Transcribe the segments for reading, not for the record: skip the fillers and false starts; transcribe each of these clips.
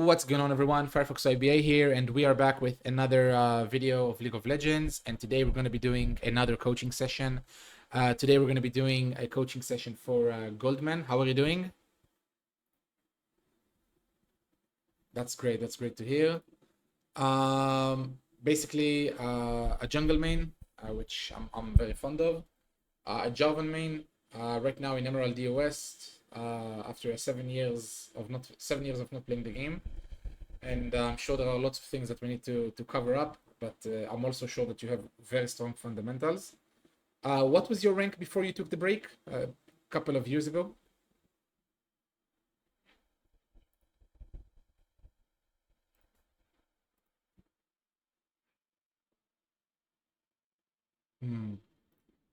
what's going on, everyone? FirefoxYBA here, and we are back with another video of League of Legends. And today we're going to be doing another coaching session. Today we're going to be doing a coaching session for Goldman. How are you doing? That's great. That's great to hear. Basically, a jungle main, which I'm very fond of. A Jarvan main, right now in Emerald DO West. After 7 years of not playing the game, and I'm sure there are lots of things that we need to cover up, but I'm also sure that you have very strong fundamentals. What was your rank before you took the break a couple of years ago?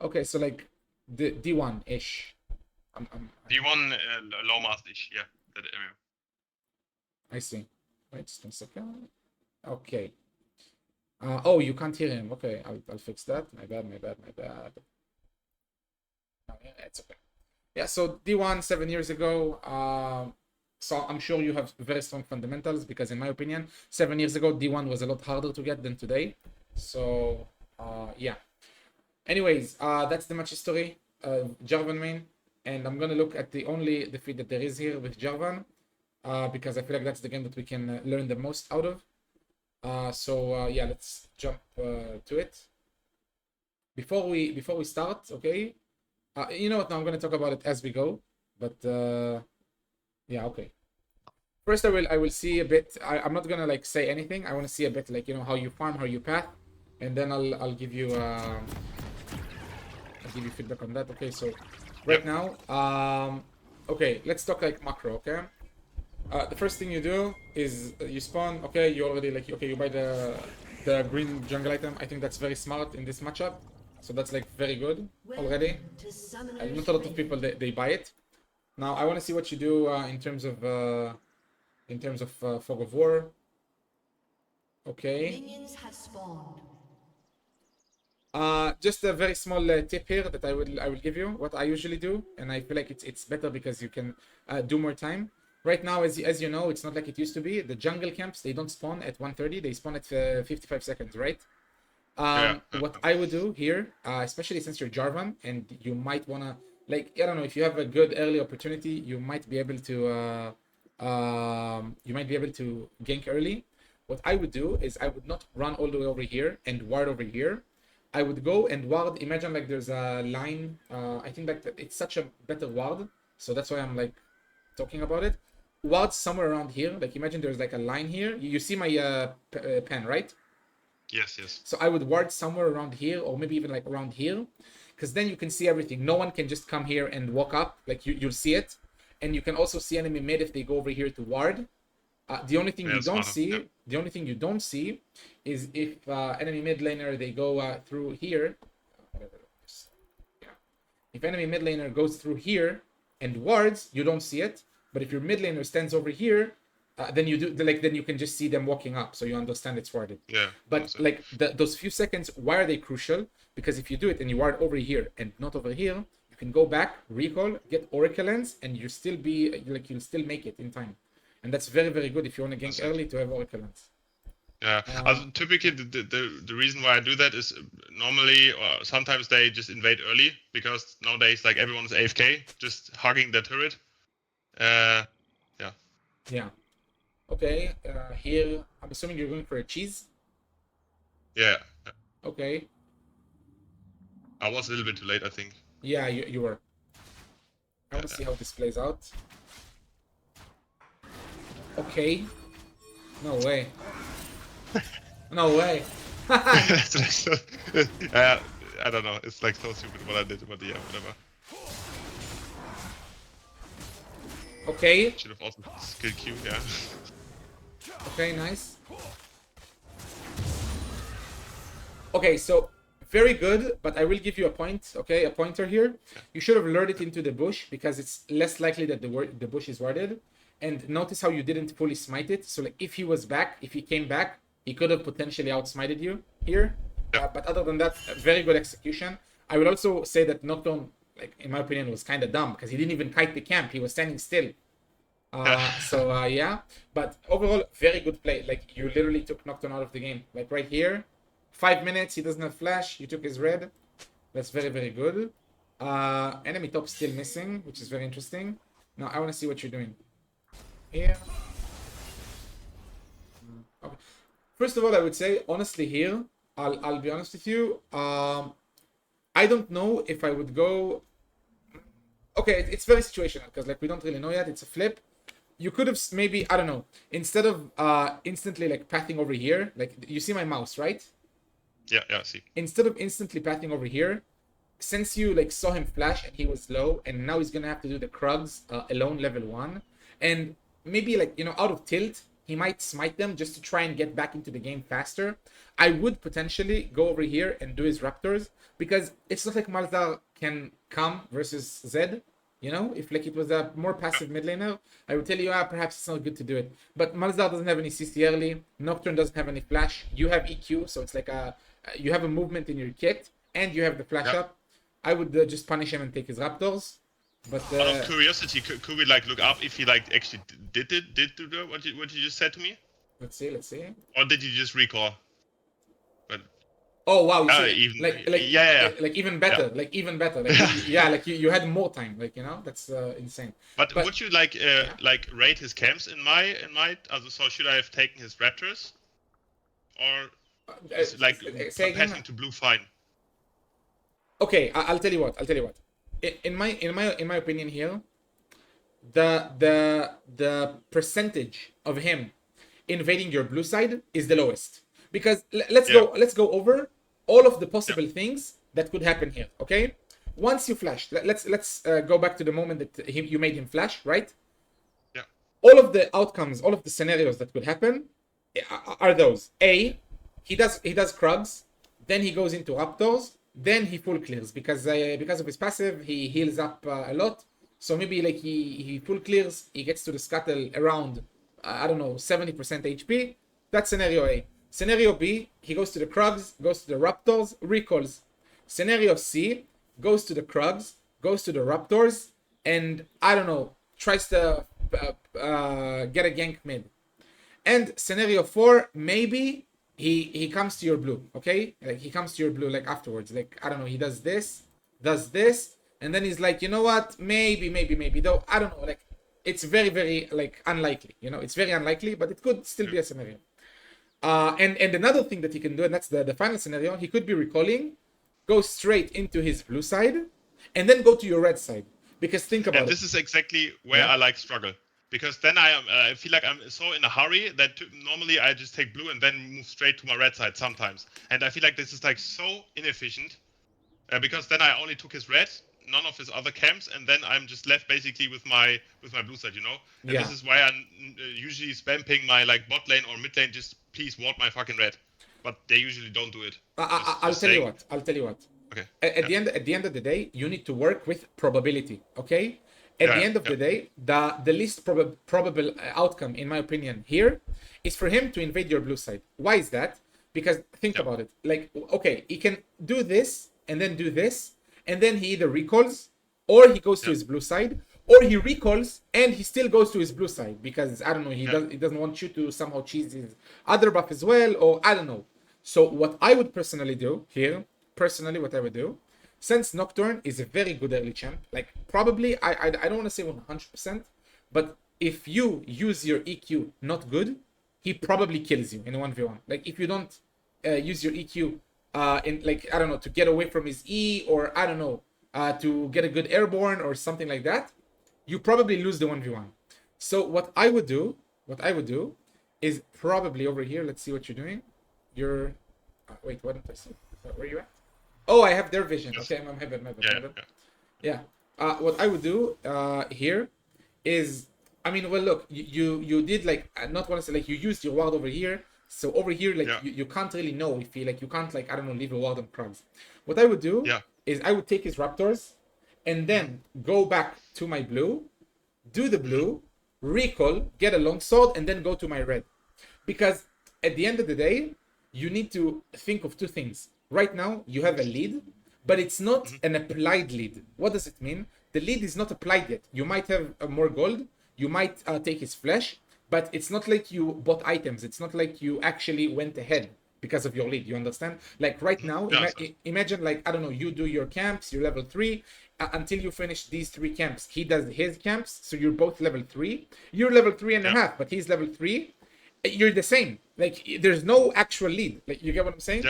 Okay, so like the D1-ish. D1 low master-ish, yeah. That area. I see. Wait just a second. Okay. Oh, you can't hear him. Okay, I'll fix that. My bad. No, yeah, it's okay. Yeah, so D1 7 years ago. So I'm sure you have very strong fundamentals because, in my opinion, 7 years ago D1 was a lot harder to get than today. So yeah. Anyways, that's the match history. Jarvan main. And I'm going to look at the only defeat that there is here with Jarvan, because I feel like that's the game that we can learn the most out of. Yeah, let's jump to it. Before we start, okay? You know what? Now I'm going to talk about it as we go. But yeah, okay. First, I will see a bit. I'm not gonna like say anything. I want to see a bit like, you know, how you farm, how you path, and then I'll give you feedback on that. Okay, so. Right now, okay, let's talk like macro, okay? The first thing you do is you spawn, okay, you already like, okay, you buy the green jungle item. I think that's very smart in this matchup. So that's like very good already. And not a lot of people, they buy it. Now, I want to see what you do in terms of Fog of War. Okay. Minions have spawned. Just a very small tip here that I will give you. What I usually do, and I feel like it's better because you can do more time. Right now, as you know, it's not like it used to be. The jungle camps, they don't spawn at 1:30. They spawn at 55 seconds, right? What I would do here, especially since you're Jarvan and you might wanna, like, I don't know, if you have a good early opportunity, you might be able to gank early. What I would do is I would not run all the way over here and ward over here. I would go and ward. Imagine like there's a line. I think like it's such a better ward, so that's why I'm like talking about it. Ward somewhere around here. Like imagine there's like a line here. You see my pen, right? Yes. So I would ward somewhere around here, or maybe even like around here, because then you can see everything. No one can just come here and walk up. Like you'll see it, and you can also see enemy mid if they go over here to ward. The only thing you don't see is if enemy mid laner they go through here. If enemy mid laner goes through here and wards, you don't see it. But if your mid laner stands over here, then you do then you can just see them walking up, so you understand it's warded. Yeah. But like those few seconds, why are they crucial? Because if you do it and you ward over here and not over here, you can go back, recall, get Oracle Lens, and you'll still make it in time. And that's very, very good if you want to gank early to have Oracle Lens. Yeah, typically the reason why I do that is normally or sometimes they just invade early because nowadays like everyone's AFK, just hugging the turret. Yeah. Okay. Here, I'm assuming you're going for a cheese. Yeah. Okay. I was a little bit too late, I think. Yeah, you were. I want to see how this plays out. Okay. No way. No way. I don't know. It's like so stupid what I did, but yeah, whatever. Okay. Should have also skill Q, yeah. Okay, nice. Okay, so very good, but I will give you a point. Okay, a pointer here. You should have lured it into the bush because it's less likely that the bush is warded. And notice how you didn't fully smite it. So like if he came back, he could have potentially outsmited you here. But other than that, very good execution. I will also say that Nocturne, like in my opinion, was kind of dumb because he didn't even kite the camp. He was standing still. Yeah, but overall, very good play. Like, you literally took Nocturne out of the game. Like, right here, 5 minutes, he doesn't have flash, you took his red. That's very, very good. Enemy top still missing, which is very interesting. Now, I want to see what you're doing. Here. Okay. First of all, I would say, honestly, here, I'll be honest with you. I don't know if I would go... Okay, it's very situational, because, like, we don't really know yet. It's a flip. You could have maybe, I don't know, instead of instantly, like, pathing over here, like, you see my mouse, right? Yeah, I see. Instead of instantly pathing over here, since you, like, saw him flash and he was low, and now he's gonna have to do the Krugs alone level 1, and maybe, like, you know, out of tilt, he might smite them just to try and get back into the game faster. I would potentially go over here and do his Raptors, because it's not like Malzahar can come versus Zed. You know, if like it was a more passive mid laner, I would tell you, perhaps it's not good to do it. But Malzahar doesn't have any CC early. Nocturne doesn't have any flash. You have EQ, so it's like you have a movement in your kit, and you have the flash up. I would just punish him and take his Raptors. But out of curiosity, could we like look up if he like actually did do what you just said to me? Let's see. Or did you just recall? But oh wow, you see, even yeah, like even better, like even better, like yeah, like you had more time, like, you know, that's insane. But would you like rate his camps in my so should I have taken his Raptors, or is like passing to blue fine? Okay, I'll tell you what. In my opinion here, the percentage of him invading your blue side is the lowest, because let's go over all of the possible things that could happen here. Okay, once you flash, let's go back to the moment that you made him flash, right? Yeah. All of the outcomes, all of the scenarios that could happen are those: A, he does Krugs, then he goes into Raptors, then he full clears because of his passive, he heals up a lot. So maybe like he full clears, he gets to the scuttle around I don't know 70% HP. That's scenario A. Scenario B, he goes to the Krugs, goes to the Raptors, recalls. Scenario C, goes to the Krugs, goes to the Raptors, and I don't know, tries to get a gank mid. And scenario 4, maybe he comes to your blue, okay? Like he comes to your blue like afterwards. Like, I don't know, he does this, and then he's like, you know what? Maybe. Though I don't know, like it's very, very like unlikely. You know, it's very unlikely, but it could still be a scenario. And another thing that he can do, and that's the final scenario, he could be recalling, go straight into his blue side, and then go to your red side. Because think about it. This is exactly where I like struggle. Because then I feel like I'm so in a hurry that normally I just take blue and then move straight to my red side sometimes. And I feel like this is like so inefficient. Because then I only took his red, none of his other camps, and then I'm just left basically with my blue side, you know? And this is why I'm usually spamming my like bot lane or mid lane, just please ward my fucking red. But they usually don't do it. I'll tell you what. Okay. At the end of the day, you need to work with probability, okay? At the end of the day, the least probable outcome, in my opinion, here is for him to invade your blue side. Why is that? Because think about it. Like, okay, he can do this and then do this, and then he either recalls, or he goes to his blue side, or he recalls and he still goes to his blue side because I don't know, he doesn't want you to somehow cheese his other buff as well, or I don't know. So what I would personally do here, what I would do, since Nocturne is a very good early champ, like probably, I don't want to say 100%, but if you use your EQ not good, he probably kills you in a 1v1. Like if you don't use your EQ in like, I don't know, to get away from his E, or I don't know, to get a good airborne or something like that, you probably lose the 1v1. So what I would do is probably over here, let's see what you're doing. You're, wait, what did I see? Where are you at? Oh, I have their vision. Yes. Okay, my bad. Yeah. What I would do here is, I mean, well, look, you did like, not want to say like you used your ward over here. So over here, like you can't really know if you like, you can't like, I don't know, leave a ward on Krugs. What I would do is I would take his Raptors and then go back to my blue, do the blue, recall, get a longsword, and then go to my red. Because at the end of the day, you need to think of two things. Right now, you have a lead, but it's not an applied lead. What does it mean? The lead is not applied yet. You might have more gold, You might take his flesh, but it's not like you bought items. It's not like you actually went ahead because of your lead. You understand? Like right now, imagine like, I don't know, you do your camps, you're level 3, until you finish these 3 camps. He does his camps, so you're both level 3. You're level 3.5, but he's level 3. You're the same. Like there's no actual lead. Like you get what I'm saying?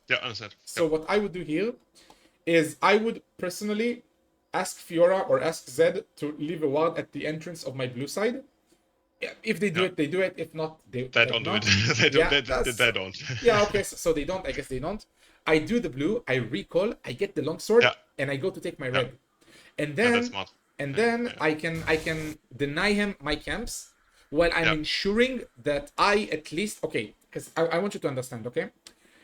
Yeah, understand. So what I would do here is I would personally ask Fiora or ask Zed to leave a ward at the entrance of my blue side. If they do it, they do it. If not, they don't do it. They don't. Yeah, okay, so they don't. I guess they don't. I do the blue, I recall, I get the longsword, and I go to take my red. And then that's smart. I can deny him my camps while I'm ensuring that I at least, okay, because I want you to understand, okay?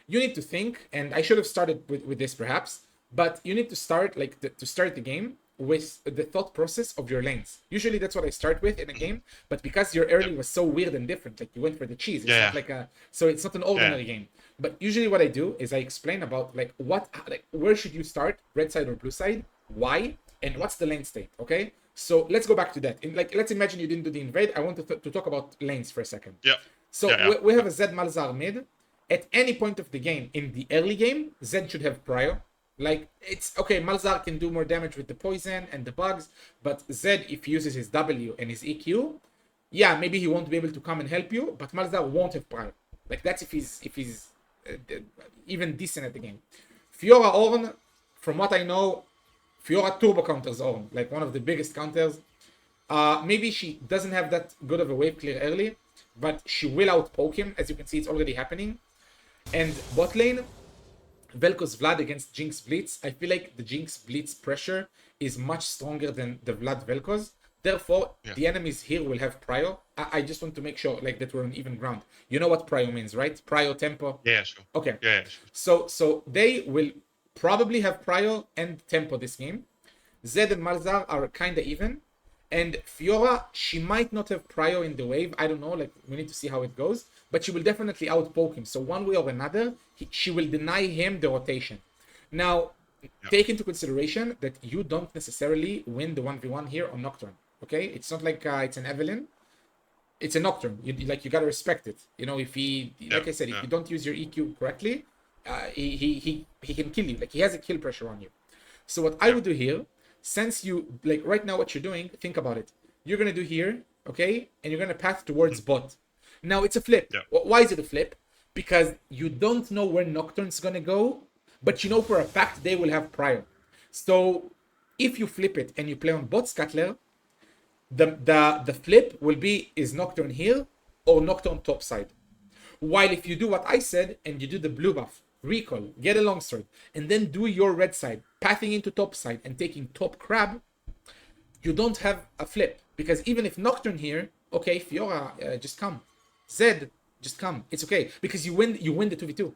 You need to think, and I should have started with this perhaps, but you need to start to start the game with the thought process of your lanes. Usually that's what I start with in a game, but because your early was so weird and different, like you went for the cheese. It's not like so it's not an ordinary game. But usually what I do is I explain about where should you start, red side or blue side, why, and what's the lane state, okay? So let's go back to that. Let's imagine you didn't do the invade. I want to talk about lanes for a second. So we have a Zed Malzahar mid. At any point of the game, in the early game, Zed should have prio. Like, it's okay, Malzahar can do more damage with the poison and the bugs, but Zed, if he uses his W and his EQ, yeah, maybe he won't be able to come and help you, but Malzahar won't have prio. Like, that's if he's even decent at the game. Fiora Ornn, from what I know, Fiora turbo counters Ornn, like one of the biggest counters. Maybe she doesn't have that good of a wave clear early, but she will outpoke him. As you can see, it's already happening. And bot lane, Vel'Koz Vlad against Jinx Blitz. I feel like the Jinx Blitz pressure is much stronger than the Vlad Vel'Koz. Therefore, the enemies here will have prio. I just want to make sure that we're on even ground. You know what prio means, right? Prio tempo. Yeah, sure. Okay. Yeah, sure. So they will probably have prio and tempo this game. Zed and Malzahar are kind of even. And Fiora, she might not have prio in the wave. I don't know. Like, we need to see how it goes. But she will definitely outpoke him. So one way or another, she will deny him the rotation. Now, take into consideration that you don't necessarily win the 1v1 here on Nocturne. Okay? It's not like it's an Evelynn. It's a Nocturne. You gotta respect it. You know, if he, like I said, if you don't use your EQ correctly, he can kill you. Like, he has a kill pressure on you. So what I would do here, since you, like right now what you're doing, think about it. You're going to do here, okay? And you're going to path towards bot. Now it's a flip. Why is it a flip? Because you don't know where Nocturne's going to go, but you know for a fact they will have prio. So if you flip it and you play on bot scuttler, the flip will be, is Nocturne here or Nocturne top side? While if you do what I said and you do the blue buff, recall, get a longsword, and then do your red side, pathing into top side and taking top crab, you don't have a flip. Because even if Nocturne here, okay, Fiora, just come. Zed, just come. It's okay. Because you win the 2v2.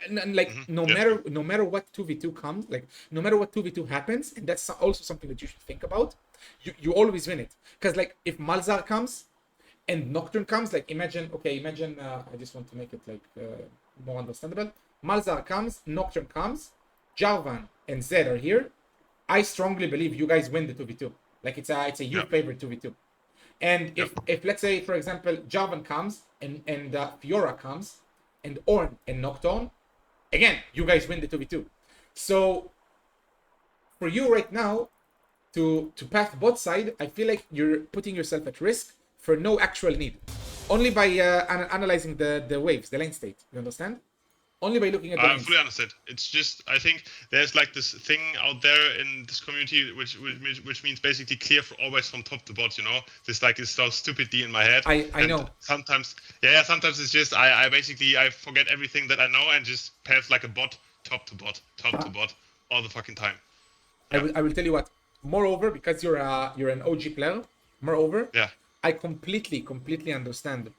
And like, no matter what 2v2 comes, like, no matter what 2v2 happens, and that's also something that you should think about, you always win it. Because like, if Malzahar comes, and Nocturne comes, like, imagine, I just want to make it like more understandable. Malzahar comes, Nocturne comes, Jarvan and Zed are here. I strongly believe you guys win the 2v2. Like, it's a huge favorite 2v2. And if let's say, for example, Jarvan comes and Fiora comes and Ornn and Nocturne, again, you guys win the 2v2. So for you right now to path bot side, I feel like you're putting yourself at risk for no actual need. Only by analyzing the waves, the lane state. You understand? Only by looking at the I fully understand. It's just, I think there's like this thing out there in this community which means basically clear always from top to bot, you know? This like is so stupidly in my head. I know. Sometimes it's just I basically forget everything that I know and just path like a bot, top to bot all the fucking time. Yeah. I will tell you what. Moreover, because you're an OG player, moreover, I completely understand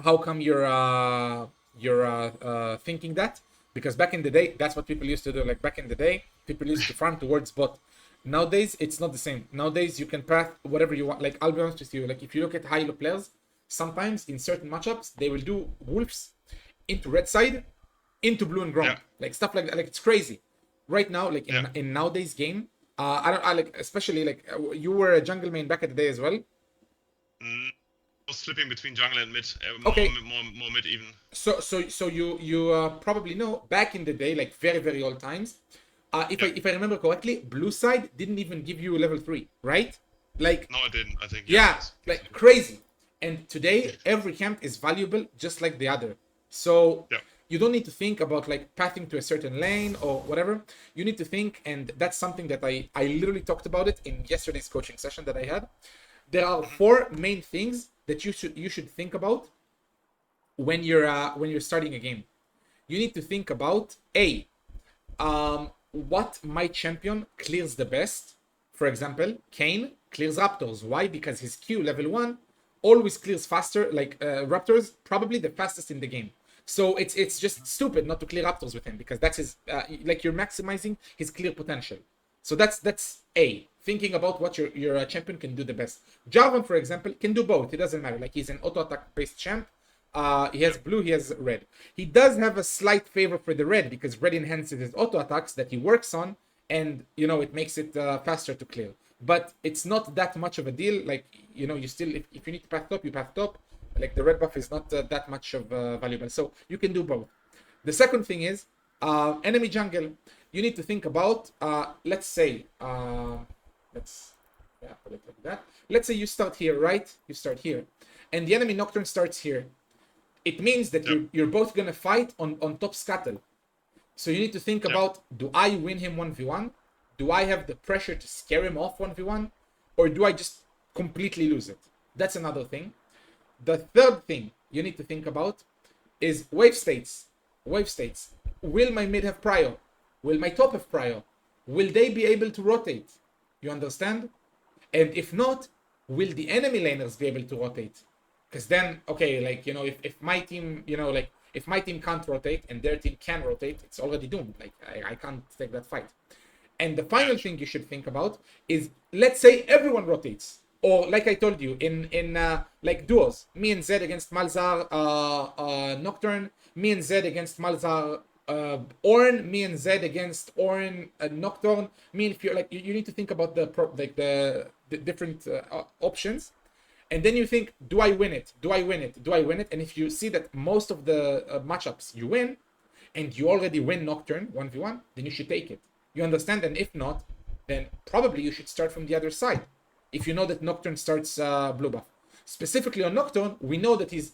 how come you're thinking that? Because back in the day, that's what people used to do. Like back in the day, people used to farm towards bot. Nowadays, it's not the same. Nowadays, you can path whatever you want. Like, I'll be honest with you. Like, if you look at high-elo players, sometimes in certain matchups, they will do wolves into red side, into blue and ground. Like, stuff like that. Like, it's crazy. Right now, like in nowadays game, I like, especially like you were a jungle main back in the day as well. Was flipping between jungle and mid, Okay. more mid even. So you probably know back in the day, like very very old times. If I remember correctly, blue side didn't even give you level 3, right? Like No, it didn't. I think yeah, like crazy. And today every camp is valuable just like the other. So Yeah. you don't need to think about like pathing to a certain lane or whatever. You need to think, and that's something that I literally talked about it in yesterday's coaching session that I had. There are 4 main things that you should think about when you're starting a game. You need to think about what my champion clears the best. For example, Kane clears Raptors. Why? Because his Q level 1 always clears faster, like Raptors, probably the fastest in the game. So it's just stupid not to clear Raptors with him, because that's his like you're maximizing his clear potential. So that's A. Thinking about what your champion can do the best. Jarvan, for example, can do both. It doesn't matter. Like he's an auto attack based champ. He has blue, he has red. He does have a slight favor for the red because red enhances his auto attacks that he works on, and you know it makes it faster to clear. But it's not that much of a deal. Like you know, you still if you need to path top, you path top. Like the red buff is not that much of valuable, so you can do both. The second thing is enemy jungle. You need to think about let's say let's put it like that. Let's say you start here, right? You start here, and the enemy Nocturne starts here. It means that you're both gonna fight on top scuttle. So you need to think about, do I win him 1v1? Do I have the pressure to scare him off 1v1? Or do I just completely lose it? That's another thing. The third thing you need to think about is wave states. Wave states. Will my mid have prio? Will my top have prio? Will they be able to rotate? You understand? And if not, will the enemy laners be able to rotate? Because then, okay, like, you know, if my team, you know, like, if my team can't rotate and their team can rotate, it's already doomed. Like, I can't take that fight. And the final thing you should think about is, let's say everyone rotates. Or, like I told you, in like duos, me and Zed against Malzar Nocturne, me and Zed against Malzar Ornn, me and Zed against Ornn Nocturne. Me and if you're like, you need to think about the different options. And then you think, do I win it? Do I win it? Do I win it? And if you see that most of the matchups you win, and you already win Nocturne 1v1, then you should take it. You understand? And if not, then probably you should start from the other side. If you know that Nocturne starts blue buff. Specifically on Nocturne, we know that he's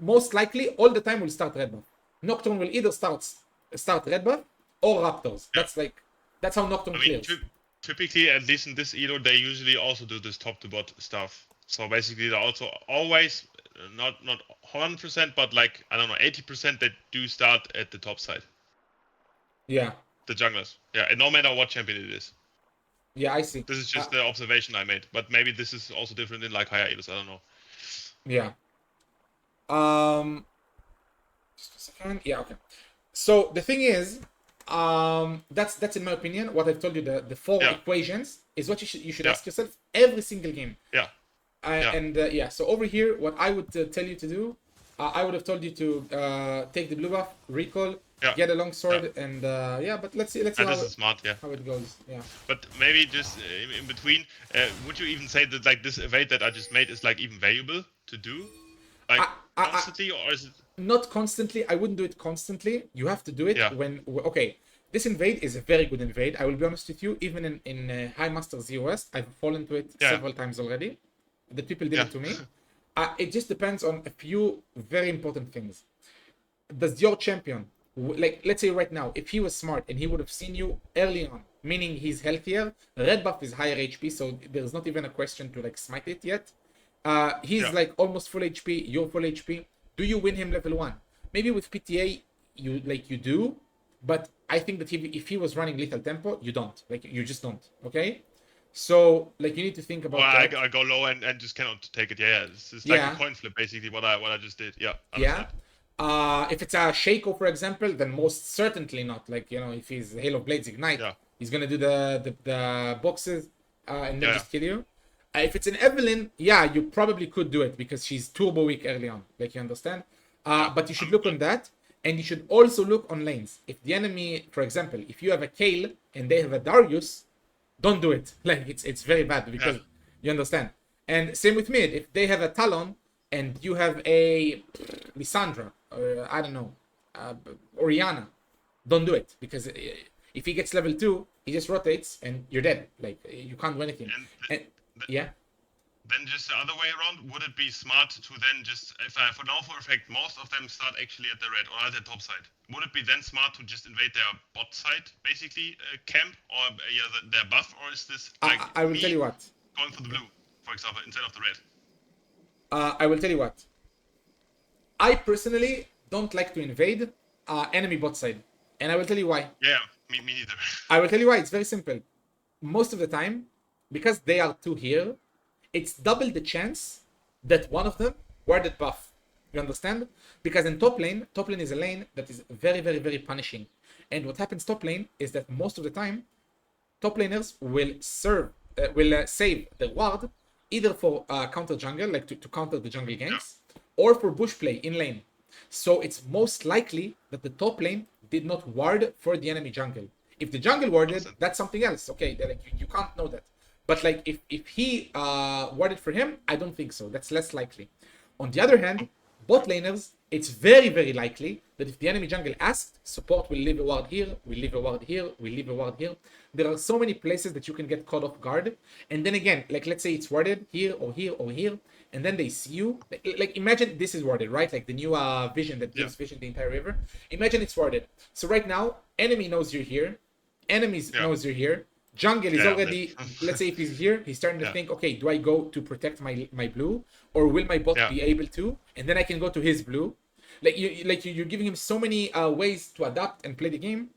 most likely all the time will start red buff. Nocturne will either start red buff or Raptors. That's how Nocturne clears. Typically, at least in this elo, they usually also do this top to bot stuff. So basically, they're also always not 100%, but like I don't know, 80% they do start at the top side. Yeah. The junglers. Yeah, and no matter what champion it is. Yeah, I see. This is just the observation I made, but maybe this is also different in like higher elos. I don't know. Yeah. Just a second. Yeah. Okay. So the thing is, that's in my opinion what I've told you. The 4 equations is what you should ask yourself every single game. Yeah. So over here, what I would tell you to do, I would have told you to take the blue buff, recall, get a long sword, and but let's see this is smart, how it goes. Yeah. But maybe just in between, would you even say that like this evade that I just made is like even valuable to do, like constantly, or is it? Not constantly. I wouldn't do it constantly. You have to do it when this invade is a very good invade. I will be honest with you. Even in High Master ZOS, I've fallen to it several times already. The people did it to me. It just depends on a few very important things. Does your champion, like let's say right now, if he was smart and he would have seen you early on, meaning he's healthier, red buff is higher HP, so there's not even a question to like smite it yet. He's like almost full HP, you're full HP. Do you win him level 1? Maybe with PTA you do, but I think that if he was running lethal tempo, you don't. Like you just don't. Okay? So like you need to think about that. I go low and just cannot take it. Yeah. It's like a coin flip basically what I just did. Yeah. If it's a Shaco, for example, then most certainly not. Like, you know, if he's Hail of Blades Ignite, he's gonna do the boxes and then just kill you. If it's an Evelynn, you probably could do it because she's turbo weak early on. Like, you understand? But you should look on that, and you should also look on lanes. If the enemy, for example, if you have a Kale and they have a Darius, don't do it. Like it's very bad because you understand. And same with mid. If they have a Talon and you have a Lissandra or I don't know, Oriana, don't do it because if he gets level 2, he just rotates and you're dead. Like you can't do anything. And yeah. Then just the other way around, would it be smart to then just, if I for now for effect, most of them start actually at the red or at the top side, would it be then smart to just invade their bot side, basically, camp, or their buff, or is this like I will tell you what. Going for the blue, for example, instead of the red? I will tell you what. I personally don't like to invade enemy bot side. And I will tell you why. Yeah, me neither. I will tell you why. It's very simple. Most of the time, because they are 2 here, it's double the chance that one of them warded buff. You understand? Because in top lane is a lane that is very, very, very punishing. And what happens top lane is that most of the time, top laners will save the ward either for counter jungle, like to counter the jungle ganks, or for bush play in lane. So it's most likely that the top lane did not ward for the enemy jungle. If the jungle warded, that's something else. Okay, like you can't know that. But like if he warded for him, I don't think so. That's less likely. On the other hand, bot laners, it's very, very likely that if the enemy jungle asked, support will leave a ward here, will leave a ward here, will leave a ward here. There are so many places that you can get caught off guard. And then again, like let's say it's warded here or here or here, and then they see you. Like imagine this is warded, right? Like the new vision that gives vision the entire river. Imagine it's warded. So right now, enemy knows you're here. Enemies knows you're here. Jungle is already, let's say if he's here, he's starting to think, okay, do I go to protect my blue, or will my bot be able to? And then I can go to his blue. You're giving him so many ways to adapt and play the game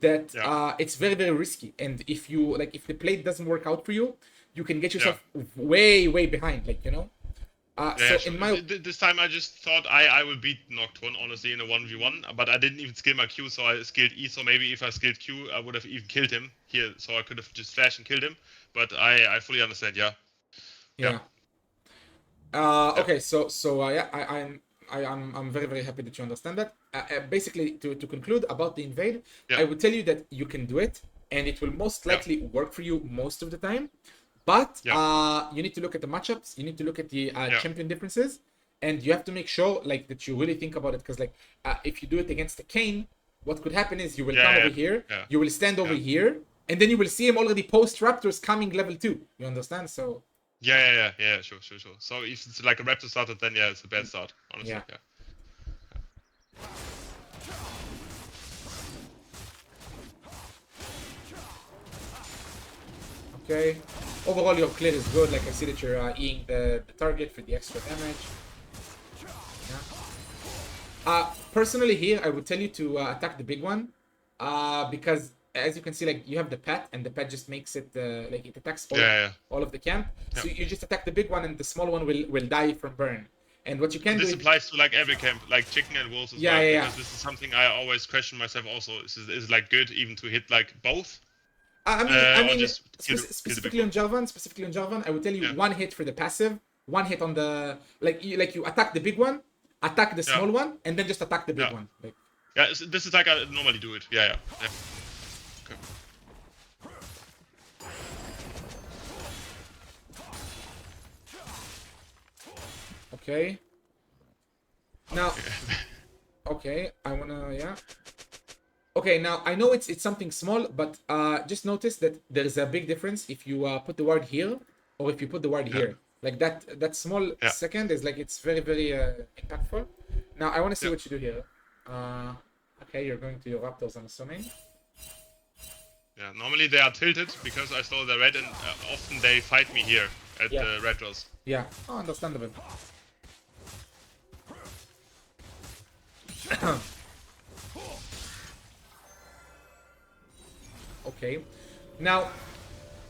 that it's very, very risky. And if the play doesn't work out for you, you can get yourself way, way behind. Like this time I just thought I will beat Nocturne honestly in a 1v1, but I didn't even skill my Q, so I skilled E. So maybe if I skilled Q, I would have even killed him here. So I could have just flashed and killed him. But I fully understand. Okay, I'm very, very happy that you understand that. Basically, to conclude about the invade, I would tell you that you can do it, and it will most likely work for you most of the time. But you need to look at the matchups. You need to look at the champion differences, and you have to make sure like that you really think about it. Because if you do it against the Kayn, what could happen is you will come over here, you will stand over here, and then you will see him already post Raptors coming level 2. You understand? So. Sure. So if it's like a Raptor starter, then it's a bad start. Honestly. Okay. Overall, your clear is good. Like I see that you're eating the target for the extra damage. Personally here, I would tell you to attack the big one. Because as you can see, like you have the pet, and the pet just makes it like it attacks all of the camp. So you just attack the big one, and the small one will die from burn. And what you can do. This applies to like every camp, like chicken and wolves as well. Because this is something I always question myself. Also, is it like good even to hit like both? I mean, specifically on Jarvan, I would tell you one hit for the passive, one hit on the you attack the big one, attack the small one, and then just attack the big one. Like, this is like I normally do it. Okay. Now, okay, I wanna Okay, now I know it's something small, but just notice that there is a big difference if you put the ward here or if you put the ward here. Like that small second is like it's very, very impactful. Now I want to see what you do here. Okay, you're going to your Raptors, I'm assuming. Yeah, normally they are tilted because I stole the red, and often they fight me here at the Raptors. Yeah, understandable. Okay, now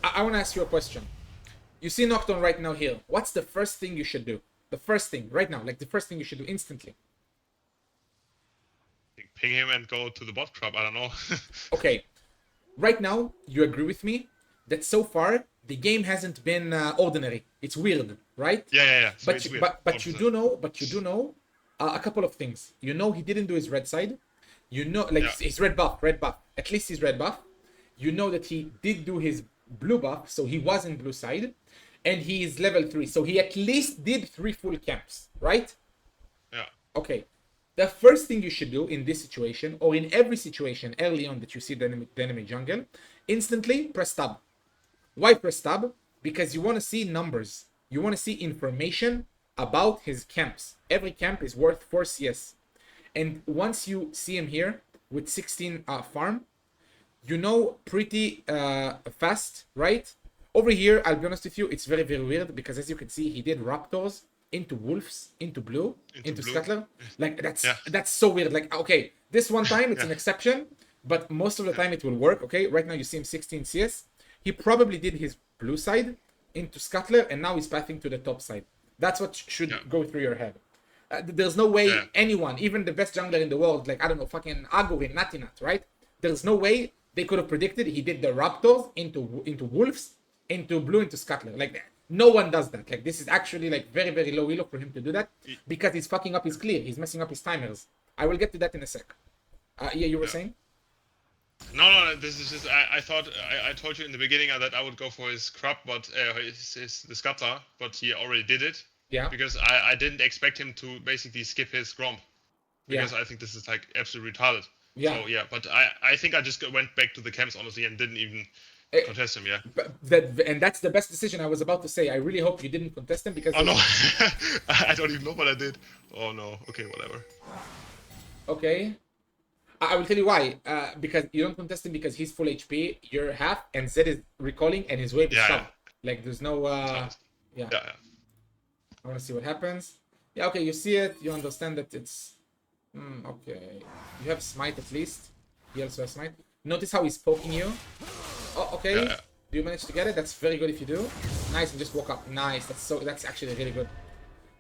I want to ask you a question. You see Nocturne right now here. What's the first thing you should do? The first thing right now, like the first thing you should do instantly. Ping him and go to the bot crop. I don't know. Okay, right now you agree with me that so far the game hasn't been ordinary. It's weird, right? Yeah. So but you do know a couple of things. You know he didn't do his red side. You know, like his red buff. At least his red buff. You know that he did do his blue buff, so he was in blue side, and he is level 3, so he at least did 3 full camps, right? Yeah. Okay. The first thing you should do in this situation, or in every situation early on that you see the enemy jungle, instantly press tab. Why press tab? Because you want to see numbers. You want to see information about his camps. Every camp is worth 4 CS. And once you see him here with 16 farm, you know pretty fast, right? Over here, I'll be honest with you, it's very, very weird because as you can see, he did Raptors into Wolves, into Blue, into Scuttler. Like, that's so weird. Like, okay, this one time, it's an exception, but most of the time it will work, okay? Right now, you see him 16 CS. He probably did his blue side into Scuttler, and now he's pathing to the top side. That's what should go through your head. There's no way anyone, even the best jungler in the world, like, I don't know, fucking Agurin, Natinat, right? There's no way they could have predicted he did the Raptors into Wolves, into Blue, into Scuttler. Like, no one does that. Like, this is actually, like, very, very low elo for him to do that because he's fucking up his clear. He's messing up his timers. I will get to that in a sec. You were saying? No, this is just, I thought, I told you in the beginning that I would go for his crop, but the scatter, but he already did it. Yeah. Because I didn't expect him to basically skip his Gromp. Because I think this is like absolutely retarded. Yeah. So, but I think I just went back to the camps, honestly, and didn't even contest him, And that's the best decision. I was about to say, I really hope you didn't contest him because... Oh, no. I don't even know what I did. Oh, no. Okay, whatever. Okay. I will tell you why. Because you don't contest him because he's full HP, you're half, and Zed is recalling, and his wave is sub. Like, there's no... Yeah. I want to see what happens. Yeah, okay, you see it. You understand that it's... okay. You have smite at least. He also has smite. Notice how he's poking you. Oh, okay. Yeah. Do you manage to get it? That's very good if you do. Nice, and just walk up. Nice. That's actually really good.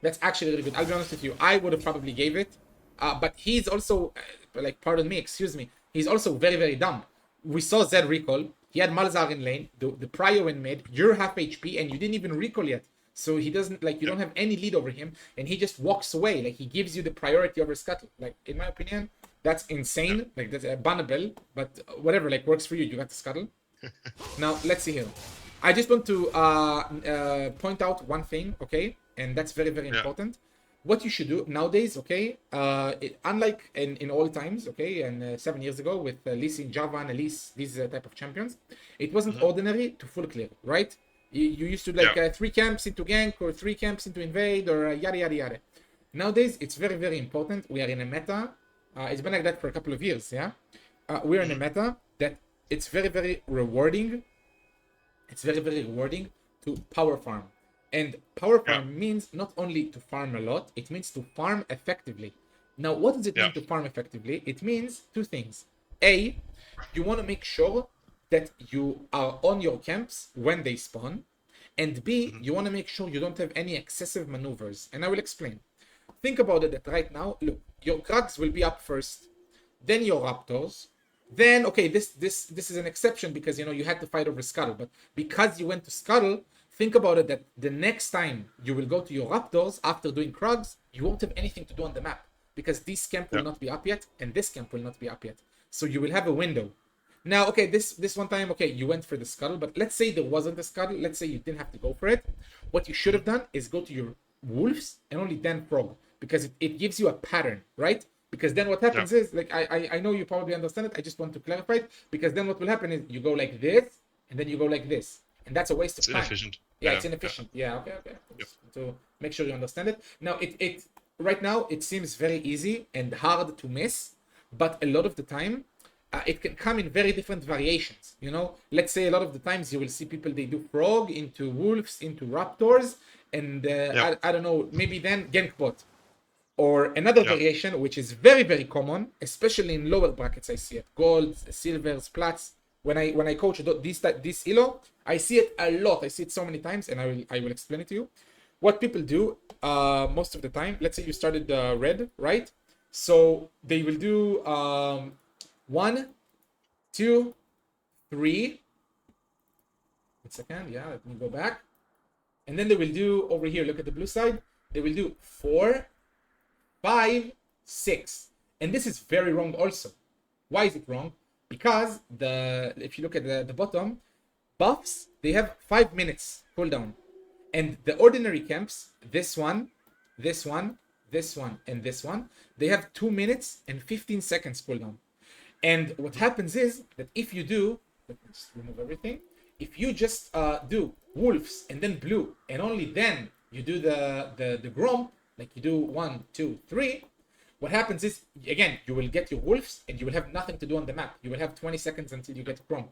That's actually really good. I'll be honest with you. I would have probably gave it. But he's also... like, pardon me, excuse me. He's also very, very dumb. We saw Zed recall. He had Malzahar in lane. The Prio in mid. You're half HP, and you didn't even recall yet. So he doesn't, like, you don't have any lead over him, and he just walks away. Like, he gives you the priority over Scuttle. Like, in my opinion, that's insane. Like, that's bannable, but whatever, like, works for you. You got the Scuttle. Now, let's see here. I just want to point out one thing, okay? And that's very, very important. What you should do nowadays, okay? Unlike in old times, okay, and 7 years ago with Lee Sin, Jarvan, Elise, these type of champions, it wasn't ordinary to full clear, right? You used to like 3 camps into gank or 3 camps into invade or yada yada yada. Nowadays, it's very, very important. We are in a meta. It's been like that for a couple of years, yeah? We're in a meta that it's very, very rewarding. It's very, very rewarding to power farm. And power farm means not only to farm a lot, it means to farm effectively. Now, what does it mean to farm effectively? It means 2 things. A, you want to make sure that you are on your camps when they spawn. And B, you want to make sure you don't have any excessive maneuvers. And I will explain. Think about it that right now, look, your Krugs will be up first, then your Raptors. Then, okay, this is an exception because, you know, you had to fight over Scuttle. But because you went to Scuttle, think about it that the next time you will go to your Raptors after doing Krugs, you won't have anything to do on the map. Because this camp will not be up yet, and this camp will not be up yet. So you will have a window. Now, okay, this one time, okay, you went for the Scuttle, but let's say there wasn't a Scuttle. Let's say you didn't have to go for it. What you should have done is go to your Wolves and only then Frog. Because it gives you a pattern, right? Because then what happens is, like, I know you probably understand it. I just want to clarify it. Because then what will happen is you go like this, and then you go like this. And that's a waste of time. It's inefficient. Yeah, it's inefficient. Yeah, okay. To make sure you understand it. Now, it right now, it seems very easy and hard to miss. But a lot of the time, it can come in very different variations. You know, let's say a lot of the times you will see people, they do Frog into Wolves, into Raptors. And I don't know, maybe then Gank bot. Or another variation, which is very, very common, especially in lower brackets, I see it. Golds, silvers, plats. When I coach this elo, I see it a lot. I see it so many times, and I will explain it to you. What people do most of the time, let's say you started red, right? So they will do 1, 2, 3. 1 second, let me go back. And then they will do over here, look at the blue side. They will do 4, 5, 6. And this is very wrong also. Why is it wrong? Because if you look at the bottom, Buffs, they have 5 minutes cooldown. And the ordinary camps, this one, this one, this one, and this one, they have 2 minutes and 15 seconds cooldown. And what happens is that if you do, let me just remove everything. If you just do wolves and then blue, and only then you do the gromp, like you do 1, 2, 3, what happens is, again, you will get your wolves and you will have nothing to do on the map. You will have 20 seconds until you get gromp.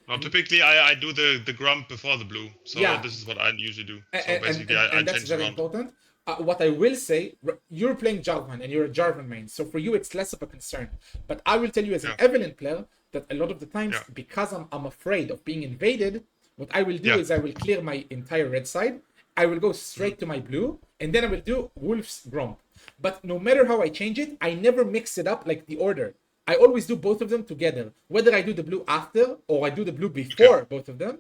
Now, typically, I do the grump before the blue. So Yeah. this is what I usually do. So And, basically, and, I and that's change very around. important. What I will say, you're playing Jarvan and you're a Jarvan main, so for you it's less of a concern. But I will tell you as an Evelynn player that a lot of the times, because I'm afraid of being invaded, what I will do is I will clear my entire red side, I will go straight to my blue, and then I will do Wolf's Gromp. But no matter how I change it, I never mix it up like the order. I always do both of them together. Whether I do the blue after or I do the blue before both of them,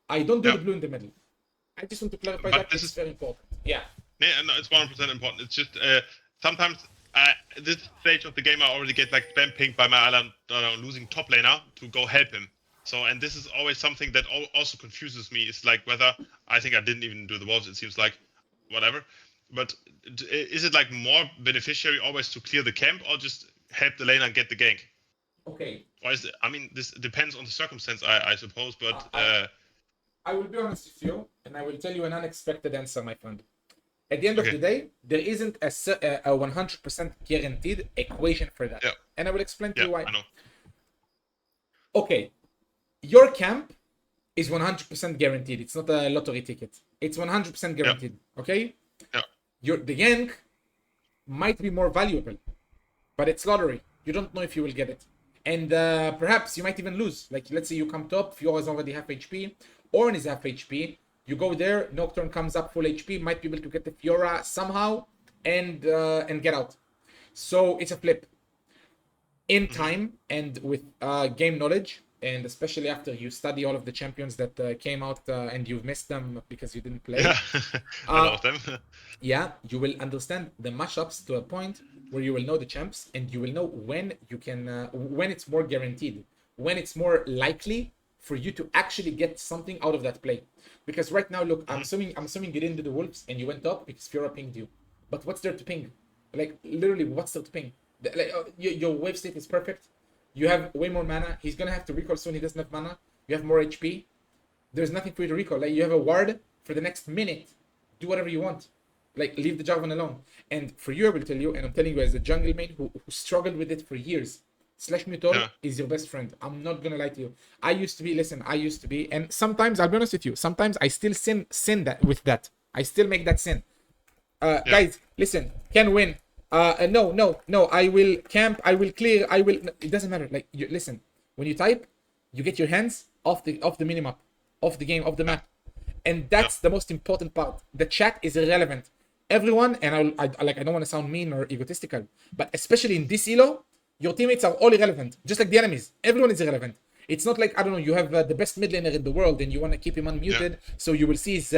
I don't do the blue in the middle. I just want to clarify that. This is very important. Yeah. Yeah, no, it's 100% important. It's just sometimes this stage of the game I already get like spam pinged by my losing top laner to go help him. So, and this is always something that also confuses me. It's like whether I think I didn't even do the wolves. It seems like whatever. But is it like more beneficiary always to clear the camp or just help the laner and get the gank? Okay. Or is it, I mean, this depends on the circumstance, I suppose. But I will be honest with you, and I will tell you an unexpected answer, my friend. At the end of the day, there isn't a 100% guaranteed equation for that. And I will explain to you why. I know. Okay, your camp is 100% guaranteed. It's not a lottery ticket. It's 100% guaranteed. Okay? The gank might be more valuable, but it's lottery. You don't know if you will get it. And perhaps you might even lose. Like, let's say you come top, Fiora is already half HP, Ornn is half HP. You go there, Nocturne comes up full HP, might be able to get the Fiora somehow and get out. So it's a flip. In time and with game knowledge, and especially after you study all of the champions that came out and you've missed them because you didn't play. A lot of them. You will understand the mashups to a point where you will know the champs and you will know when you can, when it's more guaranteed, when it's more likely for you to actually get something out of that play. Because right now, look, I'm assuming you didn't do the wolves and you went up because Fiora pinged you. But what's there to ping? Like, literally, what's there to ping? Your wave state is perfect. You have way more mana. He's gonna have to recall soon. He doesn't have mana. You have more HP. There's nothing for you to recall. Like, you have a ward for the next minute. Do whatever you want. Like, leave the Jarvan alone. And for you, I will tell you, and I'm telling you as a jungle main who struggled with it for years, /Mutol is your best friend. I'm not gonna lie to you. I used to be, and sometimes, I'll be honest with you, sometimes I still sin that with that. I still make that sin. Guys, listen, can win. No, I will camp, I will clear, no, it doesn't matter. Like, listen, when you type, you get your hands off the minimap, off the game, off the map. And that's the most important part. The chat is irrelevant. Everyone, and I don't want to sound mean or egotistical, but especially in this elo, your teammates are all irrelevant, just like the enemies. Everyone is irrelevant. It's not like, I don't know, you have the best mid laner in the world and you want to keep him unmuted, so you will see his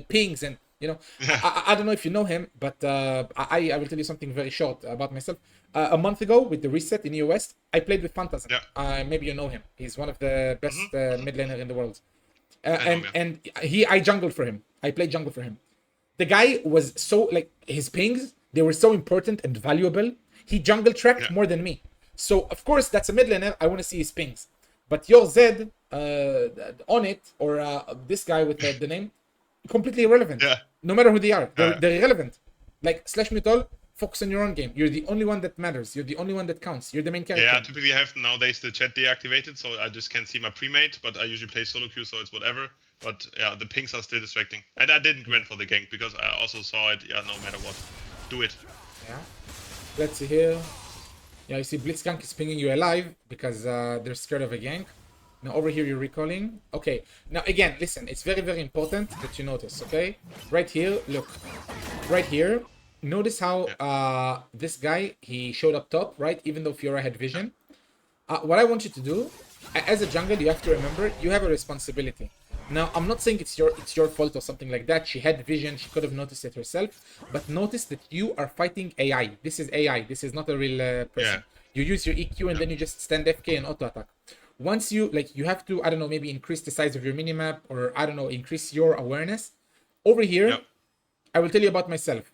pings and, you know, I don't know if you know him, but I will tell you something very short about myself. A month ago with the reset in EUW, I played with Phantasm. Maybe you know him. He's one of the best mid laner in the world. I jungled for him. I played jungle for him. The guy was so, like, his pings, they were so important and valuable. He jungle tracked more than me. So, of course, that's a mid laner. I want to see his pings. But your Zed on it, or this guy with the name, completely irrelevant. No matter who they are, they're irrelevant. Like, /Mutol, focus on your own game. You're the only one that matters. You're the only one that counts. You're the main character. Yeah, I typically have nowadays the chat deactivated, so I just can't see my pre-mate, but I usually play solo queue, so it's whatever. But yeah, the pings are still distracting. And I didn't went for the gank because I also saw it, no matter what. Do it. Yeah. Let's see here. Yeah, you see Blitzcrank is pinging you alive because they're scared of a gank. Now over here you're recalling. Okay, now again, listen, it's very, very important that you notice, okay? Right here, look. Right here, notice how this guy, he showed up top, right? Even though Fiora had vision. What I want you to do, as a jungle, you have to remember, you have a responsibility. Now, I'm not saying it's your fault or something like that. She had vision, she could have noticed it herself. But notice that you are fighting AI. This is AI, this is not a real person. You use your EQ and then you just stand FK and auto attack. once you you have to, I don't know, maybe increase the size of your minimap, or I don't know, increase your awareness. Over here, Yep. I will tell you about myself.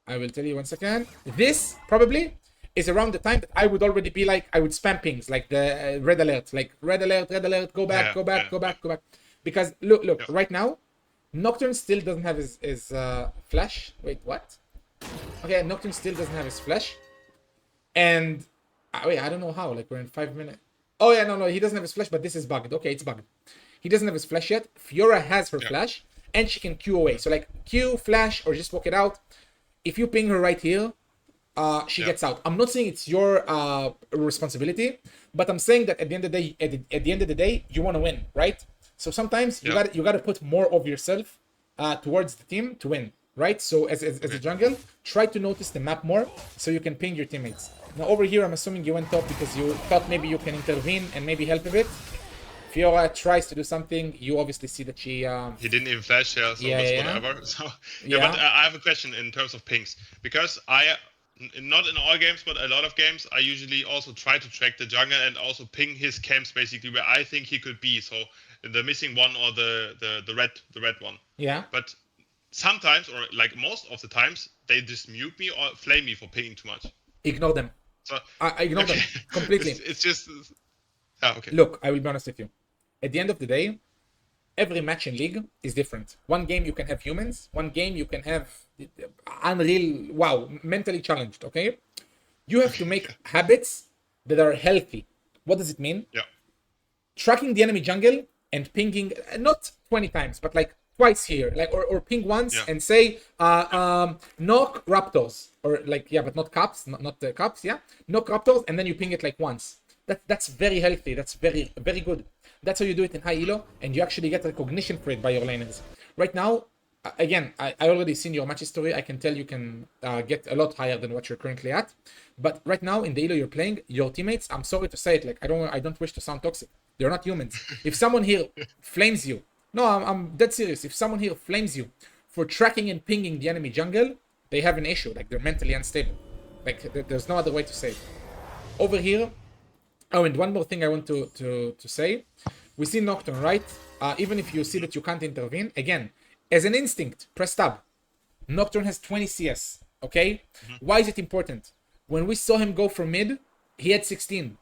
I will tell you 1 second. This probably is around the time that I would already be like, I would spam pings, like the red alert, red alert, go back, go back, go back, go back. Because look, right now, Nocturne still doesn't have his flash. Wait, what? Okay, Nocturne still doesn't have his flash. And, wait, I don't know how, like we're in 5 minutes. Oh yeah, no, he doesn't have his flash, but this is bugged. Okay, it's bugged. He doesn't have his flash yet. Fiora has her flash, and she can Q away. So like, Q, flash, or just walk it out. If you ping her right here, she gets out. I'm not saying it's your responsibility, but I'm saying that at the end of the day, at the end of the day, you want to win, right? So sometimes you gotta put more of yourself towards the team to win, right? So as a jungle, try to notice the map more so you can ping your teammates. Now over here, I'm assuming you went top because you thought maybe you can intervene and maybe help a bit. Fiora tries to do something. You obviously see that she. He didn't even flash, so whatever. So but I have a question in terms of pings, because not in all games, but a lot of games, I usually also try to track the jungle and also ping his camps basically where I think he could be. So the missing one or the red one. Yeah. But sometimes, or like most of the times, they just mute me or flame me for pinging too much. Ignore them. So I ignore them completely. It's just. Okay. Look, I will be honest with you. At the end of the day, every match in League is different. One game you can have humans, one game you can have unreal, mentally challenged, okay? You have to make habits that are healthy. What does it mean? Yeah. Tracking the enemy jungle and pinging, not 20 times, but like twice here, like or ping once and say, knock Raptors, or like, but not Caps, not the Caps, knock Raptors, and then you ping it like once. That's very healthy. That's very, very good. That's how you do it in high elo, and you actually get recognition for it by your laners. Right now, again, I already seen your match history. I can tell you can get a lot higher than what you're currently at. But right now in the elo you're playing, your teammates, I'm sorry to say it, like I don't wish to sound toxic. They're not humans. If someone here flames you, no, I'm dead serious. If someone here flames you for tracking and pinging the enemy jungle, they have an issue. Like they're mentally unstable. Like there's no other way to say it. Over here. Oh, and one more thing I want to say. We see Nocturne, right? Even if you see that you can't intervene, again, as an instinct, press tab. Nocturne has 20 CS, okay? Why is it important? When we saw him go from mid, he had 16.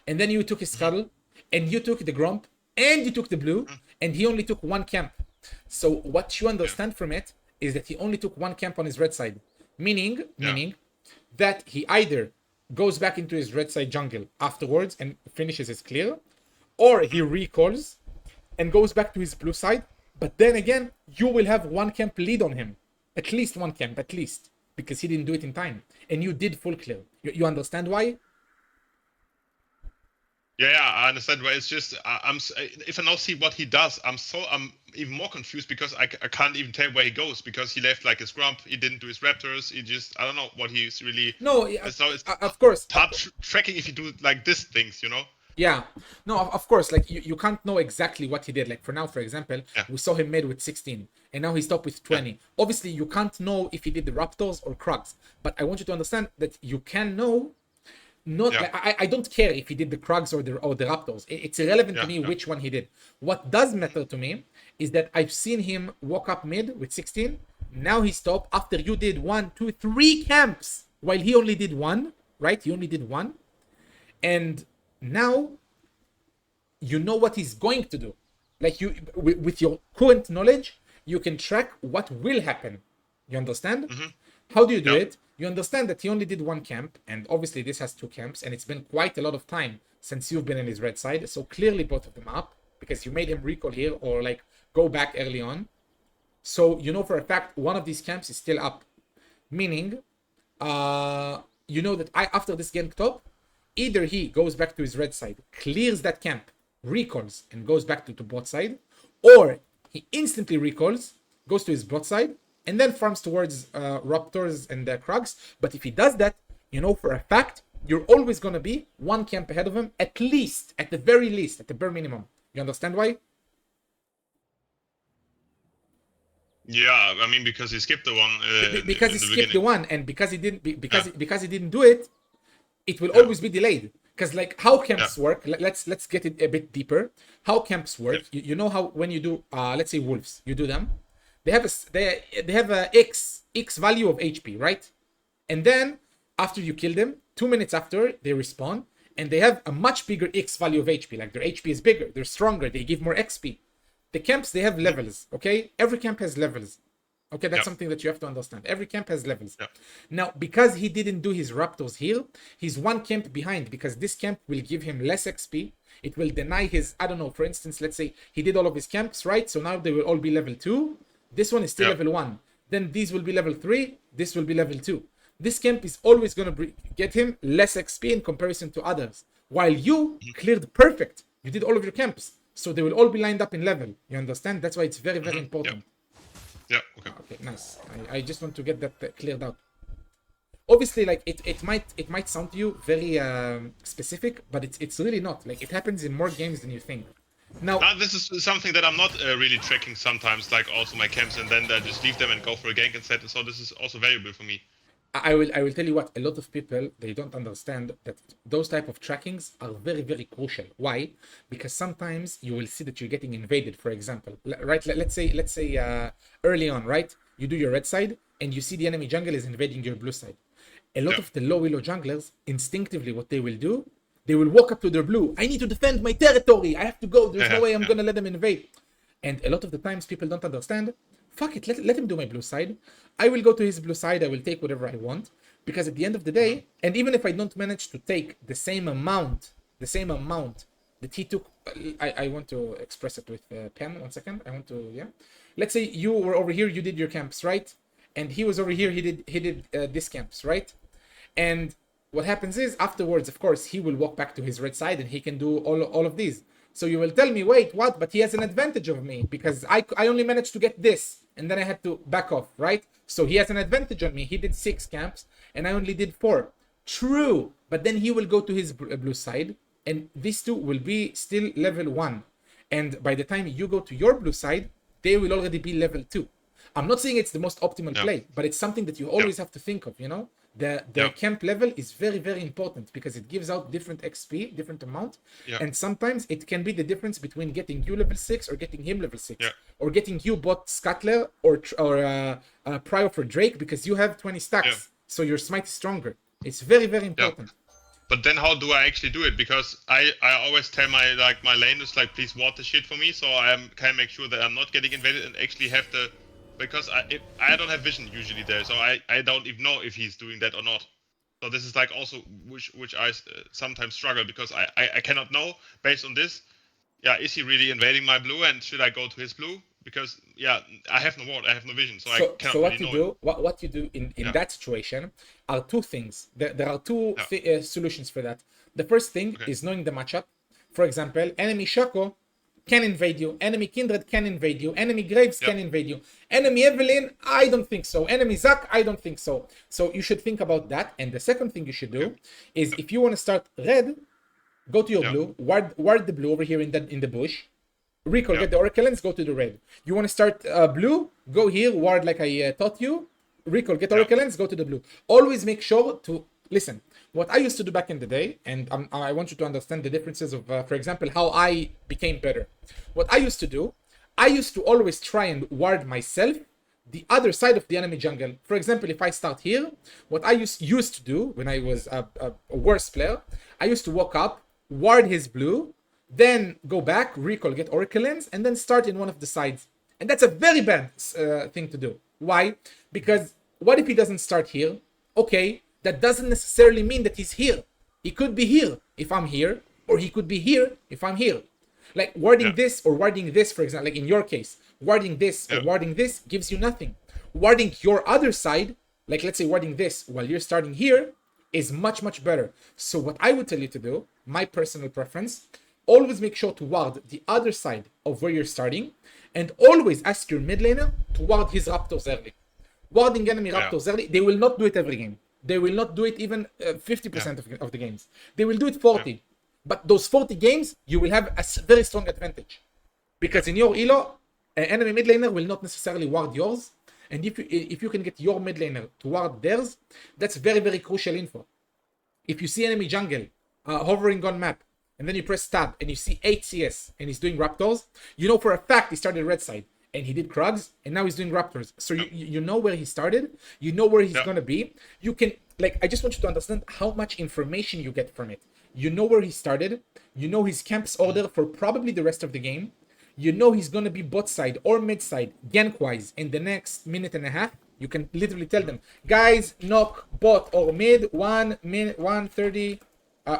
And then you took his scuttle, and you took the Gromp, and you took the blue, and he only took one camp. So what you understand from it is that he only took one camp on his red side. Meaning that he either goes back into his red side jungle afterwards and finishes his clear, or he recalls and goes back to his blue side, but then again, you will have one camp lead on him. At least one camp, at least. Because he didn't do it in time. And you did full clear. You understand why? Yeah, I understand why. It's just, if I now see what he does, I'm even more confused because I can't even tell where he goes, because he left like his Grump, he didn't do his Raptors, I don't know what he's really... No, it's of course. Hard tracking if you do like this things, Yeah, no, of course, like you can't know exactly what he did. Like for now, for example, we saw him mid with 16 and now he stopped with 20. Obviously, you can't know if he did the Raptors or Krugs, but I want you to understand that you can know. I don't care if he did the Krugs or the Raptors. It's irrelevant to me which one he did. What does matter to me is that I've seen him walk up mid with 16. Now he stopped after you did 1, 2, 3 camps, while he only did 1, right? He only did 1. And now you know what he's going to do. Like you, with your current knowledge, you can track what will happen. You understand? How do you do it? You understand that he only did 1 camp, and obviously this has 2 camps, and it's been quite a lot of time since you've been in his red side. So clearly both of them are up, because you made him recall here or like go back early on. So you know for a fact one of these camps is still up. Meaning, you know that after this gank top, either he goes back to his red side, clears that camp, recalls, and goes back to bot side, or he instantly recalls, goes to his bot side, and then farms towards Raptors and Krugs. But if he does that, you know for a fact, you're always going to be 1 camp ahead of him, at least, at the very least, at the bare minimum. You understand why? Yeah, I mean, because he skipped the one. Because he skipped the one, and because he didn't, because he didn't do it, it will always be delayed. Because like how camps work, let's get it a bit deeper. How camps work, you know how when you do, let's say wolves, you do them, they have a X value of HP, right? And then after you kill them, 2 minutes after they respawn, and they have a much bigger X value of HP. Like their HP is bigger, they're stronger, they give more XP. The camps, they have levels, okay? Every camp has levels. Okay, that's something that you have to understand. Every camp has levels. Now, because he didn't do his Raptors here, he's one camp behind, because this camp will give him less XP. It will deny his, I don't know, for instance, let's say he did all of his camps, right? So now they will all be level 2. This one is still level 1. Then these will be level 3. This will be level 2. This camp is always going to get him less XP in comparison to others. While you cleared perfect. You did all of your camps. So they will all be lined up in level. You understand? That's why it's very, very important. Yeah, okay. Okay, nice. I just want to get that cleared out. Obviously, like it might sound to you very specific, but it's really not. Like it happens in more games than you think. Now this is something that I'm not really tracking sometimes, like also my camps, and then I just leave them and go for a gank instead. So this is also valuable for me. I will tell you what, a lot of people, they don't understand that those type of trackings are very, very crucial. Why? Because sometimes you will see that you're getting invaded, for example, right? Let's say early on, right? You do your red side and you see the enemy jungle is invading your blue side. A lot of the low elo junglers, instinctively what they will do, they will walk up to their blue. I need to defend my territory. I have to go. There's no way I'm going to let them invade. And a lot of the times people don't understand. Fuck it, let him do my blue side. I will go to his blue side. I will take whatever I want. Because at the end of the day, and even if I don't manage to take the same amount that he took, I want to express it with pen. 1 second. I want to, Let's say you were over here, you did your camps, right? And he was over here, he did this camps, right? And what happens is, afterwards, of course, he will walk back to his red side and he can do all of these. So you will tell me, wait, what? But he has an advantage of me because I only managed to get this. And then I had to back off, right? So he has an advantage on me. He did 6 camps and I only did 4. True. But then he will go to his blue side and these two will be still level 1. And by the time you go to your blue side, they will already be level 2. I'm not saying it's the most optimal play, but it's something that you always have to think of, you know? The camp level is very, very important because it gives out different XP, different amount. And sometimes it can be the difference between getting you level 6 or getting him level 6. Or getting you bot Scuttler or Prio for Drake because you have 20 stacks. So your smite is stronger. It's very, very important. But then how do I actually do it? Because I always tell my laners, like, please ward the shit for me, so I can make sure that I'm not getting invaded and actually have the... Because I don't have vision usually there, so I don't even know if he's doing that or not. So this is like also which I sometimes struggle because I cannot know based on this. Is he really invading my blue and should I go to his blue? Because I have no ward, I have no vision, so I cannot really know. What you do in that situation are 2 things. There are 2 solutions for that. The first thing is knowing the matchup. For example, enemy Shaco can invade you, enemy Kindred can invade you, enemy Graves can invade you, enemy Evelynn, I don't think so, enemy Zac, I don't think so. So you should think about that. And the second thing you should do is, if you want to start red, go to your blue, ward the blue over here in the bush, recall, get the Oracle Lens, go to the red. You want to start blue, go here, ward like I taught you, recall, get Oracle Lens, go to the blue. Always make sure to listen. What I used to do back in the day, and I want you to understand the differences of, for example, how I became better. What I used to do, I used to always try and ward myself the other side of the enemy jungle. For example, if I start here, what I used to do when I was a worse player, I used to walk up, ward his blue, then go back, recall, get Oracle Lens, and then start in one of the sides. And that's a very bad thing to do. Why? Because what if he doesn't start here? Okay, that doesn't necessarily mean that he's here. He could be here if I'm here, or he could be here if I'm here. Like warding this or warding this, for example, like in your case, warding this or warding this gives you nothing. Warding your other side, like let's say warding this while you're starting here, is much, much better. So what I would tell you to do, my personal preference, always make sure to ward the other side of where you're starting, and always ask your mid laner to ward his Raptors early. Warding enemy Raptors early, they will not do it every game. They will not do it even 50% of the games. They will do it 40. But those 40 games, you will have a very strong advantage. Because in your elo, an enemy mid laner will not necessarily ward yours. And if you can get your mid laner to ward theirs, that's very, very crucial info. If you see enemy jungle hovering on map, and then you press tab and you see 8 CS and he's doing Raptors, you know for a fact he started red side and he did Krugs and now he's doing Raptors. So you know where he started, you know where he's gonna be. You can, like, I just want you to understand how much information you get from it. You know where he started, you know his camp's order for probably the rest of the game, you know he's gonna be bot side or mid side gank wise in the next minute and a half. You can literally tell them, guys, knock bot or mid 1 minute 1:30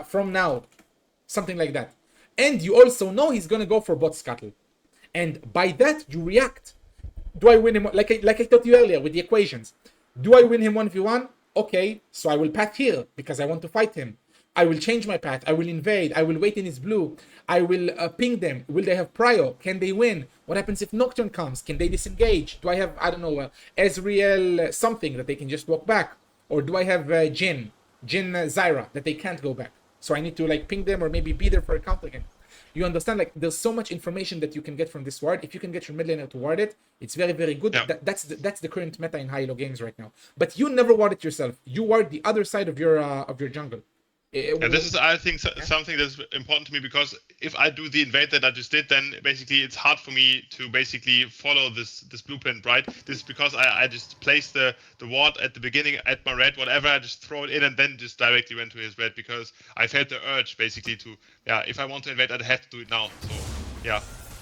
from now, something like that. And you also know he's gonna go for bot scuttle, and by that you react. Do I win him? Like I told you earlier with the equations, do I win him 1v1? Okay, so I will path here because I want to fight him. I will change my path, I will invade, I will wait in his blue, I will ping them. Will they have prio? Can they win? What happens if Nocturne comes? Can they disengage? Do I have, I don't know, Ezreal something that they can just walk back? Or do I have Jhin Zyra that they can't go back? So I need to like ping them or maybe be there for a counter again. You understand? Like there's so much information that you can get from this ward. If you can get your mid laner to ward it, it's very, very good. Yeah. That's the current meta in high-elo games right now. But you never ward it yourself. You ward the other side of your jungle. And this is, I think, something that's important to me, because if I do the invade that I just did, then basically it's hard for me to basically follow this blueprint, right? This is because I just place the ward at the beginning at my red, whatever, I just throw it in and then just directly went to his red, because I felt the urge basically to, if I want to invade, I'd have to do it now. So, yeah.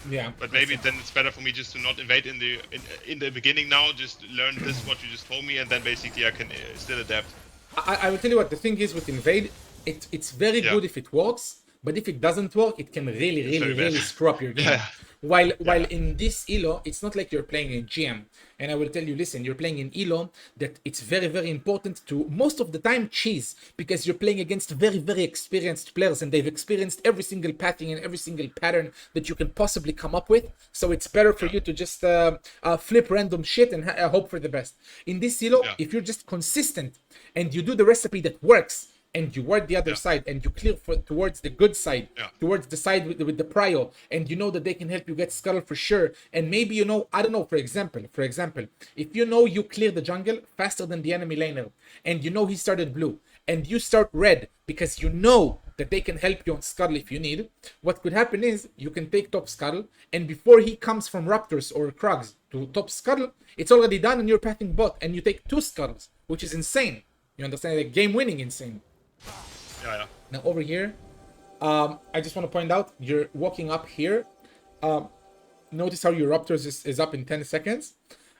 Yeah. But maybe then it's better for me just to not invade in the beginning now, just learn this, what you just told me, and then basically I can still adapt. I will tell you what, the thing is with invade, it's very good if it works, but if it doesn't work, it can really screw up your game. While in this elo, it's not like you're playing in GM. And I will tell you, listen, you're playing in elo that it's very, very important to, most of the time, cheese, because you're playing against very, very experienced players and they've experienced every single pathing and every single pattern that you can possibly come up with. So it's better for you to just flip random shit and hope for the best. In this elo, if you're just consistent and you do the recipe that works, and you ward the other side, and you clear towards the good side, towards the side with the prio, and you know that they can help you get scuttle for sure. And maybe, you know, I don't know, for example, if you know you clear the jungle faster than the enemy laner, and you know he started blue, and you start red because you know that they can help you on scuttle if you need, what could happen is you can take top scuttle, and before he comes from Raptors or Krugs to top scuttle, it's already done and you're pathing bot, and you take 2 scuttles, which is insane. You understand? Like game winning insane. Now over here, I just want to point out, you're walking up here. Notice how your Raptors is up in 10 seconds.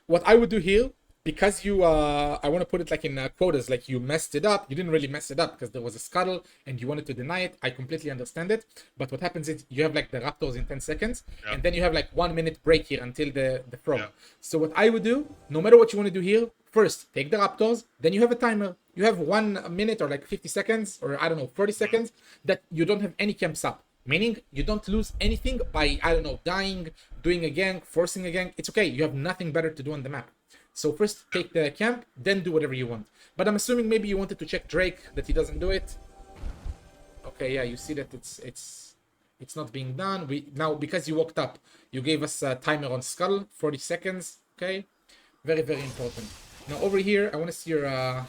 What I would do here, because you, I want to put it like in quotas, like you messed it up. You didn't really mess it up because there was a scuttle and you wanted to deny it. I completely understand it. But what happens is you have like the Raptors in 10 seconds and then you have like 1 minute break here until the frog. So what I would do, no matter what you want to do here, first take the Raptors, then you have a timer. You have 1 minute or like 50 seconds or I don't know, 40 seconds that you don't have any camps up. Meaning you don't lose anything by, I don't know, dying, doing a gank, forcing a gank. It's okay. You have nothing better to do on the map. So first take the camp, then do whatever you want. But I'm assuming maybe you wanted to check Drake, that he doesn't do it. Okay, yeah, you see that it's not being done. Now, because you walked up, you gave us a timer on Skull, 40 seconds. Okay, very, very important. Now over here, I want to see your... How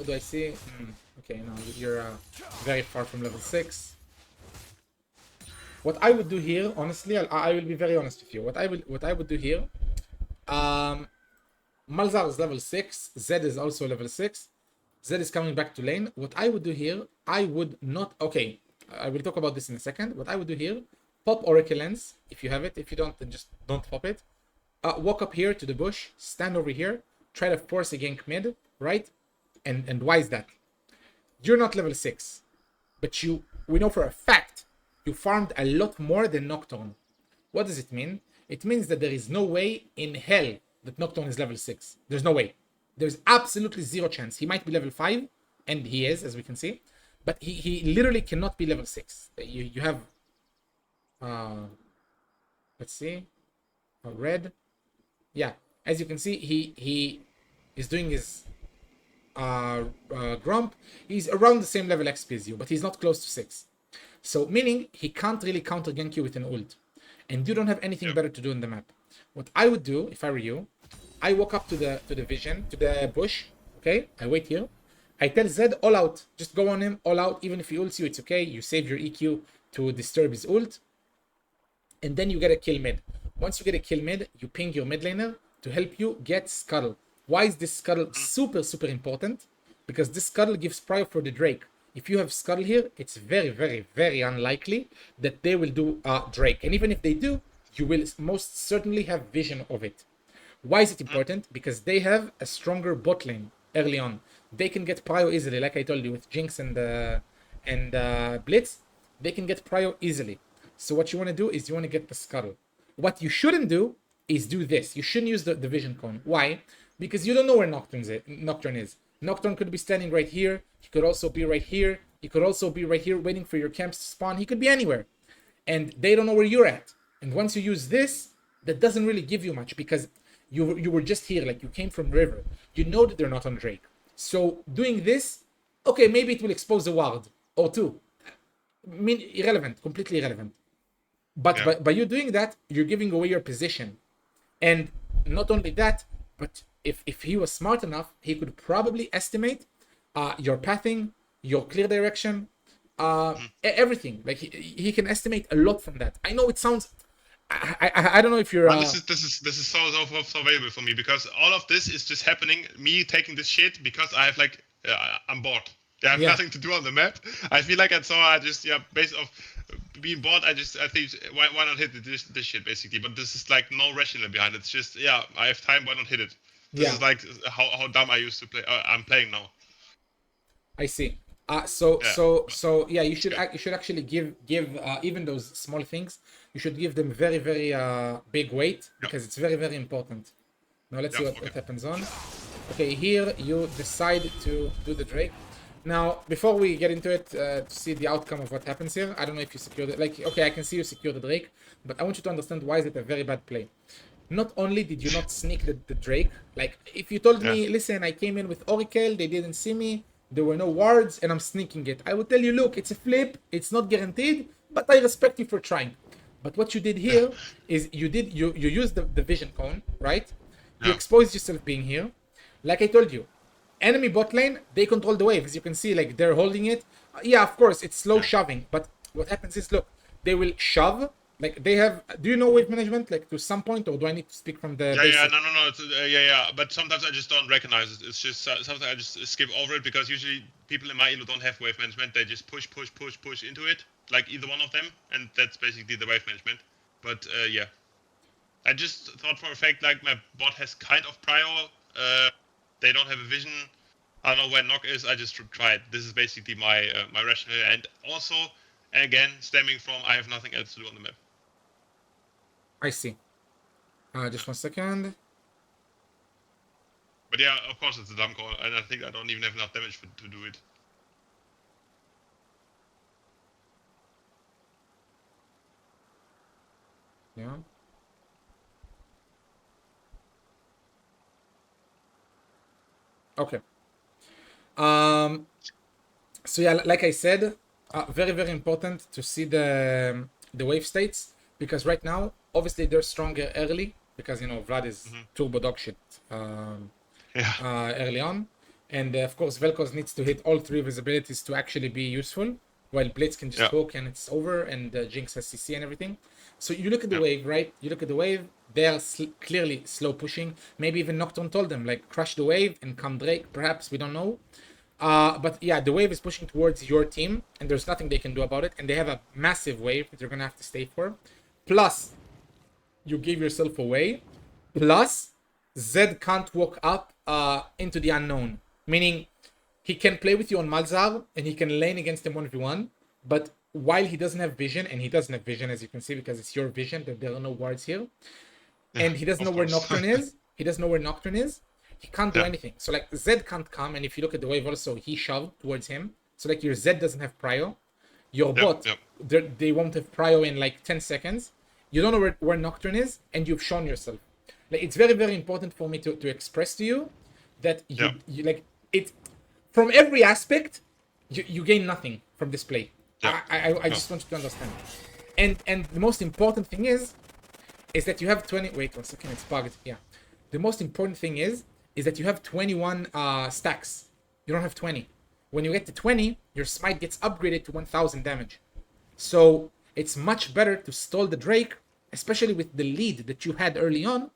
do I see? Okay, no, you're very far from level 6. What I would do here, honestly, I will be very honest with you. What I would do here, Malzahar is level 6. Zed is also level 6. Zed is coming back to lane. What I would do here, I would not... Okay, I will talk about this in a second. What I would do here, pop Oracle Lens, if you have it. If you don't, then just don't pop it. Walk up here to the bush, stand over here, try to force a gank mid, right? And why is that? You're not level 6, but we know for a fact you farmed a lot more than Nocturne. What does it mean? It means that there is no way in hell that Nocturne is level 6. There's no way. There's absolutely zero chance. He might be level 5, and he is, as we can see, but he literally cannot be level 6. You have, let's see, red. Yeah, as you can see, he is doing his Grump. He's around the same level XP as you, but he's not close to 6. So meaning he can't really counter gank you with an ult, and you don't have anything better to do in the map. What I would do if I were you, I walk up to the vision, to the bush. Okay, I wait here. I tell Zed all out. Just go on him all out. Even if he ults you, it's okay. You save your EQ to disturb his ult. And then you get a kill mid. Once you get a kill mid, you ping your mid laner to help you get Scuttle. Why is this Scuttle super, super important? Because this Scuttle gives prio for the Drake. If you have Scuttle here, it's very, very, very unlikely that they will do Drake. And even if they do, you will most certainly have vision of it. Why is it important? Because they have a stronger bot lane early on. They can get prio easily, like I told you, with Jinx and Blitz. They can get prio easily. So what you want to do is you want to get the Scuttle. What you shouldn't do is do this. You shouldn't use the vision cone. Why? Because you don't know where Nocturne is. Nocturne could be standing right here. He could also be right here. He could also be right here waiting for your camps to spawn. He could be anywhere. And they don't know where you're at. And once you use this, that doesn't really give you much because you were just here, like you came from river. You know that they're not on Drake. So doing this, okay, maybe it will expose a ward or two. I mean, irrelevant, completely irrelevant. But by you doing that, you're giving away your position. And not only that, but if he was smart enough, he could probably estimate your pathing, your clear direction, everything. Like he can estimate a lot from that. I know it sounds. I don't know if you're. This is so valuable for me because all of this is just happening. Me taking this shit because I have like I'm bored. I have nothing to do on the map. I feel like I just based off being bored. I think why not hit this shit basically. But this is like no rationale behind it. It's just I have time. Why not hit it? This is like how dumb I used to play. I'm playing now. I see. You should actually give even those small things. You should give them very, very big weight because it's very, very important. Now let's see what happens on. Okay, here you decide to do the Drake. Now, before we get into it, to see the outcome of what happens here, I don't know if you secured it. Like, okay, I can see you secure the Drake, but I want you to understand why is it a very bad play. Not only did you not sneak the Drake, like, if you told me, listen, I came in with Oracle, they didn't see me, there were no wards, and I'm sneaking it, I would tell you, look, it's a flip, it's not guaranteed, but I respect you for trying. But what you did here is you used the vision cone, right? You exposed yourself being here. Like I told you, enemy bot lane, they control the wave. As you can see, like they're holding it. Of course, it's slow shoving. But what happens is, look, they will shove. Like they have. Do you know wave management? Like to some point, or do I need to speak from the? Basic? No. It's, But sometimes I just don't recognize it. It's just sometimes I just skip over it because usually people in my elo don't have wave management. They just push into it, like either one of them, and that's basically the wave management. But I just thought for a fact like my bot has kind of prio. They don't have a vision. I don't know where Nock is. I just tried. This is basically my my rationale, and also again stemming from I have nothing else to do on the map. I see. Just 1 second. But of course it's a dumb call, and I think I don't even have enough damage to do it. Yeah. Okay. So like I said, very, very important to see the wave states because right now, obviously they're stronger early because Vlad is turbo dog shit early on, and of course Vel'Koz needs to hit all 3 visibilities to actually be useful, while Blitz can just hook and it's over, and Jinx has CC and everything. So you look at the wave, right? You look at the wave. They are clearly slow pushing. Maybe even Nocturne told them like crush the wave and come Drake. Perhaps we don't know. But the wave is pushing towards your team, and there's nothing they can do about it. And they have a massive wave that you're gonna have to stay for. Plus, you gave yourself away. Plus, Zed can't walk up into the unknown, meaning he can play with you on Malzahar and he can lane against him 1v1. But while he doesn't have vision, and he doesn't have vision as you can see because it's your vision, that there are no wards here, and he doesn't know where Nocturne is. He can't do anything. So like Zed can't come, and if you look at the wave also, he shoved towards him. So like your Zed doesn't have prio. Your bot, they won't have prio in like 10 seconds. You don't know where Nocturne is, and you've shown yourself. Like it's very, very important for me to express to you that you like it from every aspect. You gain nothing from this play. I just want you to understand. And the most important thing is that you have 20. Wait 1 second, it's bugged. Yeah. The most important thing is that you have 21 stacks. You don't have 20. When you get to 20, your smite gets upgraded to 1000 damage. So it's much better to stall the Drake, especially with the lead that you had early on,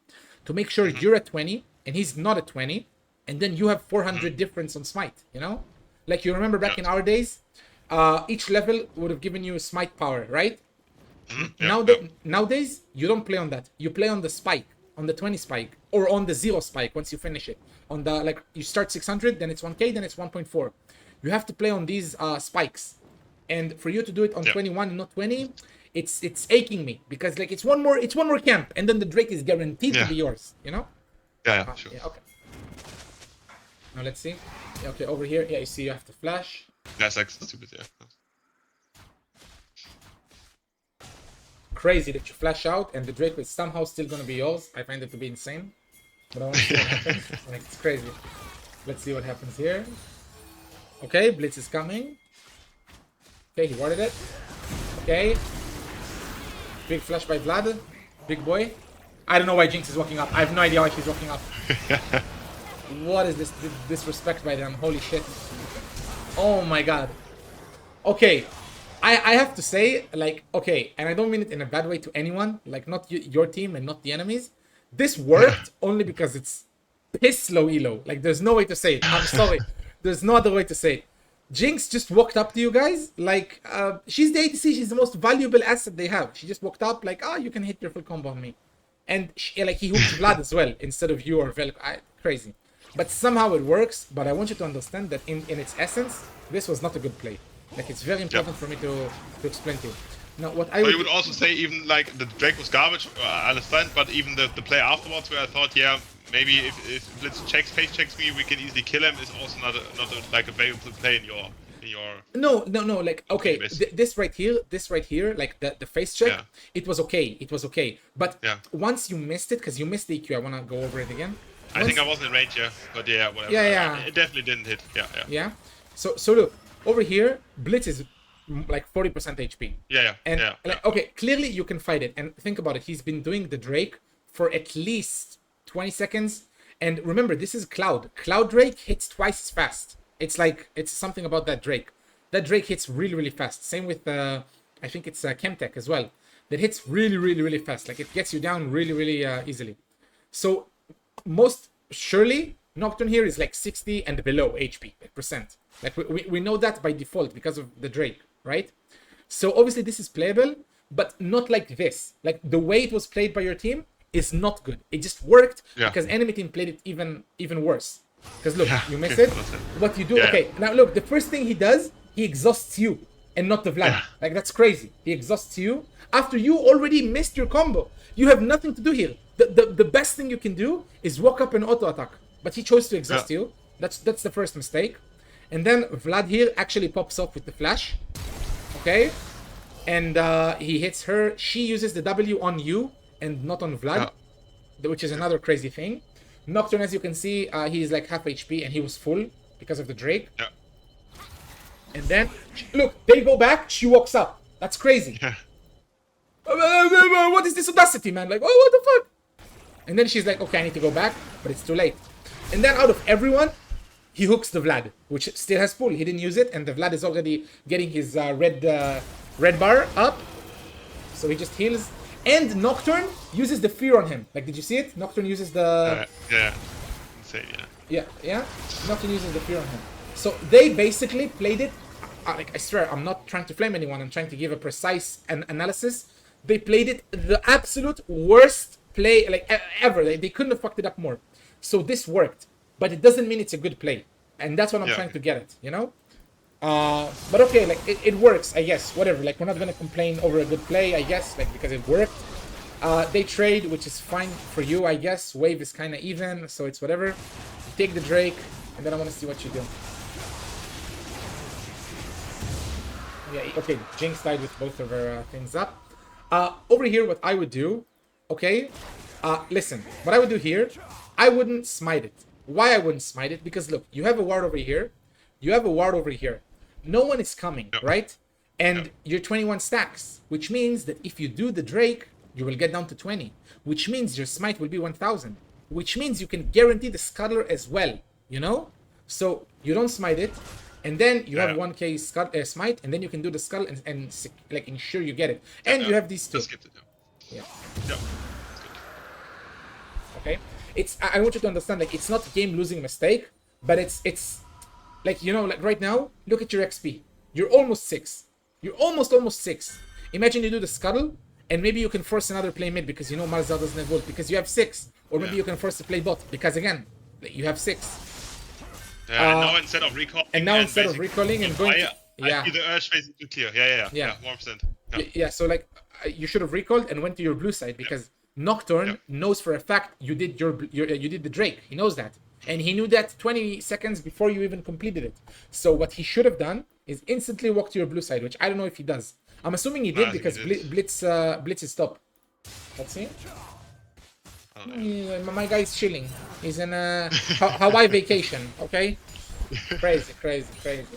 to make sure you're at 20 and he's not at 20, and then you have 400 difference on smite, you know? Like you remember back in our days, each level would have given you a smite power, right? Nowadays, you don't play on that. You play on the spike, on the 20 spike, or on the 0 spike once you finish it. On the, like, you start 600, then it's 1k, then it's 1.4. You have to play on these spikes. And for you to do it on 21 and not 20, it's aching me. Because, like, it's one more camp, and then the Drake is guaranteed to be yours, you know? Yeah, sure. Yeah, okay. Now, let's see. Yeah, okay, over here, yeah, you see you have to flash. That's like stupid, yeah. Crazy that you flash out and the Drake is somehow still gonna be yours. I find it to be insane. But I want to see what happens. Like, it's crazy. Let's see what happens here. Okay, Blitz is coming. Okay, he warded it. Okay. Big flash by Vlad. Big boy. I don't know why Jinx is walking up. I have no idea why she's walking up. What is this disrespect by them? Holy shit. Oh my god. Okay. I have to say, like, okay, and I don't mean it in a bad way to anyone, like, not your team and not the enemies. This worked only because it's piss low elo. Like, there's no way to say it. I'm sorry. There's no other way to say it. Jinx just walked up to you guys, like, she's the ADC, she's the most valuable asset they have. She just walked up, like, you can hit your full combo on me. And, like, he hooked Vlad as well, instead of you or Velko. Crazy. But somehow it works, but I want you to understand that in its essence, this was not a good play. Like, it's very important for me to explain to you. Now, what I would... you would also say even, like, the Drake was garbage, I understand, but even the play afterwards where I thought, yeah, maybe if Blitz face checks me, we can easily kill him, is also not like a valuable play in your... No, like, okay, this right here, like, the face check, it was okay. But once you missed it, because you missed the EQ, I want to go over it again. I think I wasn't in range, but yeah, whatever. Yeah. It definitely didn't hit, Yeah? So look, over here, Blitz is like 40% HP. Like, okay, clearly you can fight it. And think about it. He's been doing the Drake for at least 20 seconds. And remember, this is Cloud. Cloud Drake hits twice as fast. It's like, it's something about that Drake. That Drake hits really, really fast. Same with, I think it's Chemtech as well. That hits really, really, really fast. Like, it gets you down really, really easily. So, most surely, Nocturne here is like 60 and below HP, like percent. Like, we know that by default because of the Drake, right? So obviously this is playable, but not like this. Like, the way it was played by your team is not good. It just worked because enemy team played it even worse. Because look, you miss it. What you do, okay, now look, the first thing he does, he exhausts you and not the Vlad. Like, that's crazy. He exhausts you after you already missed your combo. You have nothing to do here. The best thing you can do is walk up and auto attack. But he chose to exhaust you. That's the first mistake. And then Vlad here actually pops up with the flash. Okay? And he hits her. She uses the W on you and not on Vlad. Which is another crazy thing. Nocturne, as you can see, he's like half HP and he was full because of the Drake. And then, look, they go back, she walks up. That's crazy. What is this audacity, man? Like, oh, what the fuck? And then she's like, okay, I need to go back, but it's too late. And then out of everyone, he hooks the Vlad, which still has pull. He didn't use it, and the Vlad is already getting his red bar up. So he just heals. And Nocturne uses the fear on him. Like, did you see it? Nocturne uses the... Yeah. Nocturne uses the fear on him. So they basically played it... like, I swear, I'm not trying to flame anyone. I'm trying to give a precise analysis. They played it the absolute worst play, like, ever. They couldn't have fucked it up more. So this worked. But it doesn't mean it's a good play. And that's what I'm trying to get at, you know? But okay, like, it works, I guess. Whatever, like, we're not gonna complain over a good play, I guess, like, because it worked. They trade, which is fine for you, I guess. Wave is kind of even, so it's whatever. You take the Drake, and then I want to see what you do. Yeah, okay, Jinx died with both of her things up. Over here, what I would do, okay? Listen, what I would do here, I wouldn't smite it. Why I wouldn't smite it? Because look, you have a ward over here. You have a ward over here. No one is coming, right? And you're 21 stacks, which means that if you do the Drake, you will get down to 20, which means your smite will be 1000, which means you can guarantee the scuttler as well, you know? So you don't smite it, and then you have 1k skull, smite, and then you can do the skull and like ensure you get it. And you have these two. Just skip it. Yeah. Yeah. Okay. It's I want you to understand, like, it's not game losing mistake, but it's like, you know, like right now, look at your XP. You're almost 6. You're almost 6. Imagine you do the scuttle, and maybe you can force another play mid because you know Malzahar doesn't have ult because you have 6. Or maybe you can force to play bot because again, you have 6. Yeah, and now instead of recalling and going to, I see the urge basically clear. Yeah, 100%. Yeah, so like you should have recalled and went to your blue side because Nocturne knows for a fact you did you did the Drake. He knows that. And he knew that 20 seconds before you even completed it. So what he should have done is instantly walk to your blue side, which I don't know if he does. I'm assuming he did because Blitz is top. Let's see. Yeah, my guy's chilling. He's in a Hawaii vacation, okay? Crazy.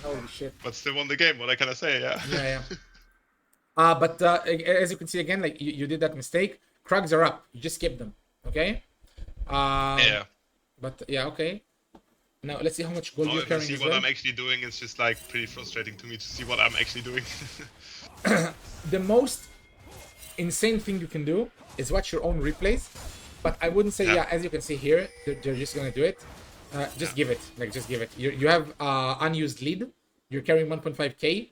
Holy shit. But still won the game, what can I say? Yeah. But as you can see again, like you did that mistake. Krugs are up. You just skip them, okay? Yeah. But yeah, okay. Now let's see how much gold you're carrying. See what I'm actually doing. It's just like pretty frustrating to me to see what I'm actually doing. The most insane thing you can do is watch your own replays. But I wouldn't say, as you can see here, they're just gonna do it. Just give it, just give it. You have unused lead. You're carrying 1.5k.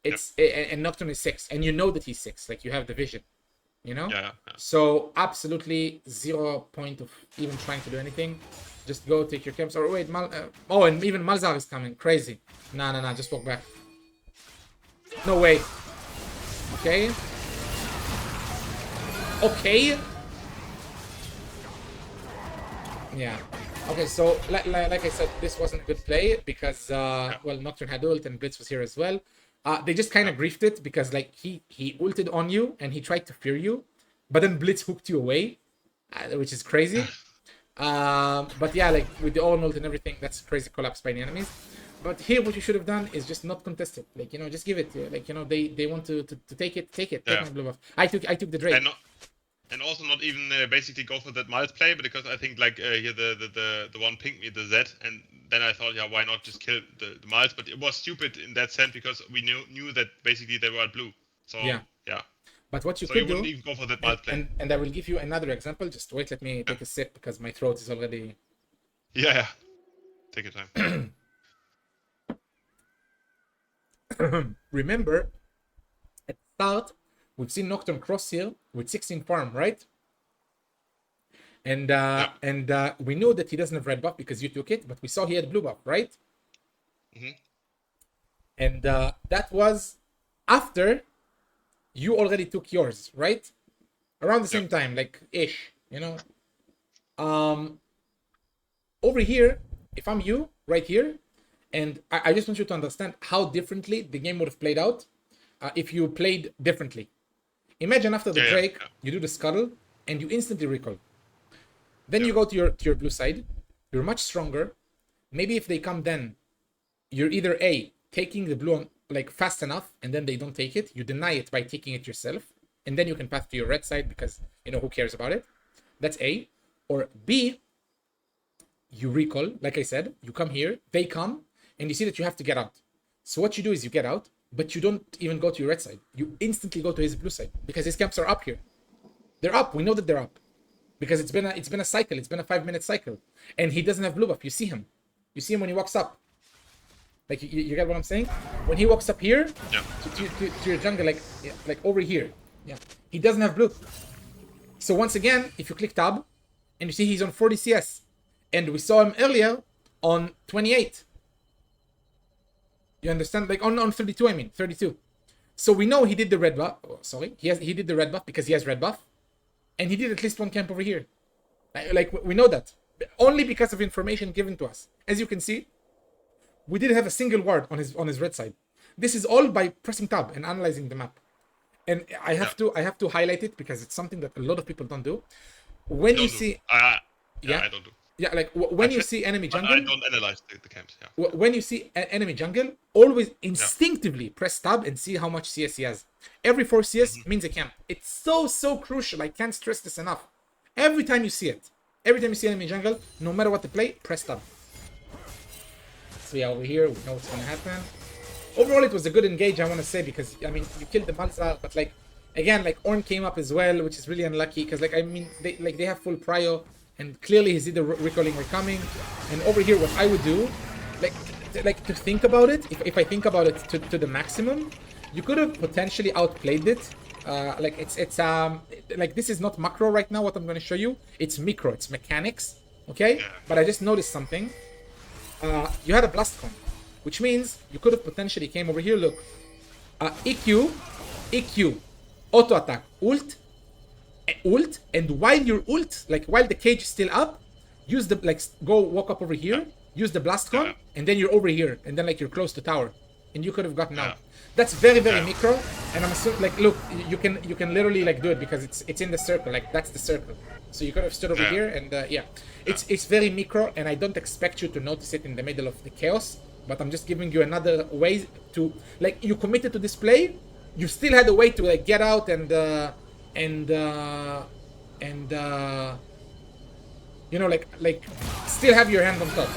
It's and Nocturne is 6, and you know that he's 6. Like you have the vision, you know. Yeah. So absolutely 0 point of even trying to do anything. Just go take your camps. Or wait, and even Malzahar is coming. Crazy. Nah. Just walk back. No way. Okay. Yeah. Okay, so like I said, this wasn't a good play because well, Nocturne had ult and Blitz was here as well. They just kind of griefed it because like he ulted on you and he tried to fear you, but then Blitz hooked you away, which is crazy. But yeah, like with the own ult and everything, that's crazy collapse by the enemies. But here, what you should have done is just not contest it. Like, you know, just give it. Like, you know, they want to take it. Take my blue buff. I took the Drake. And also not even basically go for that Miles play, because I think like here the one pinged me the Z, and then I thought, yeah, why not just kill the Miles? But it was stupid in that sense because we knew that basically they were at blue. So yeah. But what you so could you do, wouldn't even go for that Miles play. And I will give you another example. Just wait, let me take a sip because my throat is already. Yeah. Take your time. Remember, at the start, we've seen Nocturne cross here with 16 farm, right? And we know that he doesn't have red buff because you took it, but we saw he had blue buff, right? Mm-hmm. And that was after you already took yours, right? Around the same time, like ish, you know. Over here, if I'm you, right here, and I just want you to understand how differently the game would have played out if you played differently. Imagine after the Drake, you do the scuttle, and you instantly recall. Then you go to your blue side. You're much stronger. Maybe if they come then, you're either A, taking the blue on, like fast enough, and then they don't take it. You deny it by taking it yourself. And then you can path to your red side because, you know, who cares about it? That's A. Or B, you recall, like I said, you come here, they come, and you see that you have to get out. So what you do is you get out, but you don't even go to your red side. You instantly go to his blue side because his camps are up here. They're up. We know that they're up because it's been a cycle. It's been a 5-minute cycle, and he doesn't have blue buff. You see him. You see him when he walks up. Like you get what I'm saying? When he walks up here to your jungle, like over here, he doesn't have blue. So once again, if you click tab, and you see he's on 40 CS, and we saw him earlier on 28. You understand? Like on 32, I mean 32. So we know he did the red buff. Oh, sorry, he did the red buff because he has red buff, and he did at least one camp over here. Like we know that only because of information given to us. As you can see, we didn't have a single ward on his red side. This is all by pressing tab and analyzing the map. And I have to highlight it because it's something that a lot of people don't do. When you see, I don't do. Yeah, like when you see enemy jungle, I don't analyze the camps. Yeah. When you see enemy jungle, always instinctively press tab and see how much CS he has. Every 4 CS means a camp. It's so crucial. I can't stress this enough. Every time you see it, every time you see enemy jungle, no matter what the play, press tab. we are over here. We know what's gonna happen. Overall, it was a good engage, I want to say, because I mean you killed the Malzahar, but like again, like Ornn came up as well, which is really unlucky because like I mean they have full prio, and clearly he's either recalling or coming. And over here, what I would do, like to think about it, if I think about it to the maximum, you could have potentially outplayed it. Like it's like this is not macro right now. What I'm going to show you, it's micro, it's mechanics, okay? But I just noticed something. You had a blast con, which means you could have potentially came over here. Look, EQ, auto attack, ult, and while your ult, like while the cage is still up, use the like go walk up over here, use the blast con, and then you're over here, and then like you're close to tower, and you could have gotten out. That's very micro, and I'm assuming like look, you can literally like do it because it's in the circle, like that's the circle. So you could have stood over here, and it's very micro, and I don't expect you to notice it in the middle of the chaos. But I'm just giving you another way to like you committed to this play. You still had a way to like get out and you know like still have your hand on top.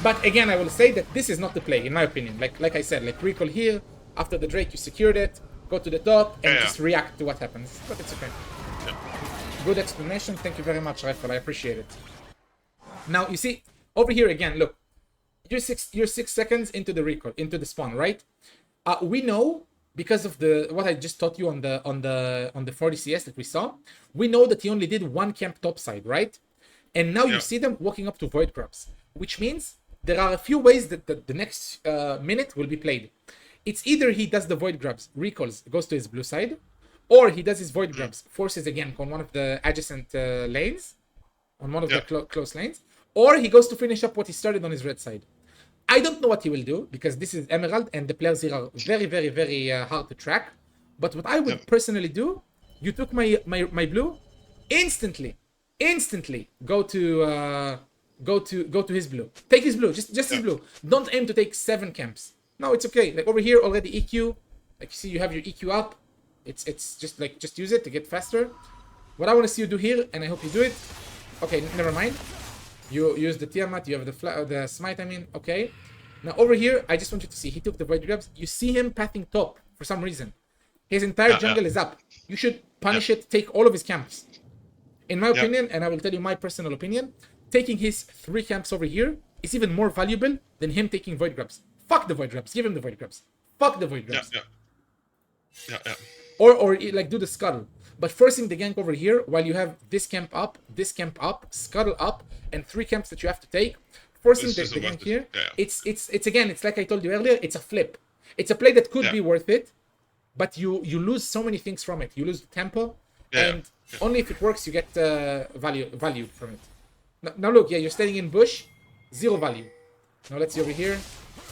But again, I will say that this is not the play in my opinion. Like I said, like recall here. After the Drake, you secured it, go to the top, and just react to what happens. But it's okay. Good explanation. Thank you very much, Rifle. I appreciate it. Now, you see, over here again, look. You're 6 seconds into the recall, into the spawn, right? We know, because of what I just taught you on the 40 CS that we saw, we know that he only did one camp topside, right? And now you see them walking up to Void Grubs, which means there are a few ways that the next minute will be played. It's either he does the Void Grubs, recalls, goes to his blue side, or he does his Void Grubs, forces again on one of the adjacent lanes, on one of the close lanes, or he goes to finish up what he started on his red side. I don't know what he will do, because this is Emerald, and the players here are very hard to track. But what I would personally do, you took my blue, instantly go to his blue. Take his blue, just his blue. Don't aim to take 7 camps. No, it's okay. Like over here already EQ. Like you see, you have your EQ up. It's just use it to get faster. What I want to see you do here, and I hope you do it. Okay, never mind. You use the Tiamat. You have the smite. I mean, okay. Now over here, I just want you to see. He took the Void Grubs. You see him pathing top for some reason. His entire jungle is up. You should punish it. Take all of his camps. In my opinion, and I will tell you my personal opinion, taking his 3 camps over here is even more valuable than him taking Void Grubs. Fuck the Void Grubs. Give him the Void Grubs. Fuck the Void Grubs. Or like do the scuttle. But forcing the gank over here while you have this camp up, scuttle up, and 3 camps that you have to take. Forcing the gank here. It's again, it's like I told you earlier, it's a flip. It's a play that could be worth it, but you lose so many things from it. You lose tempo, and only if it works you get value from it. Now look, you're standing in bush, 0 value. Now let's see over here.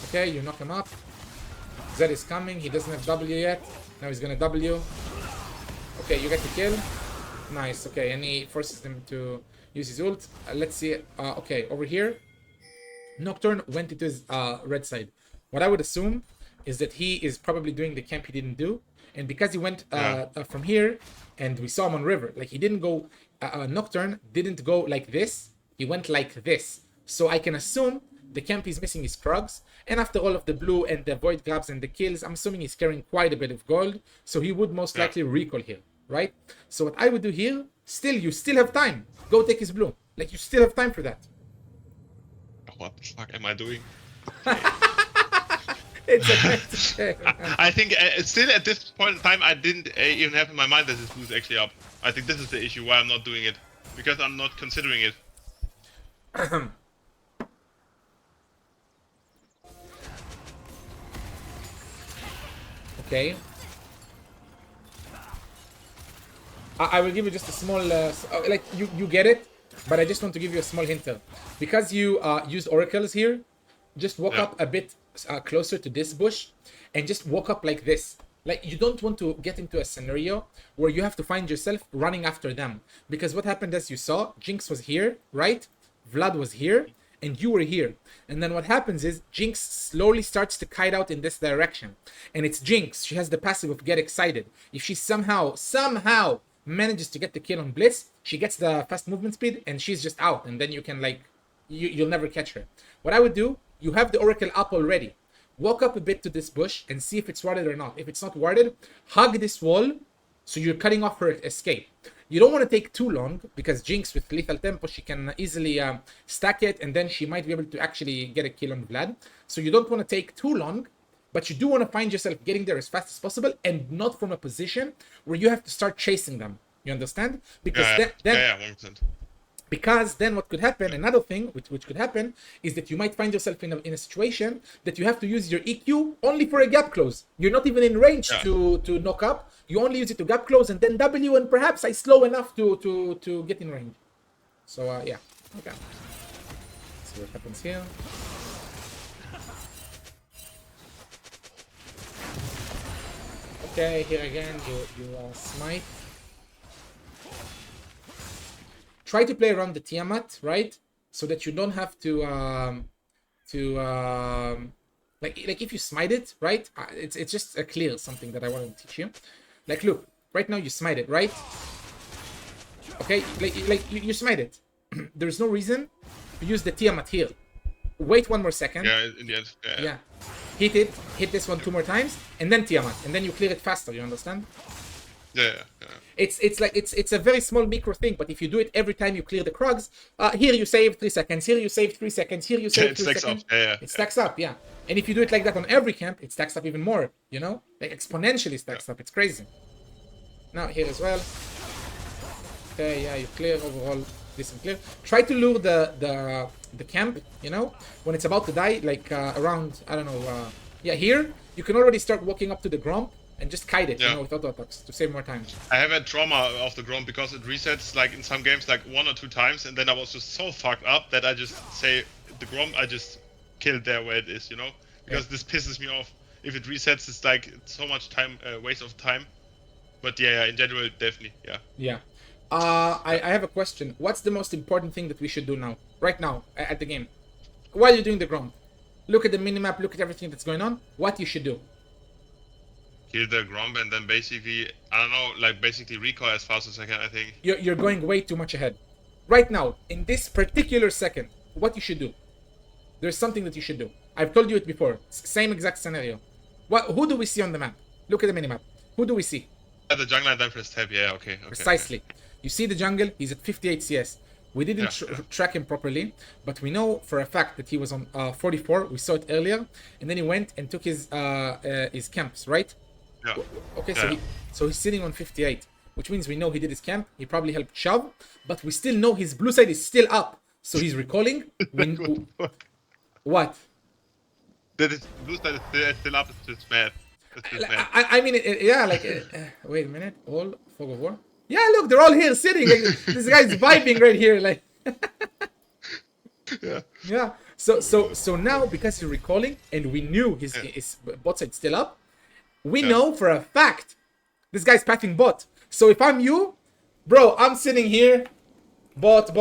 Okay, you knock him up. Zed is coming. He doesn't have W yet. Now he's gonna W. Okay, you get the kill. Nice. Okay, and he forces him to use his ult. Let's see. Okay, over here, Nocturne went into his red side. What I would assume is that he is probably doing the camp he didn't do, and because he went from here, and we saw him on river, like he didn't go. Nocturne didn't go like this. He went like this. So I can assume the camp he's missing is Krugs, and after all of the blue and the Void Grubs and the kills, I'm assuming he's carrying quite a bit of gold, so he would most likely recall here, right? So what I would do here, you still have time. Go take his blue. Like, you still have time for that. What the fuck am I doing? It's okay. I think still at this point in time, I didn't even have in my mind that this blue is actually up. I think this is the issue why I'm not doing it, because I'm not considering it. Okay. I will give you just a small, like you get it, but I just want to give you a small hint here. Because you used oracles here, just walk up a bit closer to this bush, and just walk up like this. Like, you don't want to get into a scenario where you have to find yourself running after them. Because what happened, as you saw, Jinx was here, right? Vlad was here, and you were here. And then what happens is Jinx slowly starts to kite out in this direction. And it's Jinx. She has the passive of get excited. If she somehow manages to get the kill on Blitz, she gets the fast movement speed, and she's just out. And then you can, like, you'll never catch her. What I would do you have the oracle up already. Walk up a bit to this bush and see if it's warded or not. If it's not warded, hug this wall, so you're cutting off her escape. You don't want to take too long, because Jinx with lethal tempo, she can easily stack it, and then she might be able to actually get a kill on Vlad. So you don't want to take too long, but you do want to find yourself getting there as fast as possible, and not from a position where you have to start chasing them. You understand? Because then 100%. Because then what could happen, another thing which could happen, is that you might find yourself in a situation that you have to use your EQ only for a gap close. You're not even in range to knock up. You only use it to gap close and then W, and perhaps I slow enough to get in range. So yeah, okay. Let's see what happens here. Okay, here again, you smite. Try to play around the Tiamat, right? So that you don't have to like if you smite it, right? It's just a clear something that I want to teach you. Like, look, right now you smite it, right? Okay, like you smite it. There's no reason to use the Tiamat here. Wait 1 more second. Yeah, in the end. Yeah. Hit this one 2 more times, and then Tiamat, and then you clear it faster. You understand? Yeah. It's a very small micro thing, but if you do it every time you clear the Krugs, here you save 3 seconds, here you save 3 seconds, here you save 3 seconds. It stacks up, yeah. And if you do it like that on every camp, it stacks up even more, you know? Like exponentially stacks up. It's crazy. Now here as well. Okay, yeah, you clear overall this and clear. Try to lure the camp, you know, when it's about to die, like around, I don't know, yeah, here you can already start walking up to the Gromp and just kite it, you know, with auto attacks to save more time. I have had trauma of the Gromp because it resets like in some games like 1 or 2 times, and then I was just so fucked up that I just say the Gromp I just killed there where it is, you know, because this pisses me off. If it resets, it's like so much time, waste of time. But yeah, in general, definitely, yeah. Yeah. I have a question. What's the most important thing that we should do now, right now, at the game? While you're doing the Gromp, look at the minimap, look at everything that's going on. What you should do? Kill the Gromp and then basically, I don't know, like basically recoil as fast as I can, I think. You're going way too much ahead. Right now, in this particular second, what you should do? There's something that you should do. I've told you it before. Same exact scenario. Who do we see on the map? Look at the minimap. Who do we see? The jungle and then press tab, yeah, okay. Precisely. Okay. You see the jungle, he's at 58 CS. We didn't track him properly, but we know for a fact that he was on 44. We saw it earlier, and then he went and took his camps, right? Yeah. Okay, so he's sitting on 58, which means we know he did his camp. He probably helped shove, but we still know his blue side is still up, so he's recalling. What? That is blue side is still up. It's just mad. I mean, yeah, like, wait a minute, all fog of war. Yeah, look, they're all here sitting. Like, this guy's vibing right here, like. Yeah. So now, because he's recalling, and we knew his bot side still up, we know for a fact this guy's pathing bot. So if I'm you, bro, I'm sitting here, bot,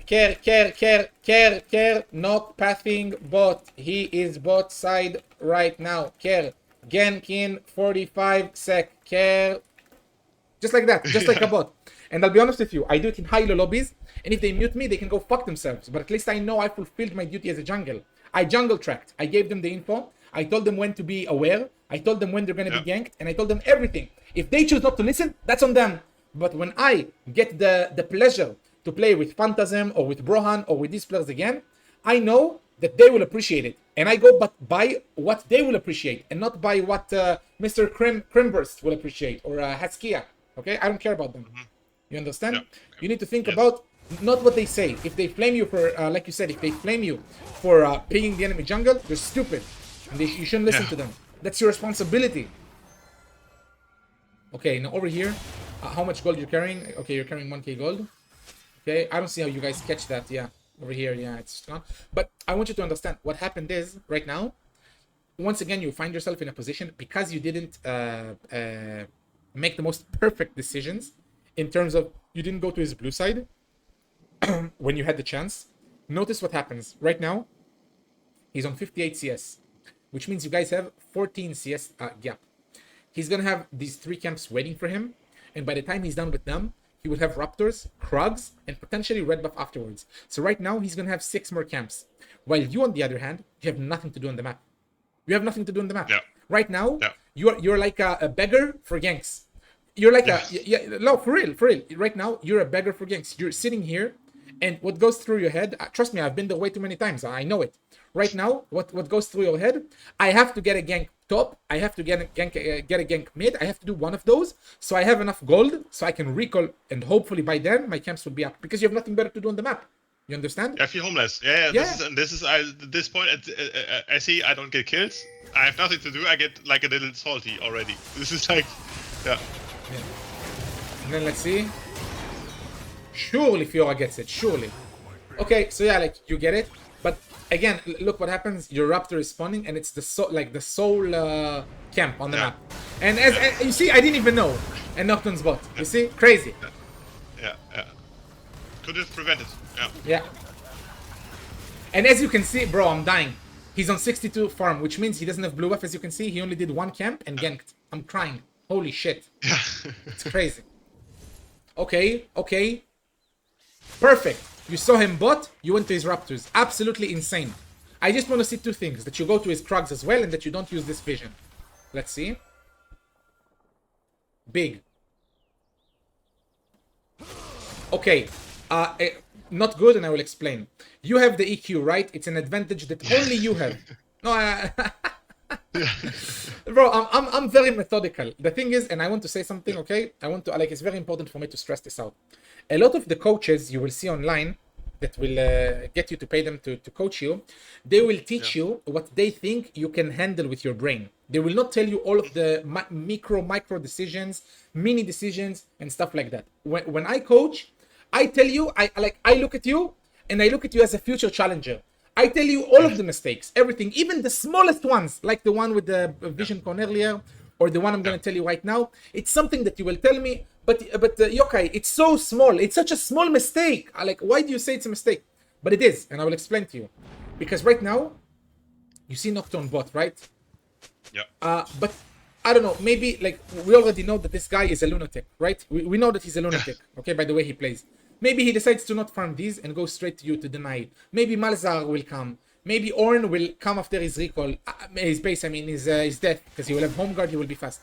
care, not pathing bot. He is bot side right now, care. Genkin 45 sec, care. Just like that, just like a bot. And I'll be honest with you, I do it in high-low lobbies, and if they mute me, they can go fuck themselves. But at least I know I fulfilled my duty as a jungle. I jungle tracked. I gave them the info. I told them when to be aware. I told them when they're going to be ganked, and I told them everything. If they choose not to listen, that's on them. But when I get the pleasure to play with Phantasm or with Brohan or with these players again, I know that they will appreciate it. And I go by what they will appreciate, and not by what Mr. Crimburst will appreciate, or Haskia. Okay? I don't care about them. You understand? Yeah. You need to think about not what they say. If they flame you for, like you said, if they flame you for pinging the enemy jungle, they're stupid. And you shouldn't listen to them. That's your responsibility. Okay, now over here, how much gold you're carrying? Okay, you're carrying 1k gold. Okay, I don't see how you guys catch that. Yeah, over here, yeah, it's gone. But I want you to understand what happened is, right now, once again, you find yourself in a position because you didn't make the most perfect decisions in terms of you didn't go to his blue side when you had the chance. Notice what happens. Right now, he's on 58 CS, which means you guys have 14 CS gap. He's going to have these 3 camps waiting for him, and by the time he's done with them, he will have Raptors, Krugs, and potentially red buff afterwards. So right now, he's going to have 6 more camps. While you, on the other hand, you have nothing to do on the map. You have nothing to do on the map. Yeah. Right now, Yeah. you're like a beggar for ganks. You're like no, for real. Right now, you're a beggar for ganks. You're sitting here, and what goes through your head, trust me, I've been there way too many times. I know it. Right now, what goes through your head, I have to get a gank top, I have to get a gank mid, I have to do one of those, so I have enough gold, so I can recall, and hopefully by then, my camps will be up. Because you have nothing better to do on the map. You understand? I feel homeless. Yeah. This is at this point. I see. I don't get kills. I have nothing to do. I get like a little salty already. This is like, yeah. And then let's see. Surely Fiora gets it. Surely. Okay, so yeah, like you get it. But again, look what happens. Your Raptor is spawning, and it's the soul camp on the map. And as you see, I didn't even know. And Nocturne's bot. You see, crazy. Yeah. Could have prevented. Yeah. And as you can see, bro, I'm dying. He's on 62 farm, which means he doesn't have blue buff. As you can see, he only did 1 camp and ganked. I'm crying. Holy shit. Yeah. It's crazy. Okay. Perfect. You saw him bot, you went to his Raptors. Absolutely insane. I just want to see 2 things. That you go to his Krugs as well, and that you don't use this vision. Let's see. Big. Okay. Not good, and I will explain. You have the EQ, right? It's an advantage that only you have. No, bro, I'm very methodical. The thing is, and I want to say something, okay? It's very important for me to stress this out. A lot of the coaches you will see online that will get you to pay them to coach you, they will teach you what they think you can handle with your brain. They will not tell you all of the micro decisions, mini decisions, and stuff like that. When I coach, I tell you, I look at you, and I look at you as a future challenger. I tell you all of the mistakes, everything, even the smallest ones, like the one with the vision con earlier, or the one I'm going to tell you right now. It's something that you will tell me, but Yohai, it's so small. It's such a small mistake. Why do you say it's a mistake? But it is, and I will explain to you. Because right now, you see Nocturne bot, right? Yeah. But I don't know, maybe, we already know that this guy is a lunatic, right? We know that he's a lunatic, okay, by the way he plays. Maybe he decides to not farm these and go straight to you to deny it. Maybe Malzahar will come. Maybe Ornn will come after his recall, his base, his death, because he will have home guard, he will be fast.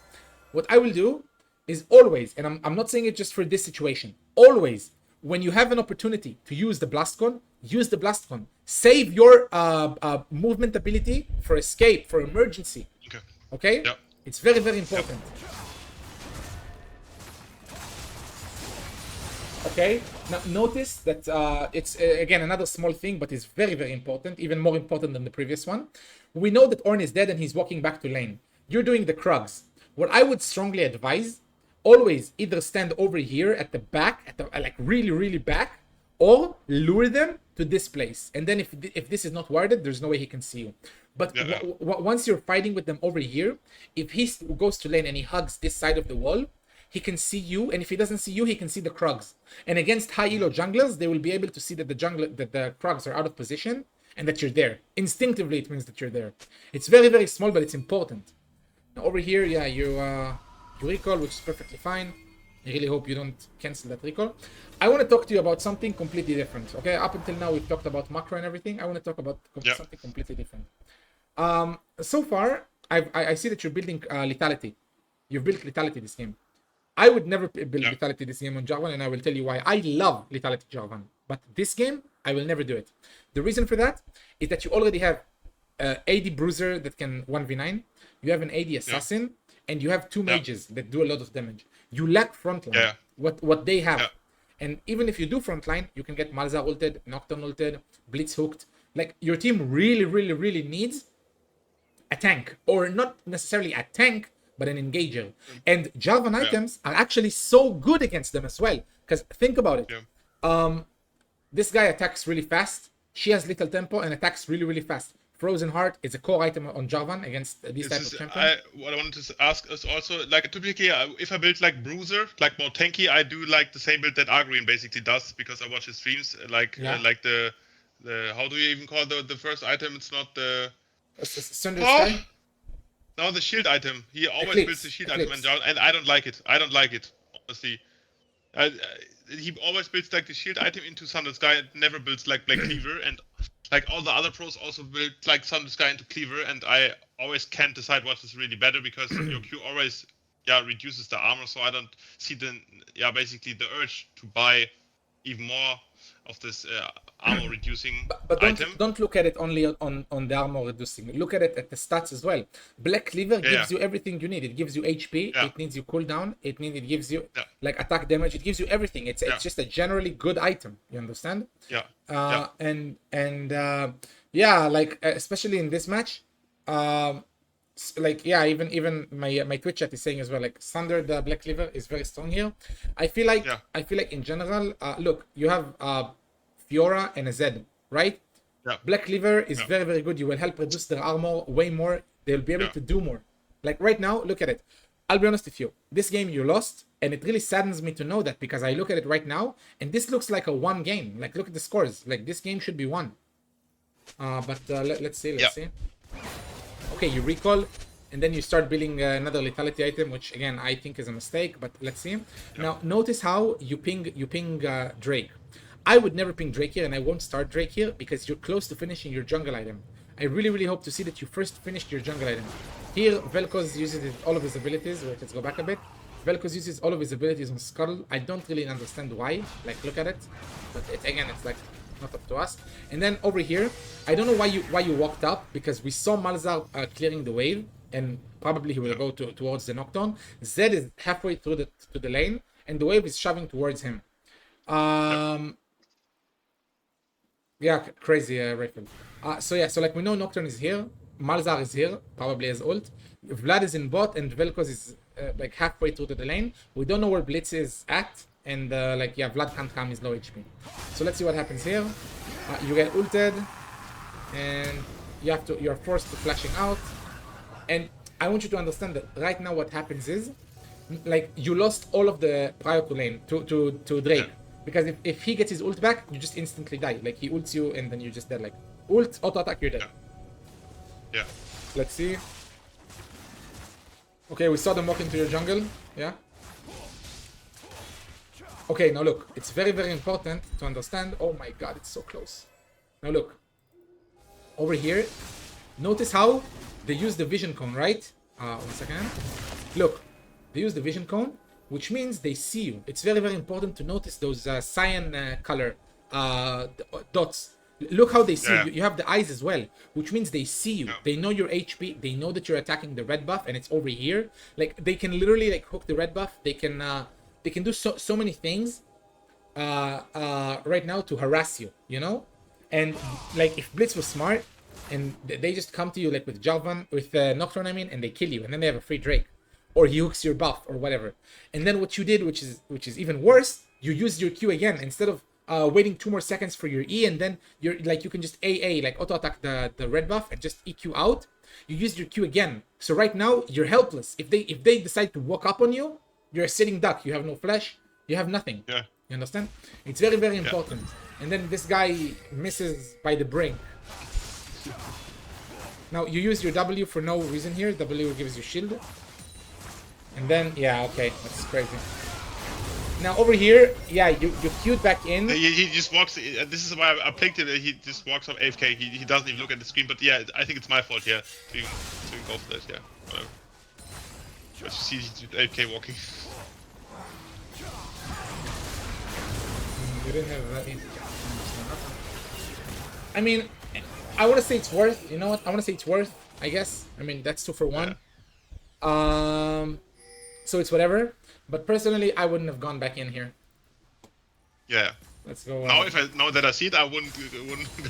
What I will do is always, and I'm not saying it just for this situation, always, when you have an opportunity to use the Blastcon, use the Blastcon. Save your movement ability for escape, for emergency. Okay? Yeah. It's very, very important. Okay? Now, notice that it's, again, another small thing, but it's very, very important. Even more important than the previous one. We know that Ornn is dead and he's walking back to lane. You're doing the Krugs. What I would strongly advise, always either stand over here at the back, at the really, really back, or lure them to this place. And then if this is not warded, there's no way he can see you. But once you're fighting with them over here, if he goes to lane and he hugs this side of the wall, he can see you, and if he doesn't see you, he can see the Krugs. And against high elo junglers, they will be able to see that the Krugs are out of position and that you're there. Instinctively, it means that you're there. It's very, very small, but it's important. Now over here, yeah, you recall, which is perfectly fine. I really hope you don't cancel that recall. I want to talk to you about something completely different. Okay, up until now we've talked about macro and everything. I want to talk about something completely different. So far, I see that you're building lethality. You've built lethality this game. I would never build lethality this game on Jarvan, and I will tell you why. I love lethality Jarvan, but this game I will never do it. The reason for that is that you already have AD Bruiser that can 1v9. You have an AD Assassin, and you have 2 mages that do a lot of damage. You lack frontline. What they have. And even if you do frontline, you can get Malzahar ulted, Nocturne ulted, Blitz hooked. Like, your team really, really, really needs a tank. Or not necessarily a tank, but an engager. And Jarvan items are actually so good against them as well. Because think about it. This guy attacks really fast. She has little tempo and attacks really, really fast. Frozen Heart is a core item on Jarvan against these type of champions. What I wanted to ask is also, like, typically, if I build like Bruiser, like more tanky, I do like the same build that Agreen basically does, because I watch his streams. Like the how do you even call the first item? It's not the Sky? No, the shield item. He always builds the shield item, and I don't like it. Honestly. He always builds like the shield item into Thunder Sky and never builds like Black Cleaver, and like all the other pros also build like Thunder Sky into Cleaver, and I always can't decide what is really better because your Q always reduces the armor, so I don't see the basically the urge to buy even more of this armor reducing But item. don't look at it only on the armor reducing. Look at it at the stats as well. Black Cleaver gives you everything you need. It gives you HP. It needs you cooldown. It gives you like attack damage. It gives you everything. It's just a generally good item. You understand? Like especially in this match, even my Twitch chat is saying as well, like Thunder the Black Cleaver is very strong here. I feel like in general, look, you have Fiora and a Z, right? Black Cleaver is very, very good. You will help reduce their armor way more. They'll be able to do more. Like right now, look at it. I'll be honest with you. This game you lost, and it really saddens me to know that because I look at it right now, and this looks like a one game. Like look at the scores. Like this game should be won. Let's see. Okay, you recall, and then you start building another lethality item, which again I think is a mistake. But let's see. Now notice how you ping Drake. I would never ping Drake here, and I won't start Drake here because you're close to finishing your jungle item. I really, really hope to see that you first finished your jungle item. Here, Vel'Koz uses all of his abilities. Wait, let's go back a bit. Vel'Koz uses all of his abilities on Scuttle. I don't really understand why. Like, look at it. But it's like not up to us. And then over here, I don't know why you walked up because we saw Malzahar clearing the wave, and probably he will go towards the Nocturne. Zed is halfway through the lane, and the wave is shoving towards him. Yeah, crazy rifle. So like we know Nocturne is here, Malzahar is here, probably as ult. Vlad is in bot, and Vel'Koz is like halfway through the lane. We don't know where Blitz is at, and Vlad can't come, he's low HP. So let's see what happens here. You get ulted, and you're forced to flashing out. And I want you to understand that right now what happens is, like you lost all of the prior to lane to Drake. Because if he gets his ult back, you just instantly die. Like he ults you and then you're just dead. Like ult, auto attack, you're dead. Yeah. Let's see. Okay, we saw them walk into your jungle. Yeah. Okay, now look. It's very, very important to understand. Oh my god, it's so close. Now look. Over here, notice how they use the vision cone, right? 1 second. Look, they use the vision cone, which means they see you. It's very, very important to notice those cyan color dots. Look how they see you. You have the eyes as well, which means they see you. They know your HP. They know that you're attacking the red buff, and it's over here. Like they can literally like hook the red buff. They can do so many things right now to harass you. You know, and like if Blitz was smart, and they just come to you like with Jarvan, with Nocturne, I mean, and they kill you, and then they have a free Drake. Or he hooks your buff or whatever. And then what you did, which is even worse, you used your Q again instead of waiting 2 more seconds for your E, and then you can just AA, like auto attack the red buff and just EQ out. You used your Q again. So right now you're helpless. If they decide to walk up on you, you're a sitting duck. You have no flash. You have nothing. Yeah. You understand? It's very, very important. And then this guy misses by the brink. Now you use your W for no reason here. W gives you shield. And then, okay, that's crazy. Now over here, you queued back in. He just walks. This is why I picked it. He just walks up AFK. He doesn't even look at the screen. But I think it's my fault. To go for this. Whatever. But you see, he's AFK walking. You didn't have that easy. I mean, I want to say it's worth. You know what? I want to say it's worth. I guess. I mean, that's 2 for 1. So it's whatever, but personally, I wouldn't have gone back in here. Yeah. Let's go. Now that I see it, I wouldn't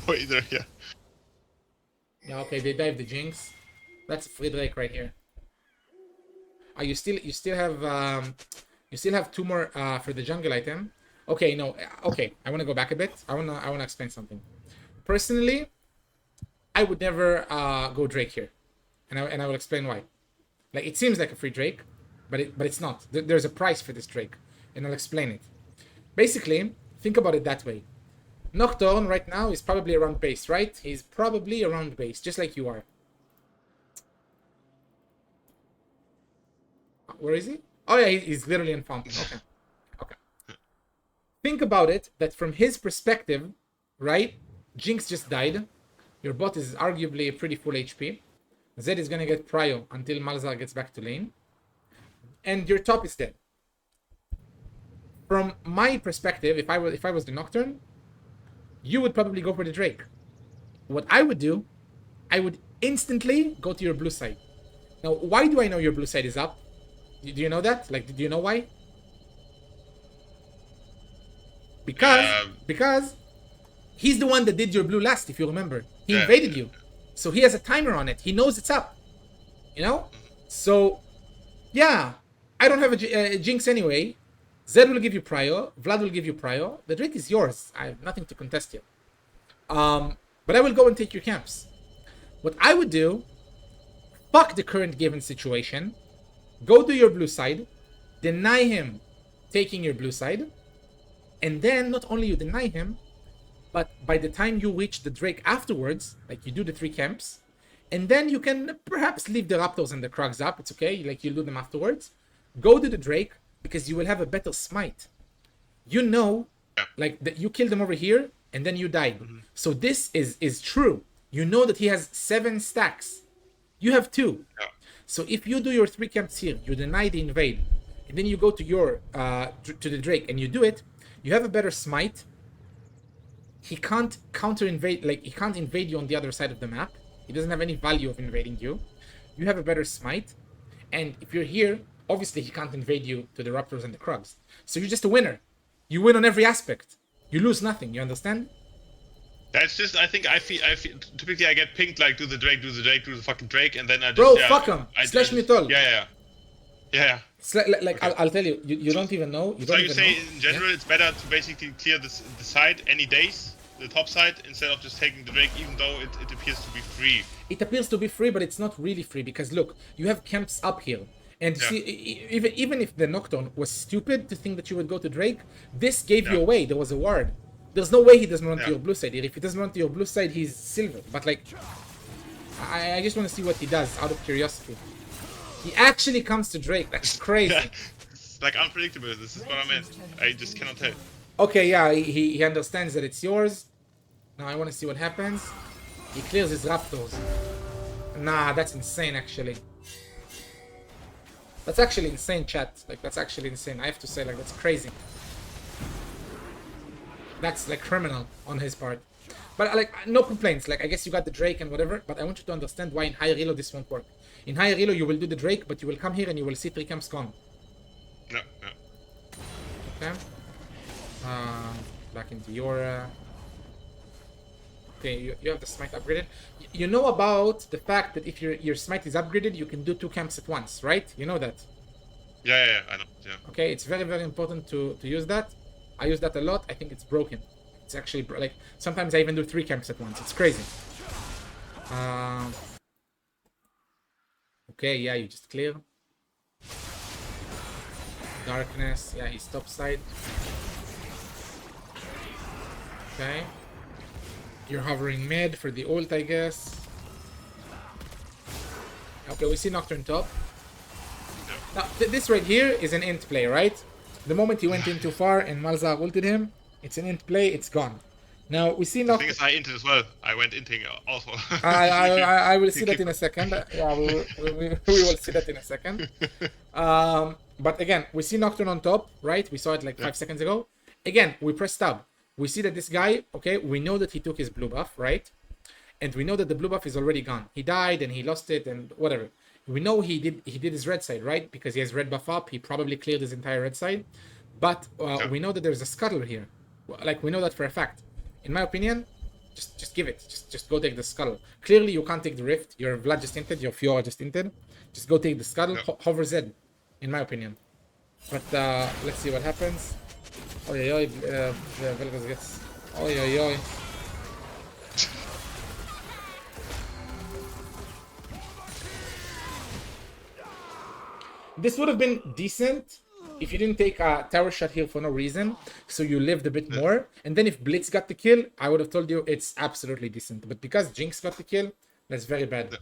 go either. Yeah. Yeah. Okay, they dive the Jinx. That's a free Drake right here. You still have 2 more for the jungle item. Okay, no. Okay, I want to go back a bit. I wanna explain something. Personally, I would never go Drake here, and I will explain why. Like it seems like a free Drake. But it's not. There's a price for this Drake, and I'll explain it. Basically, think about it that way. Nocturne right now is probably around base, right? He's probably around base, just like you are. Where is he? Oh yeah, he's literally in fountain. Okay. think about it, that from his perspective, right? Jinx just died. Your bot is arguably pretty full HP. Zed is gonna get prio until Malzahar gets back to lane. And your top is dead. From my perspective, if I was the Nocturne, you would probably go for the Drake. What I would do, I would instantly go to your blue side. Now, why do I know your blue side is up? Do you know that? Like, do you know why? Because he's the one that did your blue last, if you remember. He invaded you. So he has a timer on it. He knows it's up. You know? So, yeah. I don't have a Jinx anyway. Zed will give you prio. Vlad will give you prio. The Drake is yours. I have nothing to contest you. But I will go and take your camps. What I would do, fuck the current given situation. Go to your blue side. Deny him taking your blue side. And then not only you deny him, but by the time you reach the Drake afterwards, like you do the 3 camps, and then you can perhaps leave the Raptors and the Krugs up. It's okay. Like you'll do them afterwards. Go to the Drake because you will have a better smite. You know, like that you killed him over here and then you died. So this is true. You know that he has 7 stacks. You have 2. So if you do your 3 camps here, you deny the invade, and then you go to your to the Drake and you do it, you have a better smite. He can't counter invade, like he can't invade you on the other side of the map. He doesn't have any value of invading you. You have a better smite, and if you're here, obviously he can't invade you to the Raptors and the Krugs. So you're just a winner. You win on every aspect. You lose nothing. You understand? That's just, I feel, typically I get pinged like, do the Drake, do the fucking Drake, and then I just, bro, fuck him. Slash me all. Yeah. Like, okay. I'll tell you, you don't even know. So you say in general it's better to basically clear the side any days, the top side, instead of just taking the Drake, even though it appears to be free. It appears to be free, but it's not really free, because look, you have camps up here. And see, even if the Nocturne was stupid to think that you would go to Drake, this gave you away. There was a ward. There's no way he doesn't run to your blue side. If he doesn't run to your blue side, he's silver. But like, I just want to see what he does out of curiosity. He actually comes to Drake. That's crazy. It's like unpredictable. This is what I meant. I just cannot tell. Okay, yeah, he understands that it's yours. Now I want to see what happens. He clears his Raptors. Nah, that's insane, actually. That's actually insane, chat. Like, that's actually insane. I have to say, like, that's crazy. That's, like, criminal on his part. But, like, no complaints. Like, I guess you got the Drake and whatever, but I want you to understand why in high reload this won't work. In high reload, you will do the Drake, but you will come here and you will see 3 camps gone. No. Okay. Back into your... Okay, you have the smite upgraded. You know about the fact that if your smite is upgraded, you can do 2 camps at once, right? You know that. Yeah, I know. Yeah. Okay, it's very, very important to use that. I use that a lot. I think it's broken. It's actually like sometimes I even do 3 camps at once. It's crazy. Okay, yeah, you just clear. Darkness. Yeah, he's top side. Okay. You're hovering mid for the ult, I guess. Okay, we see Nocturne top. Now, this right here is an int play, right? The moment he went in too far and Malzahar ulted him, it's an int play, it's gone. Now, we see Nocturne... The thing is, I inted as well. I went inting also. I will see that in a second. Yeah, we will see that in a second. But again, we see Nocturne on top, right? We saw it like 5 seconds ago. Again, we press tab. We see that this guy, okay, we know that he took his blue buff, right? And we know that the blue buff is already gone. He died and he lost it and whatever. We know he did his red side, right? Because he has red buff up. He probably cleared his entire red side. But we know that there's a scuttle here. Like, we know that for a fact. In my opinion, just give it. Just go take the scuttle. Clearly, you can't take the rift. Your Vlad just inted. Your Fiora just inted. Just go take the scuttle. Hover Z, in my opinion. But let's see what happens. Oi, Velgas gets... Oi. This would have been decent if you didn't take a tower shot here for no reason, so you lived a bit more. And then if Blitz got the kill, I would have told you it's absolutely decent. But because Jinx got the kill, that's very bad.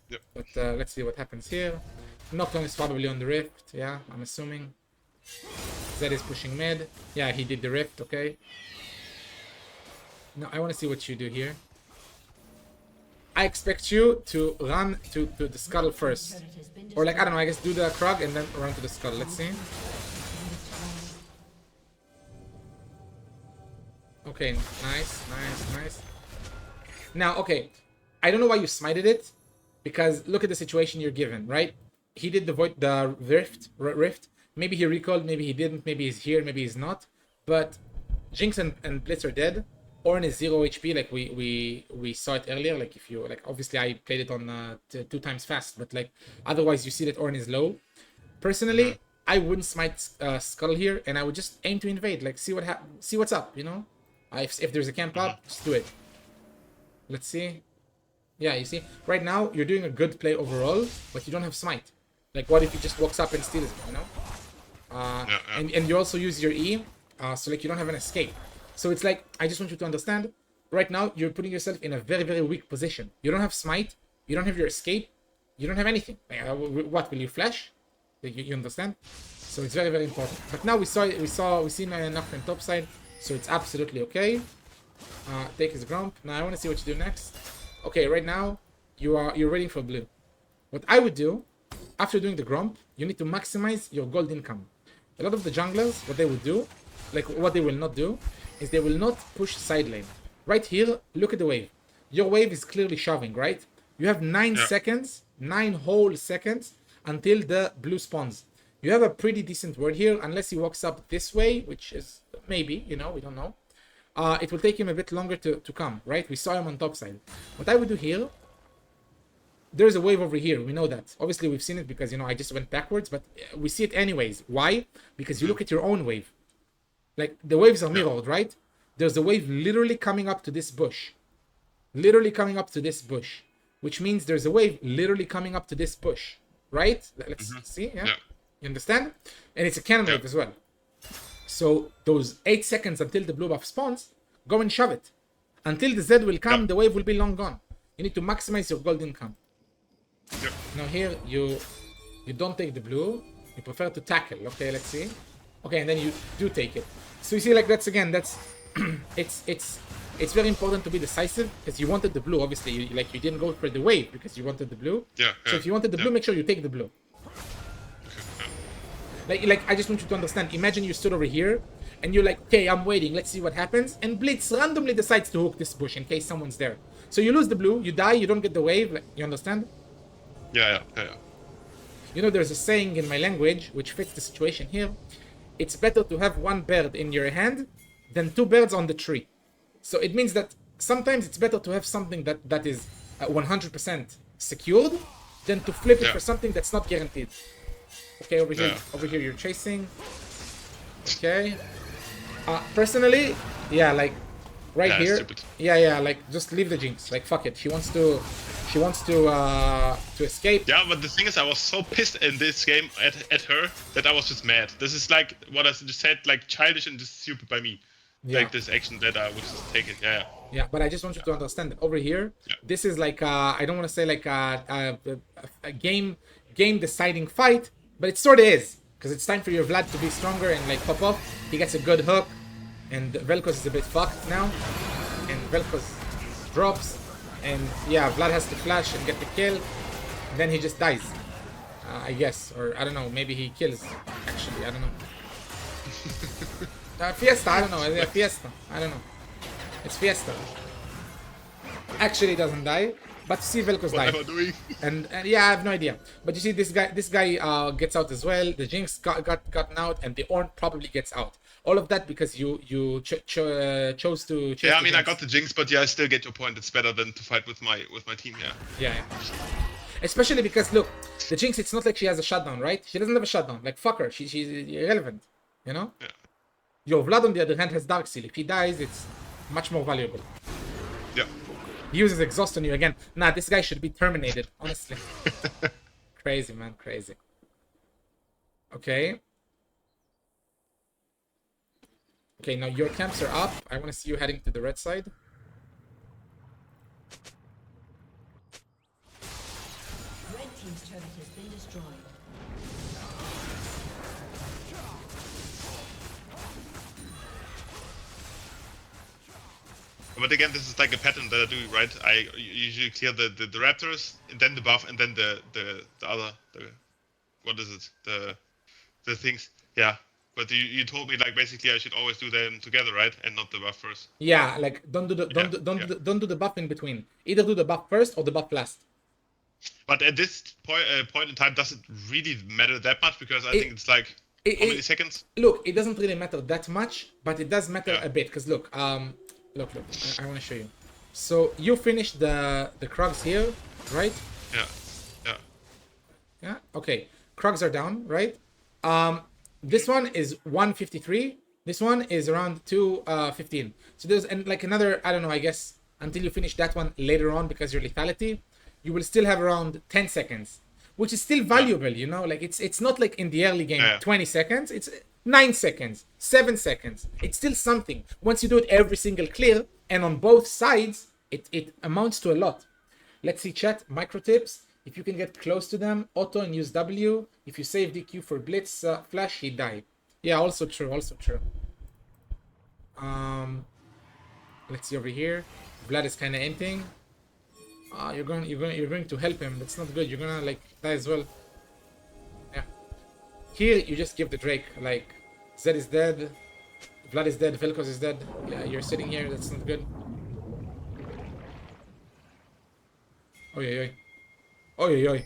Yep. But let's see what happens here. Nocturne is probably on the rift, yeah, I'm assuming. Zed is pushing mid. Yeah, he did the rift, okay. Now, I want to see what you do here. I expect you to run to the scuttle first. Or like, I don't know, I guess do the Krug and then run to the scuttle. Let's see. Okay, nice. Now, okay. I don't know why you smited it. Because look at the situation you're given, right? He did the rift. Maybe he recalled, maybe he didn't, maybe he's here, maybe he's not. But Jinx and Blitz are dead. Ornn is 0 HP, like we saw it earlier. Like if you like, obviously I played it on 2 times fast, but like otherwise you see that Ornn is low. Personally, I wouldn't smite Skull here, and I would just aim to invade. Like see what's up, you know. If there's a camp up, just do it. Let's see. Yeah, you see, right now you're doing a good play overall, but you don't have smite. Like what if he just walks up and steals it, you know? And you also use your E, so like you don't have an escape. So it's like, I just want you to understand, right now, you're putting yourself in a very, very weak position. You don't have smite, you don't have your escape, you don't have anything. What, will you flash? You understand? So it's very, very important. But now we seen Nocturne top side, so it's absolutely okay. Take his Grump. Now I want to see what you do next. Okay, right now, you're waiting for blue. What I would do, after doing the Grump, you need to maximize your gold income. A lot of the junglers, what they would do, like what they will not do, is they will not push side lane. Right here, look at the wave. Your wave is clearly shoving, right? You have 9 seconds, 9 whole seconds, until the blue spawns. You have a pretty decent word here, unless he walks up this way, which is maybe, you know, we don't know. It will take him a bit longer to come, right? We saw him on top side. What I would do here, there's a wave over here, we know that. Obviously, we've seen it because, you know, I just went backwards, but we see it anyways. Why? Because you look at your own wave. Like, the waves are mirrored, right? There's a wave literally coming up to this bush. Literally coming up to this bush. Which means there's a wave literally coming up to this bush. Right? Let's see, yeah? You understand? And it's a cannon wave as well. So, those 8 seconds until the blue buff spawns, go and shove it. Until the Z will come, the wave will be long gone. You need to maximize your gold income. Now here, you don't take the blue. You prefer to tackle. Okay, let's see. Okay, and then you do take it. So you see, like, that's it's very important to be decisive, because you wanted the blue. Obviously, you didn't go for the wave because you wanted the blue. So if you wanted the blue, make sure you take the blue. Like I just want you to understand. Imagine you stood over here, and you're like, okay, I'm waiting. Let's see what happens. And Blitz randomly decides to hook this bush in case someone's there. So you lose the blue, you die, you don't get the wave. Like, you understand? Yeah. You know, there's a saying in my language which fits the situation here. It's better to have 1 bird in your hand than 2 birds on the tree. So it means that sometimes it's better to have something that is 100% secured than to flip it for something that's not guaranteed. Okay, over here you're chasing. Okay. Personally, yeah, like right here. Stupid. Yeah, like just leave the Jinx. Like fuck it. She wants to escape. Yeah, but the thing is, I was so pissed in this game at her that I was just mad. This is like what I just said, like childish and just stupid by me. Like this action that I was just taking. Yeah, but I just want you to understand that over here, this is like I don't want to say like a game deciding fight, but it sort of is, because it's time for your Vlad to be stronger and like pop off. He gets a good hook, and Vel'Koz is a bit fucked now, and Vel'Koz drops, and yeah, Vlad has to flash and get the kill, and then he just dies, I guess, or I don't know, maybe he kills. Actually, I don't know. Fiesta, I don't know. Fiesta, I don't know. It's Fiesta. Actually, it doesn't die, but see Vel'Koz die. What am I doing? And yeah, I have no idea. But you see, this guy gets out as well. The Jinx got gotten out, and the Ornn probably gets out. All of that because you chose to. Yeah, I mean, I got the Jinx, but yeah, I still get your point. It's better than to fight with my team. Yeah. Especially because look, the Jinx. It's not like she has a shutdown, right? She doesn't have a shutdown. Like fuck her. She's irrelevant. You know. Yeah. Yo, Vlad on the other hand has Dark Seal. If he dies, it's much more valuable. Yeah. He uses exhaust on you again. Nah, this guy should be terminated, honestly. Crazy, man, crazy. Okay. Okay, now your camps are up. I want to see you heading to the red side. Red team's turret has been destroyed. But again, this is like a pattern that I do, right? I usually clear the raptors, and then the buff, and then the other what is it? The things. Yeah. But you told me like basically I should always do them together, right? And not the buff first. Yeah, like don't do the don't do the buff in between. Either do the buff first or the buff last. But at this point in time, does it really matter that much? Because I think it's like how many seconds? Look, it doesn't really matter that much, but it does matter Yeah. a bit. Because look, look, I want to show you. So you finish the Krugs here, right? Yeah. Yeah. Yeah. Okay. Krugs are down, right? This one is 153. This one is around 215. So there's like another, I don't know, I guess until you finish that one later on because your lethality, you will still have around 10 seconds, which is still valuable, you know? Like it's not like in the early game 20 seconds. It's 9 seconds, 7 seconds. It's still something. Once you do it every single clear and on both sides, it amounts to a lot. Let's see chat, micro tips. If you can get close to them, auto and use W. If you save DQ for blitz flash, he die. Yeah, also true, also true. Let's see over here. Vlad is kind of emptying. You're going to help him. That's not good. You're gonna like die as well. Yeah. Here you just give the Drake. Like Zed is dead, Vlad is dead, Velkos is dead. Yeah, you're sitting here. That's not good. Oi, oi, oi. Oi, oi, oi.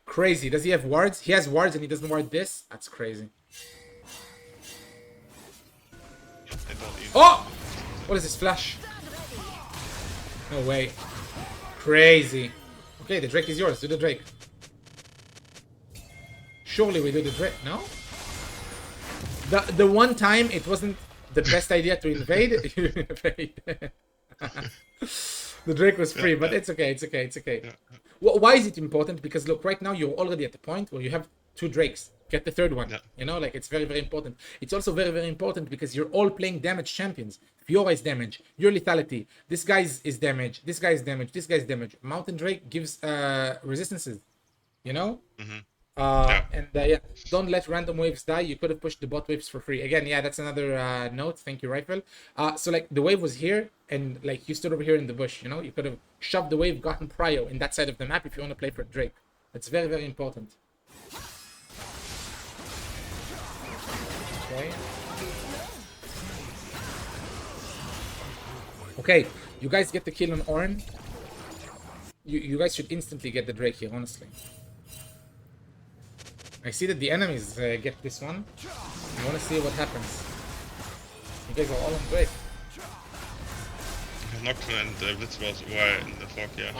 Crazy. Does he have wards? He has wards and he doesn't ward this? That's crazy. Oh! What is this flash? No way. Crazy. Okay, the Drake is yours. Do the Drake. Surely we do the Drake. No? The one time it wasn't the best idea to invade, you invade. The Drake was free, but it's okay, it's okay, it's okay. Why is it important? Because look, right now you're already at the point where you have 2 Drakes. Get the 3rd one. You know, like it's very, very important. It's also very, very important because you're all playing damage champions. Fiora is damage. Your lethality. This guy is damage. This guy is damage. This guy is damage. Mountain Drake gives resistances. You know? And yeah, don't let random waves die. You could have pushed the bot waves for free. Again, yeah, that's another note. Thank you, Rifle. So like the wave was here and like you stood over here in the bush, you know? You could have shoved the wave, gotten prio in that side of the map if you want to play for Drake. That's very, very important. Okay. Okay, you guys get the kill on Ornn. You guys should instantly get the Drake here, honestly. I see that the enemies get this one. I want to see what happens. You guys are all on Drake. Nocturne and Blitz was were in the fog, yeah.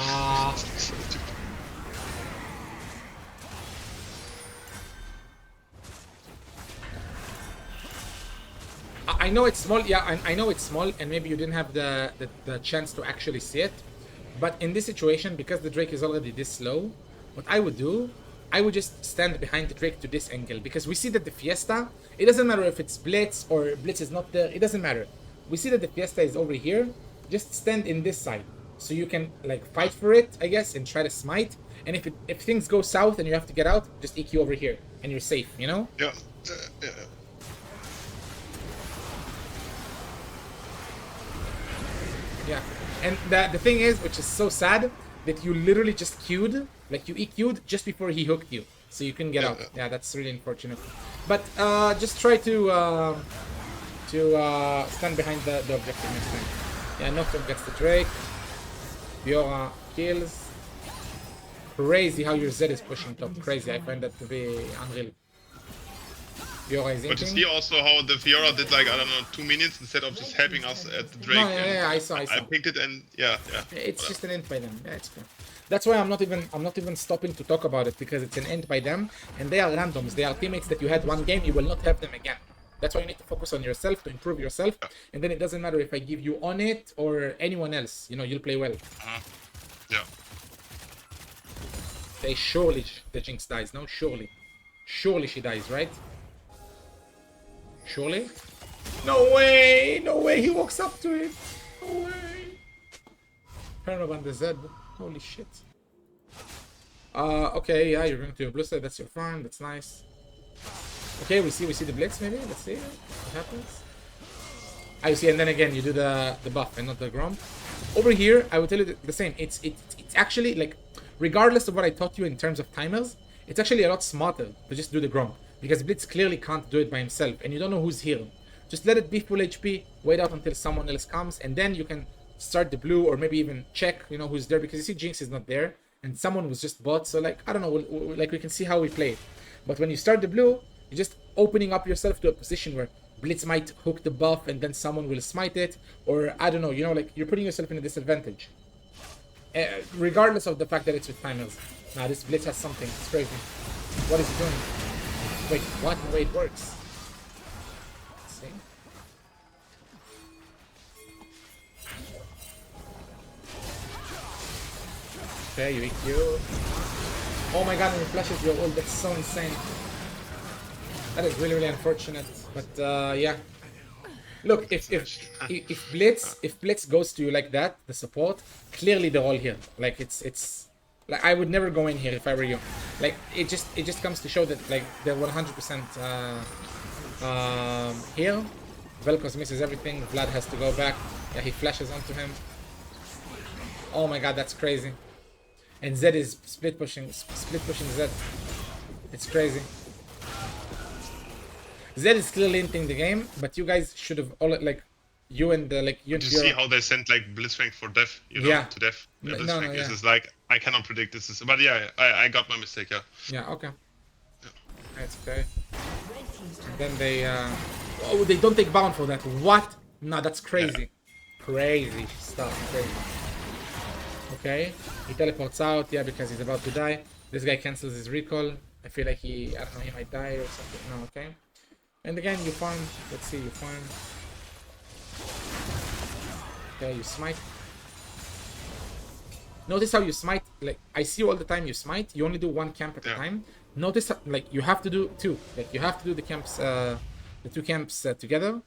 I know it's small, yeah, I know it's small, and maybe you didn't have the chance to actually see it. But in this situation, because the Drake is already this slow, what I would do, I would just stand behind the Drake to this angle. Because we see that the Fiesta, it doesn't matter if it's Blitz or Blitz is not there, it doesn't matter. We see that the Fiesta is over here, just stand in this side. So you can like fight for it, I guess, and try to smite. And if things go south and you have to get out, just EQ over here, and you're safe, you know? Yeah. Yeah, and the thing is, which is so sad, that you literally just queued, like you EQ'd just before he hooked you, so you couldn't get out. Yeah, that's really unfortunate. But just try to stand behind the objective next time. Yeah, Nocturne gets the Drake. Fiora kills. Crazy how your Zed is pushing top. Crazy, I find that to be unreal. Fiora is But you see also how the Fiora did like, I don't know, 2 minutes instead of just helping us at the Drake. No, yeah, I saw. I picked it and yeah. It's just an end by them. Yeah, it's cool. That's why I'm not even stopping to talk about it, because it's an end by them and they are randoms. They are teammates that you had one game, you will not have them again. That's why you need to focus on yourself to improve yourself, and then it doesn't matter if I give you on it or anyone else. You know, you'll play well. Yeah. They surely the Jinx dies. No, surely she dies, right? Surely? No way! No way! He walks up to it. No way! Turn on the Z. Holy shit. Okay, yeah, you're going to your blue side. That's your farm. That's nice. Okay, we see the blitz maybe. Let's see what happens. I see, and then again you do the buff and not the Grom. Over here, I will tell you the same. It's actually like, regardless of what I taught you in terms of timers, it's actually a lot smarter to just do the Grom, because Blitz clearly can't do it by himself, and you don't know who's here. Just let it be full HP, wait out until someone else comes, and then you can start the blue, or maybe even check, you know, who's there, because you see Jinx is not there, and someone was just bot, so like, I don't know, like we can see how we play. But when you start the blue, you're just opening up yourself to a position where Blitz might hook the buff and then someone will smite it, or I don't know, you know, like you're putting yourself in a disadvantage. Regardless of the fact that it's with timers. Nah, this Blitz has something, it's crazy. What is he doing? Wait, what? No way it works. Let's see. Okay, you EQ. Oh my god, when he flashes your ult, that's so insane. That is really, really unfortunate. But yeah. Look, if Blitz goes to you like that, the support, clearly they're all here. Like it's like I would never go in here if I were you. Like it just comes to show that like they're 100% here. Vel'Koz misses everything. Vlad has to go back. Yeah, he flashes onto him. Oh my god, that's crazy. And Zed is split pushing Zed. It's crazy. Zed is clearly hinting the game, but you guys should have all like you and the like you and Did you see how they sent like Blitzcrank for death? You know, Yeah. to death. Yeah, No, Blitzcrank no, yeah. is just like I cannot predict this. Is, but yeah, I got my mistake. Yeah. Yeah, okay. Yeah. That's okay. Red team's turret. Then they oh, they don't take bound for that. What? No, that's crazy. Crazy stuff. Crazy. Okay. He teleports out, yeah, because he's about to die. This guy cancels his recall. I feel like he might die or something. No, okay. And again, you farm. Let's see, you farm. Okay, you smite. Notice how you smite. Like, I see you all the time you smite. You only do one camp at a time. Notice, how, like, you have to do two. Like, you have to do the camps, the two camps together.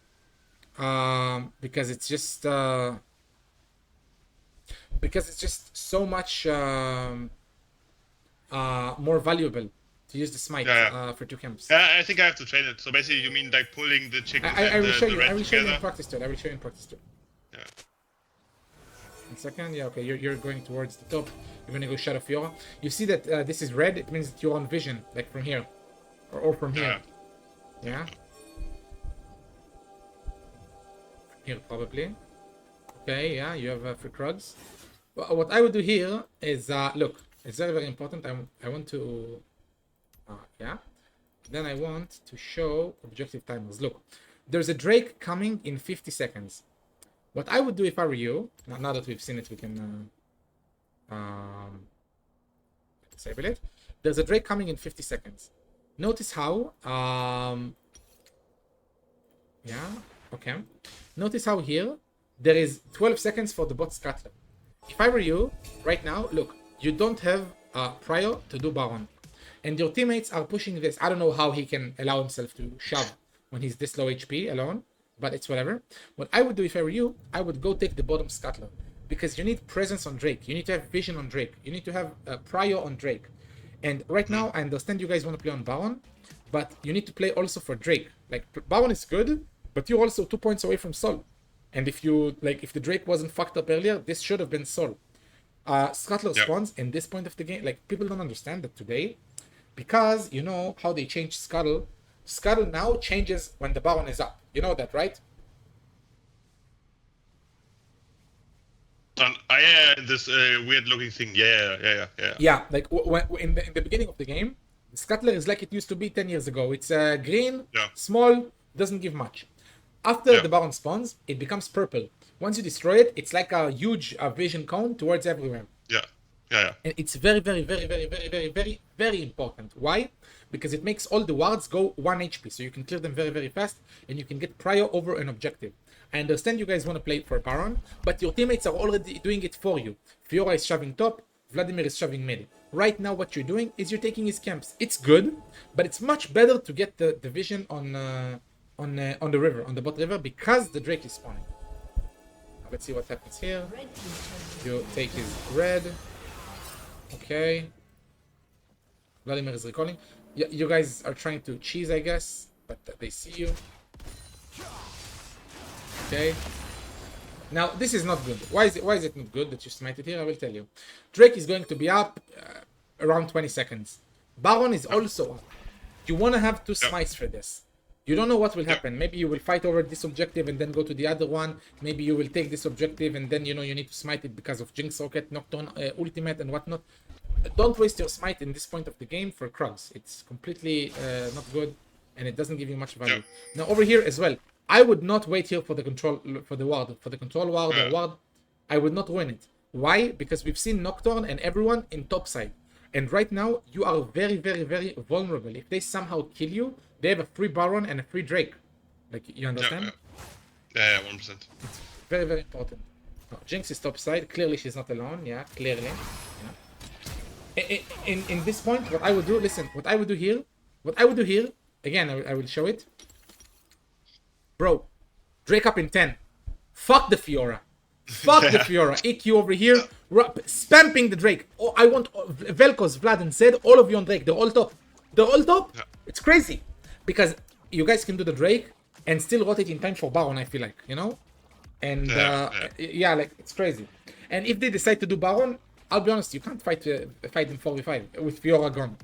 Because it's just so much more valuable to use the smite for two camps. Yeah, I think I have to train it. So basically, you mean like pulling the chicken I and will show the you. red I will show you in together? practice too. I will show you in practice too. Yeah. 1 second. Yeah, okay. You're going towards the top. You're gonna go Shadow Fiora. You see that this is red. It means that you're on vision, like from here, or from here. Yeah. Here probably. Okay. Yeah. You have free Krugs. But what I would do here is look. It's very, very important. I want to. Yeah. Then I want to show objective timers. Look, there's a Drake coming in 50 seconds. What I would do if I were you, now that we've seen it, we can disable it. There's a Drake coming in 50 seconds. Notice how, yeah, okay. Notice how here, there is 12 seconds for the bot scatter. If I were you, right now, look, you don't have prior to do Baron. And your teammates are pushing this. I don't know how he can allow himself to shove when he's this low HP alone, but it's whatever. What I would do if I were you, I would go take the bottom scuttler, because you need presence on Drake. You need to have vision on Drake. You need to have prior on Drake. And right now, I understand you guys want to play on Baron, but you need to play also for Drake. Like, Baron is good, but you're also 2 points away from Sol. And if you, like, if the Drake wasn't fucked up earlier, this should have been Sol. Scuttler spawns in this point of the game. Like, people don't understand that today. Because you know how they change Scuttle. Scuttle now changes when the Baron is up. You know that, right? This weird looking thing. Yeah. Yeah, like in the beginning of the game, Scuttler is like it used to be 10 years ago. It's green, small, doesn't give much. After the Baron spawns, it becomes purple. Once you destroy it, it's like a huge vision cone towards everywhere. Yeah. And it's very, very, very, very, very, very, very, very important. Why? Because it makes all the wards go 1 HP. So you can clear them very, very fast. And you can get prior over an objective. I understand you guys want to play for Baron. But your teammates are already doing it for you. Fiora is shoving top. Vladimir is shoving mid. Right now what you're doing is you're taking his camps. It's good. But it's much better to get the vision on the river. On the bot river. Because the Drake is spawning. Now, let's see what happens here. Red team's turret. You take his red. Okay. Vladimir is recalling. You guys are trying to cheese, I guess, but they see you. Okay. Now this is not good. Why is it not good that you smite it here? I will tell you. Drake is going to be up around 20 seconds. Baron is also up. You want to have two smites for this. You don't know what will happen. Maybe you will fight over this objective and then go to the other one. Maybe you will take this objective and then you need to smite it because of Jinx Rocket, Nocturne, ultimate and whatnot. Don't waste your smite in this point of the game for Krugs. It's completely not good and it doesn't give you much value. Now over here as well, I would not wait here for the control ward. For the control ward or ward, I would not win it. Why? Because we've seen Nocturne and everyone in top side. And right now, you are very, very, very vulnerable. If they somehow kill you, they have a free Baron and a free Drake. Like, you understand? Yeah, 1%. It's very, very important. No, Jinx is top side. Clearly, she's not alone. Yeah, clearly. Yeah. In this point, what I would do, listen, what I would do here, again, I will show it. Bro, Drake up in 10. Fuck the Fiora. Fuck the Fiora. EQ over here, spamping the Drake. Oh, I want Vel'Koz, Vlad, and Zed, all of you on Drake. They're all top. They're all top. Yeah. It's crazy. Because you guys can do the Drake and still rotate in time for Baron, I feel like, And yeah, like, it's crazy. And if they decide to do Baron, I'll be honest, you can't fight in 4v5 with Fiora gone.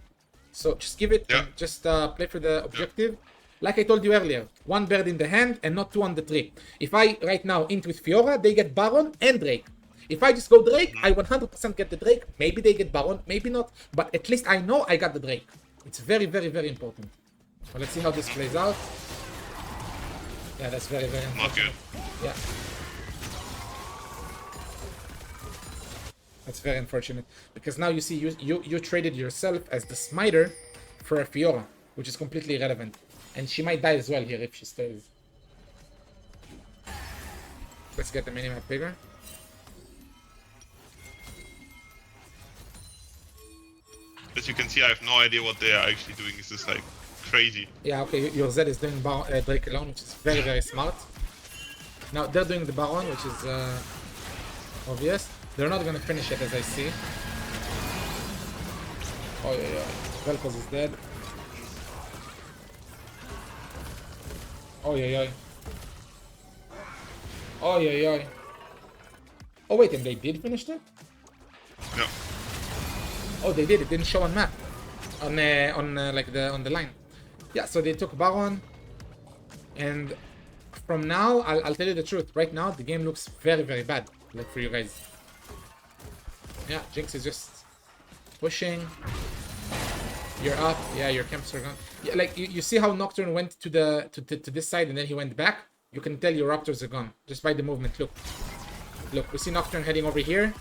So just give it, and just play for the objective. Like I told you earlier, one bird in the hand and not two on the tree. If I right now int with Fiora, they get Baron and Drake. If I just go Drake, I 100% get the Drake. Maybe they get Baron, maybe not. But at least I know I got the Drake. It's very, very, very important. Well, let's see how this plays out. Yeah, that's very, very important. Not good. Yeah. That's very unfortunate. Because now you see, you traded yourself as the smiter for a Fiora, which is completely irrelevant. And she might die as well here if she stays. Let's get the minimap bigger. As you can see, I have no idea what they are actually doing. This is like crazy. Yeah, okay, your Zed is doing Drake alone, which is very, very smart. Now they're doing the Baron, which is obvious. They're not gonna finish it as I see. Oh yeah, Vel'Koz is dead. Oh yeah. Oh yeah. Oh wait, and they did finish that? No. Oh, they did. It didn't show on map, on the line. Yeah, so they took Baron, and from now, I'll tell you the truth. Right now, the game looks very, very bad, like for you guys. Yeah, Jinx is just pushing. You're up. Yeah, your camps are gone. Yeah, like you see how Nocturne went to this side and then he went back. You can tell your Raptors are gone just by the movement. Look, we see Nocturne heading over here,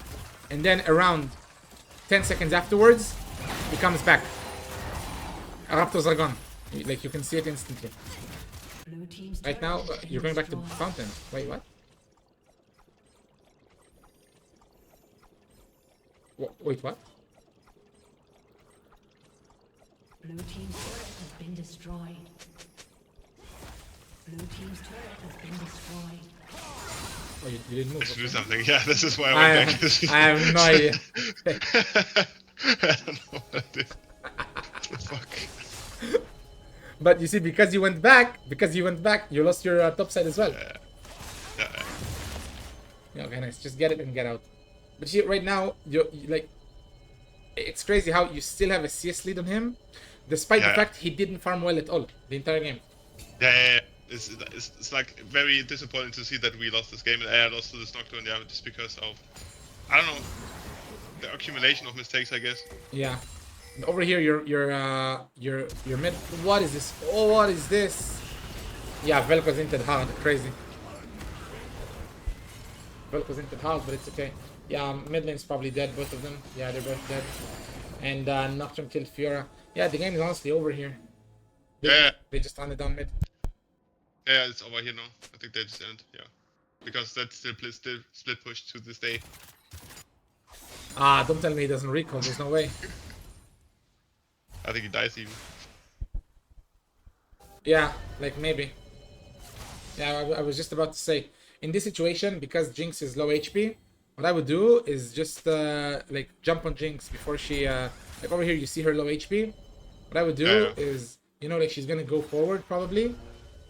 and then around 10 seconds afterwards, he comes back. Our Raptors are gone. Like you can see it instantly. Right now, you're going back to Fountain. Wait, what? Wait, what? Blue team's turret has been destroyed. Blue team's turret has been destroyed. Oh, you didn't move. Let's do Okay. something. Yeah, this is why I went back. I have no idea. I don't know what I did. What the fuck? But you see, because you went back, you lost your top side as well. Yeah, okay, nice. Just get it and get out. But see, right now, you like, it's crazy how you still have a CS lead on him, despite the fact he didn't farm well at all the entire game. Yeah. It's like very disappointing to see that we lost this game and I lost to this Nocturne, just because of, I don't know, the accumulation of mistakes, I guess. Yeah. And over here, your mid. What is this? Oh, what is this? Yeah, Vel'Koz inted hard. Crazy. Vel'Koz inted hard, but it's okay. Yeah, mid lane's probably dead, both of them. Yeah, they're both dead. And Nocturne killed Fiora. Yeah, the game is honestly over here. They just landed down mid. Yeah, it's over here now. I think they just end, because that's still split push to this day. Ah, don't tell me he doesn't recall. There's no way. I think he dies even. Yeah, like maybe. Yeah, I was just about to say, in this situation, because Jinx is low HP, what I would do is just like jump on Jinx before she like over here you see her low HP. What I would do is, like she's gonna go forward probably.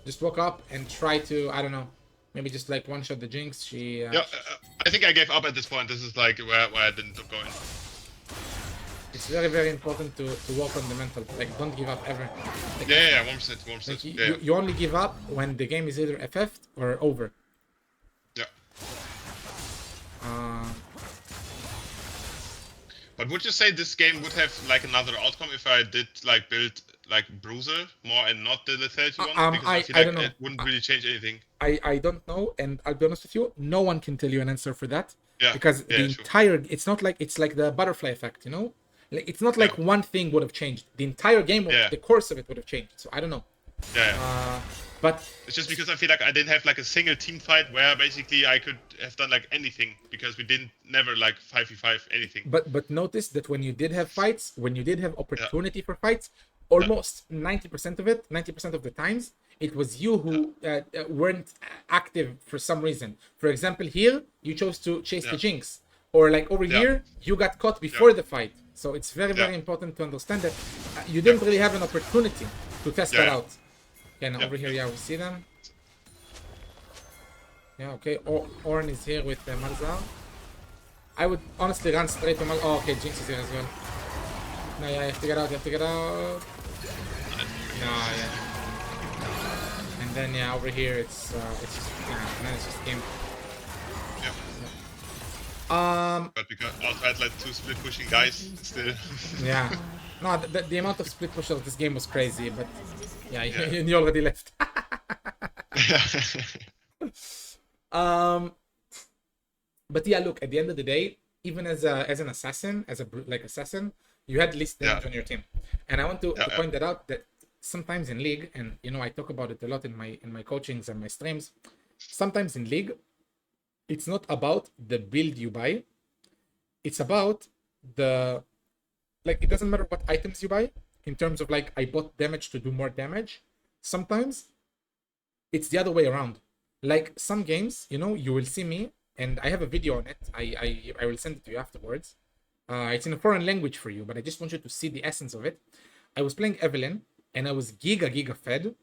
Just walk up and try to, I don't know, Maybe just like one shot the Jinx. She. Yeah, I think I gave up at this point. This is like where I didn't go in. It's very, very important to work on the mental. Like, don't give up ever. Like, Yeah, 1%, 1%. like Yeah. you only give up when the game is either FF'd or over. Yeah. Uh, But would you say this game would have like another outcome if I did like build like Bruiser more and not the lethality one? Because I feel I like don't know. it wouldn't really change anything. I don't know, and I'll be honest with you, no one can tell you an answer for that. Yeah. Because yeah, the sure. entire, it's not like, it's like the butterfly effect, you know? Like, it's not like Yeah. one thing would have changed. The entire game, Yeah. the course of it would have changed. So I don't know. Yeah. But It's just because I feel like I didn't have like a single team fight where basically I could have done like anything because we didn't never like 5v5 anything. but notice that when you did have fights, when you did have opportunity for fights, almost 90% of it, 90% of the times, it was you who weren't active for some reason. For example, here you chose to chase the Jinx, or like over here you got caught before the fight. So it's very, very important to understand that you didn't really have an opportunity to test that out. Okay, now over here, we see them. Yeah, okay. Ornn is here with Malzahar. I would honestly run straight to Malzahar. Oh, okay, Jinx is here as well. No, yeah, you have to get out, No, yeah. And then, yeah, over here, it's just, man, it's just game. But because also I had like 2 split pushing guys still. Yeah. No, the amount of split pushers this game was crazy, but yeah, you already left. But yeah, look, at the end of the day, even as an assassin, assassin, you had least damage on your team. And I want to point that out, that sometimes in League, and you know, I talk about it a lot in my coachings and my streams, sometimes in League, it's not about the build you buy. It's about it doesn't matter what items you buy, in terms of like, I bought damage to do more damage. Sometimes it's the other way around. Like some games, you know, you will see me, and I have a video on it. I will send it to you afterwards. It's in a foreign language for you, but I just want you to see the essence of it. I was playing Evelynn, and I was giga fed,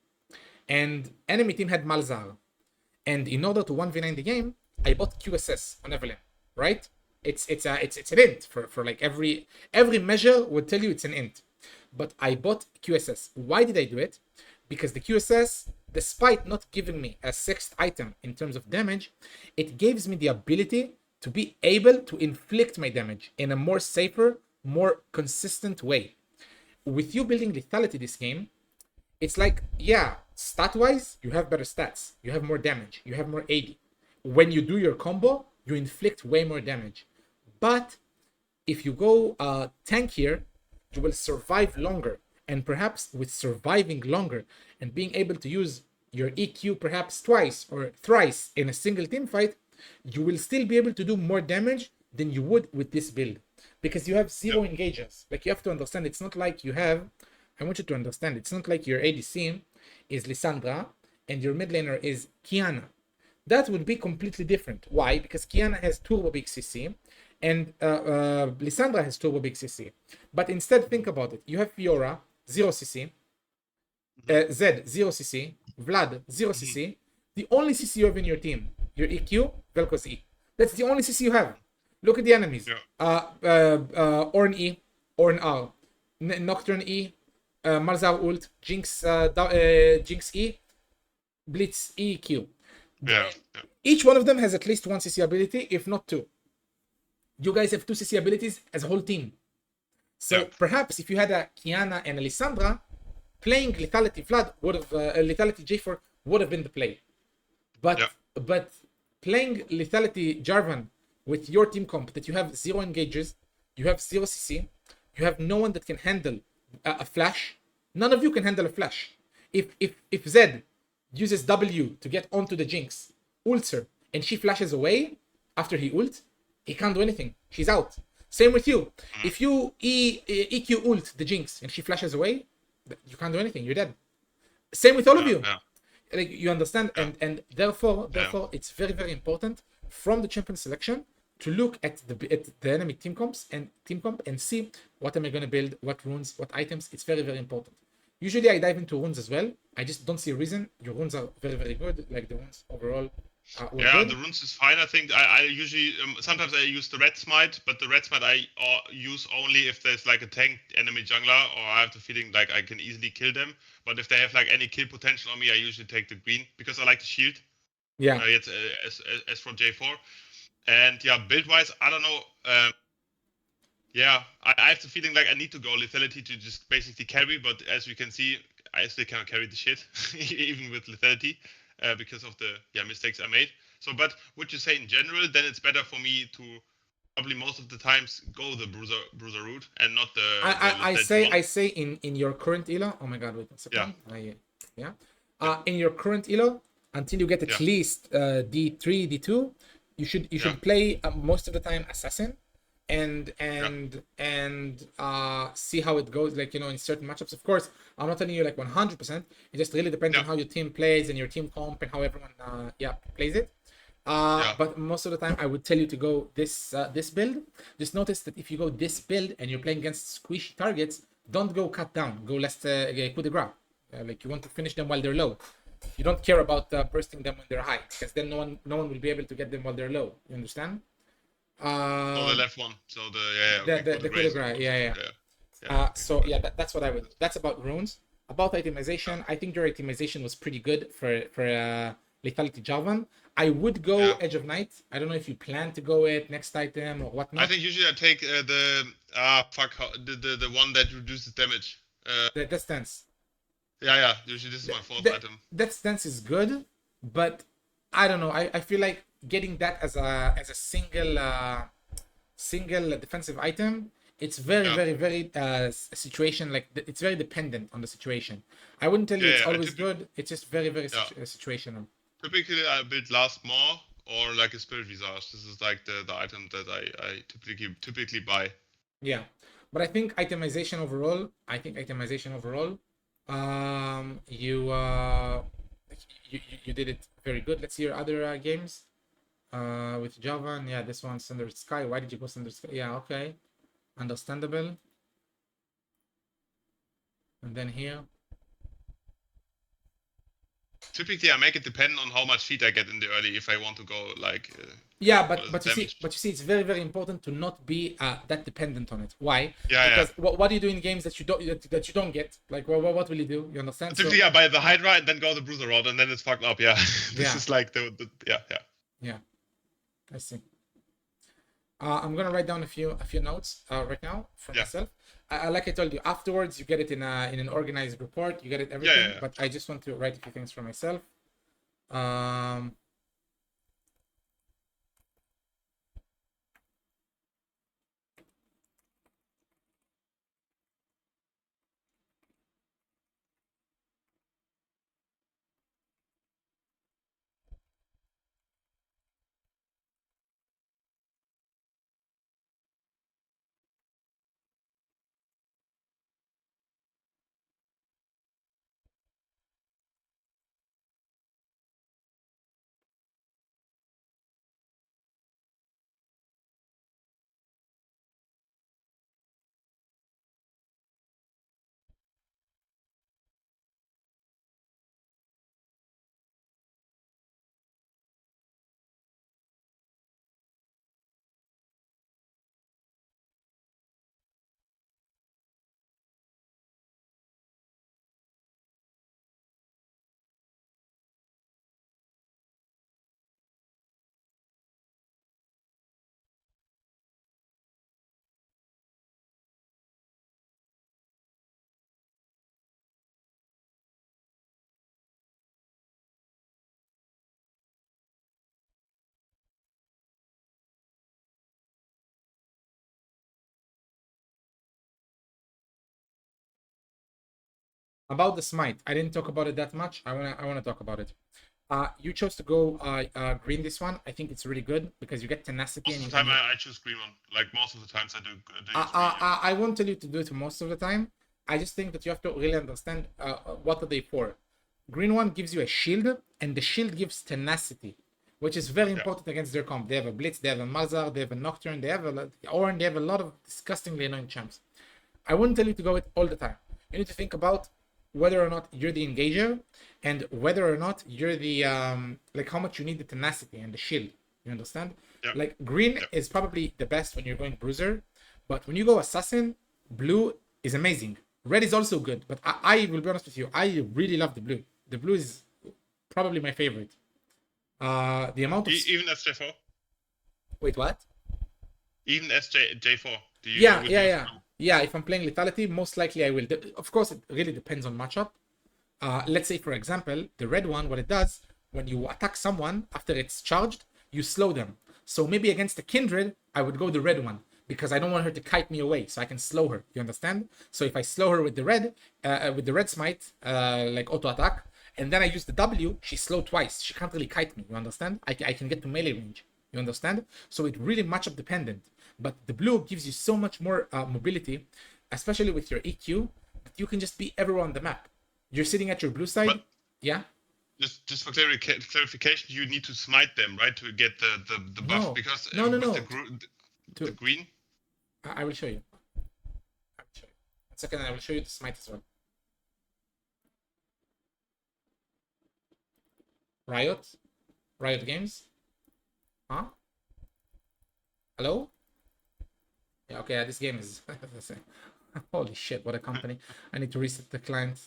and enemy team had Malzahar. And in order to 1v9 the game, I bought QSS on Evelynn, right? It's an int for like every measure would tell you it's an int. But I bought QSS. Why did I do it? Because the QSS, despite not giving me a 6th item in terms of damage, it gives me the ability to be able to inflict my damage in a more safer, more consistent way. With you building lethality this game, it's like, yeah, stat-wise, you have better stats. You have more damage. You have more AD. When you do your combo, you inflict way more damage. But if you go tankier, you will survive longer. And perhaps with surviving longer and being able to use your EQ perhaps twice or thrice in a single team fight, you will still be able to do more damage than you would with this build. Because you have 0 engages. Like, you have to understand, it's not like you have... I want you to understand, it's not like your ADC is Lissandra and your mid laner is Qiyana. That would be completely different. Why? Because Qiyana has turbo big CC and Lissandra has turbo big CC. But instead, think about it. You have Fiora, 0 CC, Zed, 0 CC, Vlad, 0 CC. The only CC you have in your team, your EQ, Vel'Koz E. That's the only CC you have. Look at the enemies. Ornn E, Ornn R, Nocturne E, Malzahar ult, Jinx E, Blitz E, Q. Each one of them has at least 1 CC ability, if not 2. You guys have 2 CC abilities as a whole team. So perhaps if you had a Qiyana and a Lissandra, playing Lethality Vlad would have Lethality J4 would have been the play. But playing Lethality Jarvan with your team comp that you have 0 engages, you have 0 CC, you have no one that can handle a flash. None of you can handle a flash. If Zed uses W to get onto the Jinx, ults her, and she flashes away after he ult, he can't do anything. She's out. Same with you. If you EQ ult the Jinx and she flashes away, you can't do anything. You're dead. Same with all of you. Like, you understand? And therefore, it's very, very important from the champion selection to look at the enemy team comp and see what am I going to build, what runes, what items. It's very, very important. Usually I dive into runes as well. I just don't see a reason. Your runes are very, very good. Like, the runes overall We're Yeah, good? the runes is fine. I think I usually sometimes I use the red smite, but the red smite I use only if there's like a tank enemy jungler, or I have the feeling like I can easily kill them. But if they have like any kill potential on me, I usually take the green because I like the shield. Yeah. It's as for J4. And yeah, build wise, I don't know. Yeah, I have the feeling like I need to go lethality to just basically carry, but as we can see, I still cannot carry the shit, even with lethality, because of the mistakes I made. So, but would you say in general, then it's better for me to probably most of the times go the bruiser route and not the lethality one? I say in your current elo. Oh my god, wait a Yeah, second. Yeah. yeah, In your current elo, until you get at yeah, least D3, D2, you yeah, should play most of the time assassin, and yeah, see how it goes. Like, in certain matchups. Of course, I'm not telling you like 100%. It just really depends yeah, on how your team plays and your team comp and how everyone plays it. yeah. But most of the time I would tell you to go this build. Just notice that if you go this build and you're playing against squishy targets, don't go cut down. Go less coup de grace. Like, you want to finish them while they're low. You don't care about bursting them when they're high, because then no one will be able to get them while they're low. You understand? Oh, the left one. So okay, The coup de grace. Yeah. So yeah, that's what I would. That's about runes. About itemization, I think your itemization was pretty good for lethality Javan. I would go yeah. Edge of Night. I don't know if you plan to go it next item or I whatnot. think usually I take the one that reduces damage. The stance. Yeah. Usually this is my fourth item. That stance is good, but I don't know. I feel like getting that as a single defensive item, it's very situation, like it's very dependent on the situation. I wouldn't tell you it's always good. It's just very situational. Typically I build last more or like a spirit visage. This is like the item that I typically buy. Yeah, but I think itemization overall, you you did it very good. Let's see your other games with Javan. Yeah, this one Thunder Sky. Why did you go Thunder Sky? Yeah, okay, understandable. And then here, typically I make it depend on how much feed I get in the early if I want to go like yeah, but you see it's very important to not be that dependent on it. Why? Because what do you do in games that you don't get? Like, what will you do? You understand? Typically I buy the Hydra and then go the Bruiser Rod and then it's fucked up. Yeah. This is like the yeah, I see. I'm gonna write down a few notes right now for myself. Like I told you, afterwards you get it in an organized report. You get it everything. But I just want to write a few things for myself. About the smite, I didn't talk about it that much. I wanna talk about it. You chose to go green this one. I think it's really good because you get tenacity. Most of the time I choose green one. Like most of the times I do. I won't tell you to do it most of the time. I just think that you have to really understand what are they for. Green one gives you a shield, and the shield gives tenacity, which is very important against their comp. They have a Blitz, they have a Mazar, they have a Nocturne, they have a lot of disgustingly annoying champs. I wouldn't tell you to go it all the time. You need to think about whether or not you're the engager, and whether or not you're the like how much you need the tenacity and the shield. You understand? Yeah. Like green is probably the best when you're going bruiser, but when you go assassin, blue is amazing. Red is also good, but I will be honest with you, I really love the blue. The blue is probably my favorite. The amount of Even as J4. wait, what? Even as J4. Do you Yeah. If I'm playing lethality, most likely I will. Of course, it really depends on matchup. Let's say, for example, the red one, what it does when you attack someone after it's charged, you slow them. So maybe against the kindred, I would go the red one because I don't want her to kite me away, so I can slow her. You understand? So if I slow her with the red smite, like auto attack, and then I use the W, she's slow twice. She can't really kite me. You understand? I can get to melee range. You understand? So it really matchup dependent. But the blue gives you so much more mobility, especially with your EQ, that you can just be everywhere on the map. You're sitting at your blue side. But yeah. Just for clarification, you need to smite them, right, to get the buff? No. Because No. the green. I will show you. One second, I will show you the smite as well. Riot Games. Huh? Hello? Yeah, okay, this game is holy shit, what a company. I need to reset the client.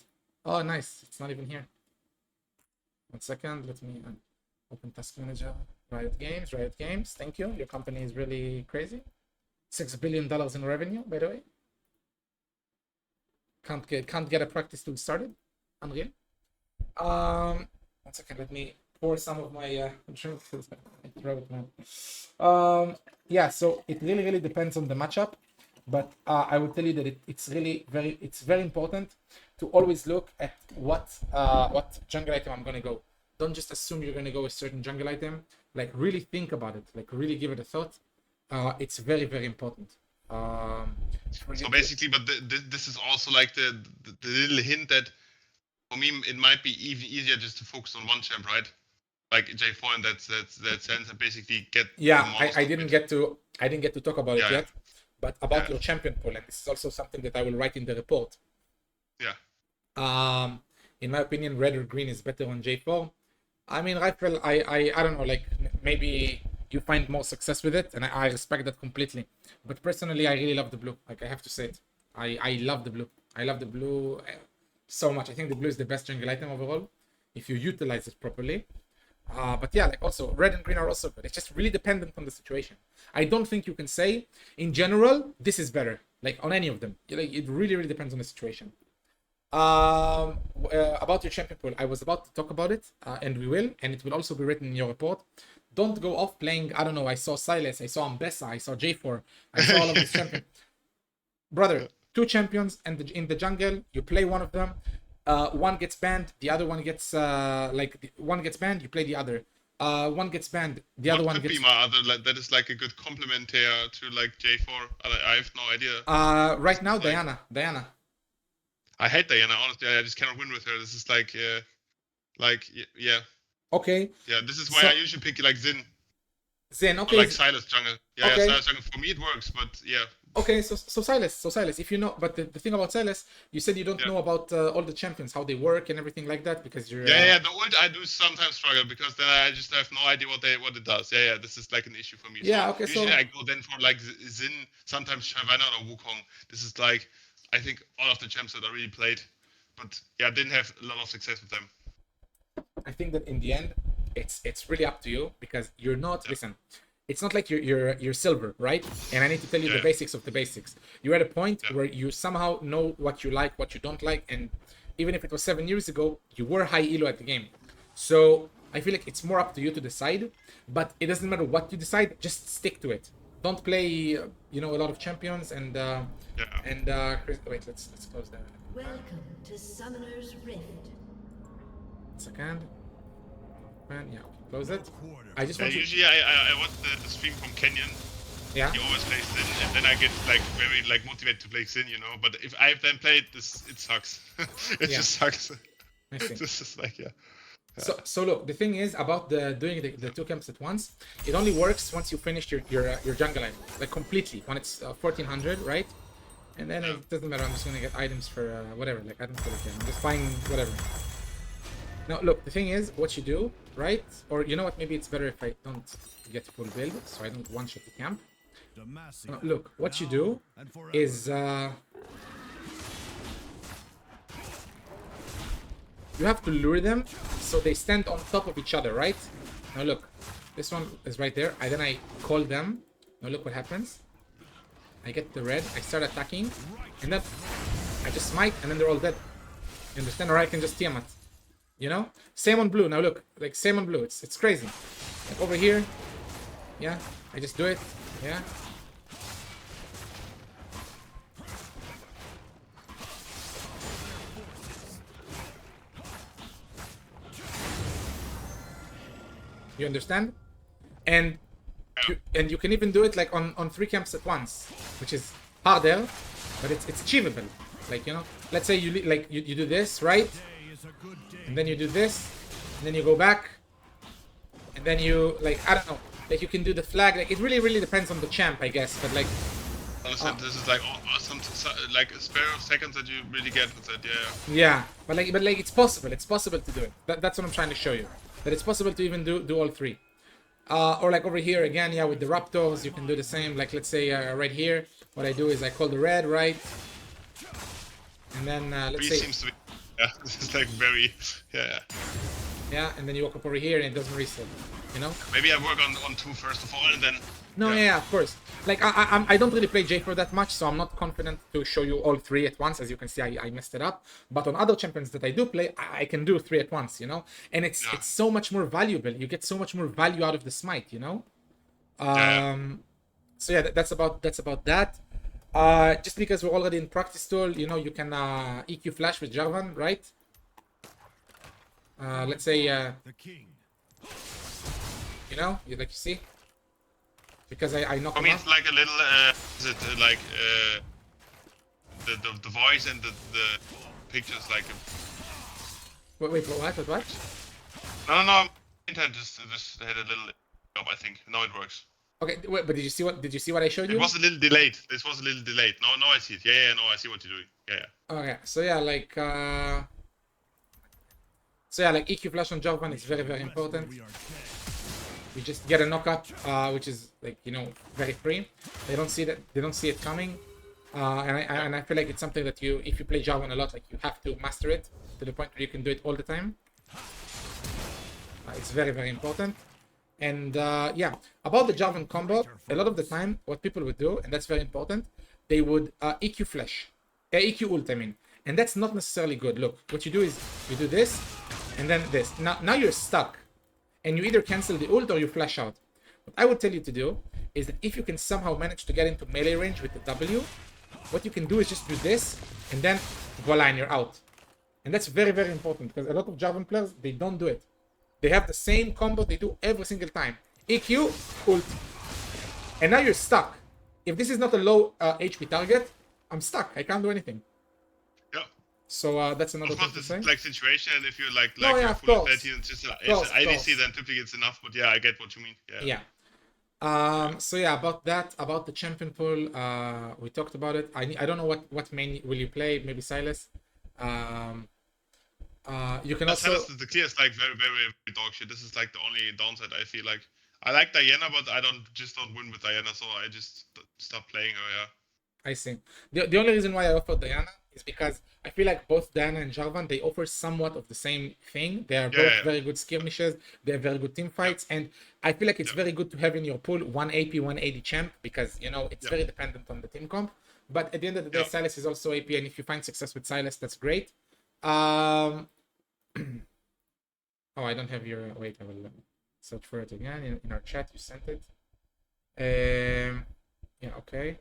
Oh, nice. It's not even here. 1 second, let me open task manager. Riot Games. Thank you. Your company is really crazy. $6 billion in revenue, by the way. Can't get a practice tool started. Unreal. 1 second, let me pour some of my drink. Yeah, so it really depends on the matchup, but I would tell you that it's very important to always look at what jungle item I'm gonna go. Don't just assume you're gonna go a certain jungle item. Like really think about it. Like really give it a thought. It's very important. So basically, but this is also like the little hint that for me it might be even easier just to focus on one champ, right? Like J4 in that sense, and basically get. Yeah, I didn't get to talk about it yet, but about your champion pool, and this is also something that I will write in the report. Yeah. In my opinion, red or green is better on J4. I mean, rifle, I don't know, like maybe you find more success with it, and I respect that completely. But personally, I really love the blue. Like I have to say it, I love the blue. I love the blue so much. I think the blue is the best jungle item overall if you utilize it properly. But yeah, like also red and green are also good. It's just really dependent on the situation. I don't think you can say in general this is better, like on any of them. Like it really depends on the situation. About your champion pool, I was about to talk about it, and we will, and it will also be written in your report. Don't go off playing. I don't know. I saw Silas, I saw Ambessa, I saw J4, I saw all of these champions. Brother, 2 champions and in the jungle, you play one of them. One gets banned, the other one gets one gets banned, you play the other. One gets banned, the other one gets. Could be my other, like, that is like a good complement here to like J4. I have no idea. Right now, like... Diana. I hate Diana, honestly. I just cannot win with her. This is like, yeah. Okay. Yeah, this is why I usually pick like Zin. Okay. Or like Silas jungle. Yeah, okay. Silas jungle. For me, it works, but yeah. Okay, so Silas, if you know, but the thing about Silas, you said you don't know about all the champions, how they work and everything like that, because you're. Yeah. The ult I do sometimes struggle because then I just have no idea what it does. Yeah. This is like an issue for me. Yeah. So okay. Usually I go then for like Zin, sometimes Shyvana or Wukong. This is like, I think all of the champs that I really played, but yeah, I didn't have a lot of success with them. I think that in the end, it's really up to you because you're not. Listen. It's not like you're silver, right? And I need to tell you the basics of the basics. You're at a point where you somehow know what you like, what you don't like, and even if it was 7 years ago, you were high elo at the game. So I feel like it's more up to you to decide, but it doesn't matter what you decide, just stick to it. Don't play, a lot of champions and wait, let's close that. Welcome to Summoner's Rift. 1 second. Man, yeah. Close it. I just want usually I watch the stream from Kenyon. Yeah. He always plays Sin, and then I get like very like motivated to play Sin, But if I then played this, it sucks. It just sucks. This is like So look, the thing is about doing the 2 camps at once. It only works once you finish your jungle line, like completely. When it's 1400, right? And then it doesn't matter. I'm just gonna get items for whatever. Like I don't really care. I'm just buying whatever. Now look, the thing is, what you do, right? Or you know what? Maybe it's better if I don't get full build, so I don't one-shot the camp. Now, look, what you do is you have to lure them so they stand on top of each other, right? Now look, this one is right there. Then I call them. Now look what happens. I get the red, I start attacking, and then I just smite, and then they're all dead. You understand? Or I can just Tiamat. You know? Same on blue. Now look, like same on blue. It's crazy. Like over here, yeah, I just do it, yeah. You understand? And you can even do it like on 3 camps at once, which is harder, but it's achievable. Like, you know, let's say you do this, right? And then you do this, and then you go back, and then you like, I don't know, like you can do the flag. Like it really depends on the champ, I guess. But like, honestly, this is like some like a spare of seconds that you really get with it. Yeah. Yeah, but like it's possible. It's possible to do it. That's what I'm trying to show you. That it's possible to even do all 3. Or like over here again, yeah, with the Raptors, you can do the same. Like let's say right here, what I do is I call the red, right? And then let's say, seems to be, yeah, this is like very, yeah. Yeah, and then you walk up over here and it doesn't reset, you know? Maybe I work on 2 first of all, and then. No, yeah, of course. Like I don't really play J4 that much, so I'm not confident to show you all 3 at once. As you can see, I messed it up. But on other champions that I do play, I can do 3 at once, you know. And it's so much more valuable. You get so much more value out of the smite, you know. So yeah, that's about that. Just because we're already in practice tool, you know, you can EQ flash with Jarvan, right? Let's say you know, like you see. Because I knock For me, it's like a little, is it like the voice and the pictures like. Wait, what? No. Internet just had a little job, I think. Now it works. Okay, wait, but did you see what I showed you? It was a little delayed. This was a little delayed. No, I see it. Yeah, no, I see what you're doing. Yeah. Okay, so yeah, like EQ flash on Jarvan is very important. You just get a knockup, which is like, you know, very free. They don't see it coming, and I feel like it's something that if you play Jarvan a lot, like you have to master it to the point where you can do it all the time. It's very important. And yeah, about the Jarvan combo, a lot of the time, what people would do, and that's very important, they would EQ flash, EQ ult, I mean, and that's not necessarily good. Look, what you do is you do this, and then this. Now you're stuck. And you either cancel the ult or you flash out. What I would tell you to do is that if you can somehow manage to get into melee range with the W, what you can do is just do this, and then voila, and you're out. And that's very important, because a lot of Jarvan players, they don't do it. They have the same combo they do every single time. EQ, ult. And now you're stuck. If this is not a low HP target, I'm stuck. I can't do anything. So that's another thing to say. Like situation, if you like yeah, full ability and just it's IDC, then typically it's enough. But yeah, I get what you mean. Yeah. So yeah, about the champion pool, we talked about it. I don't know what main will you play? Maybe Silas. You can also. Silas is the clearest, like very dog shit. This is like the only downside I feel like. I like Diana, but I don't win with Diana, so I just stop playing her. Yeah. I see. The only reason why I offered Diana is because I feel like both Diana and Jarvan, they offer somewhat of the same thing. They are both very good skirmishes. They have very good team fights, and I feel like it's very good to have in your pool one AP, one AD champ, because you know it's very dependent on the team comp. But at the end of the day, Silas is also AP, and if you find success with Silas, that's great. Oh, I don't have your. Wait, I will search for it again in our chat. You sent it. Yeah. Okay.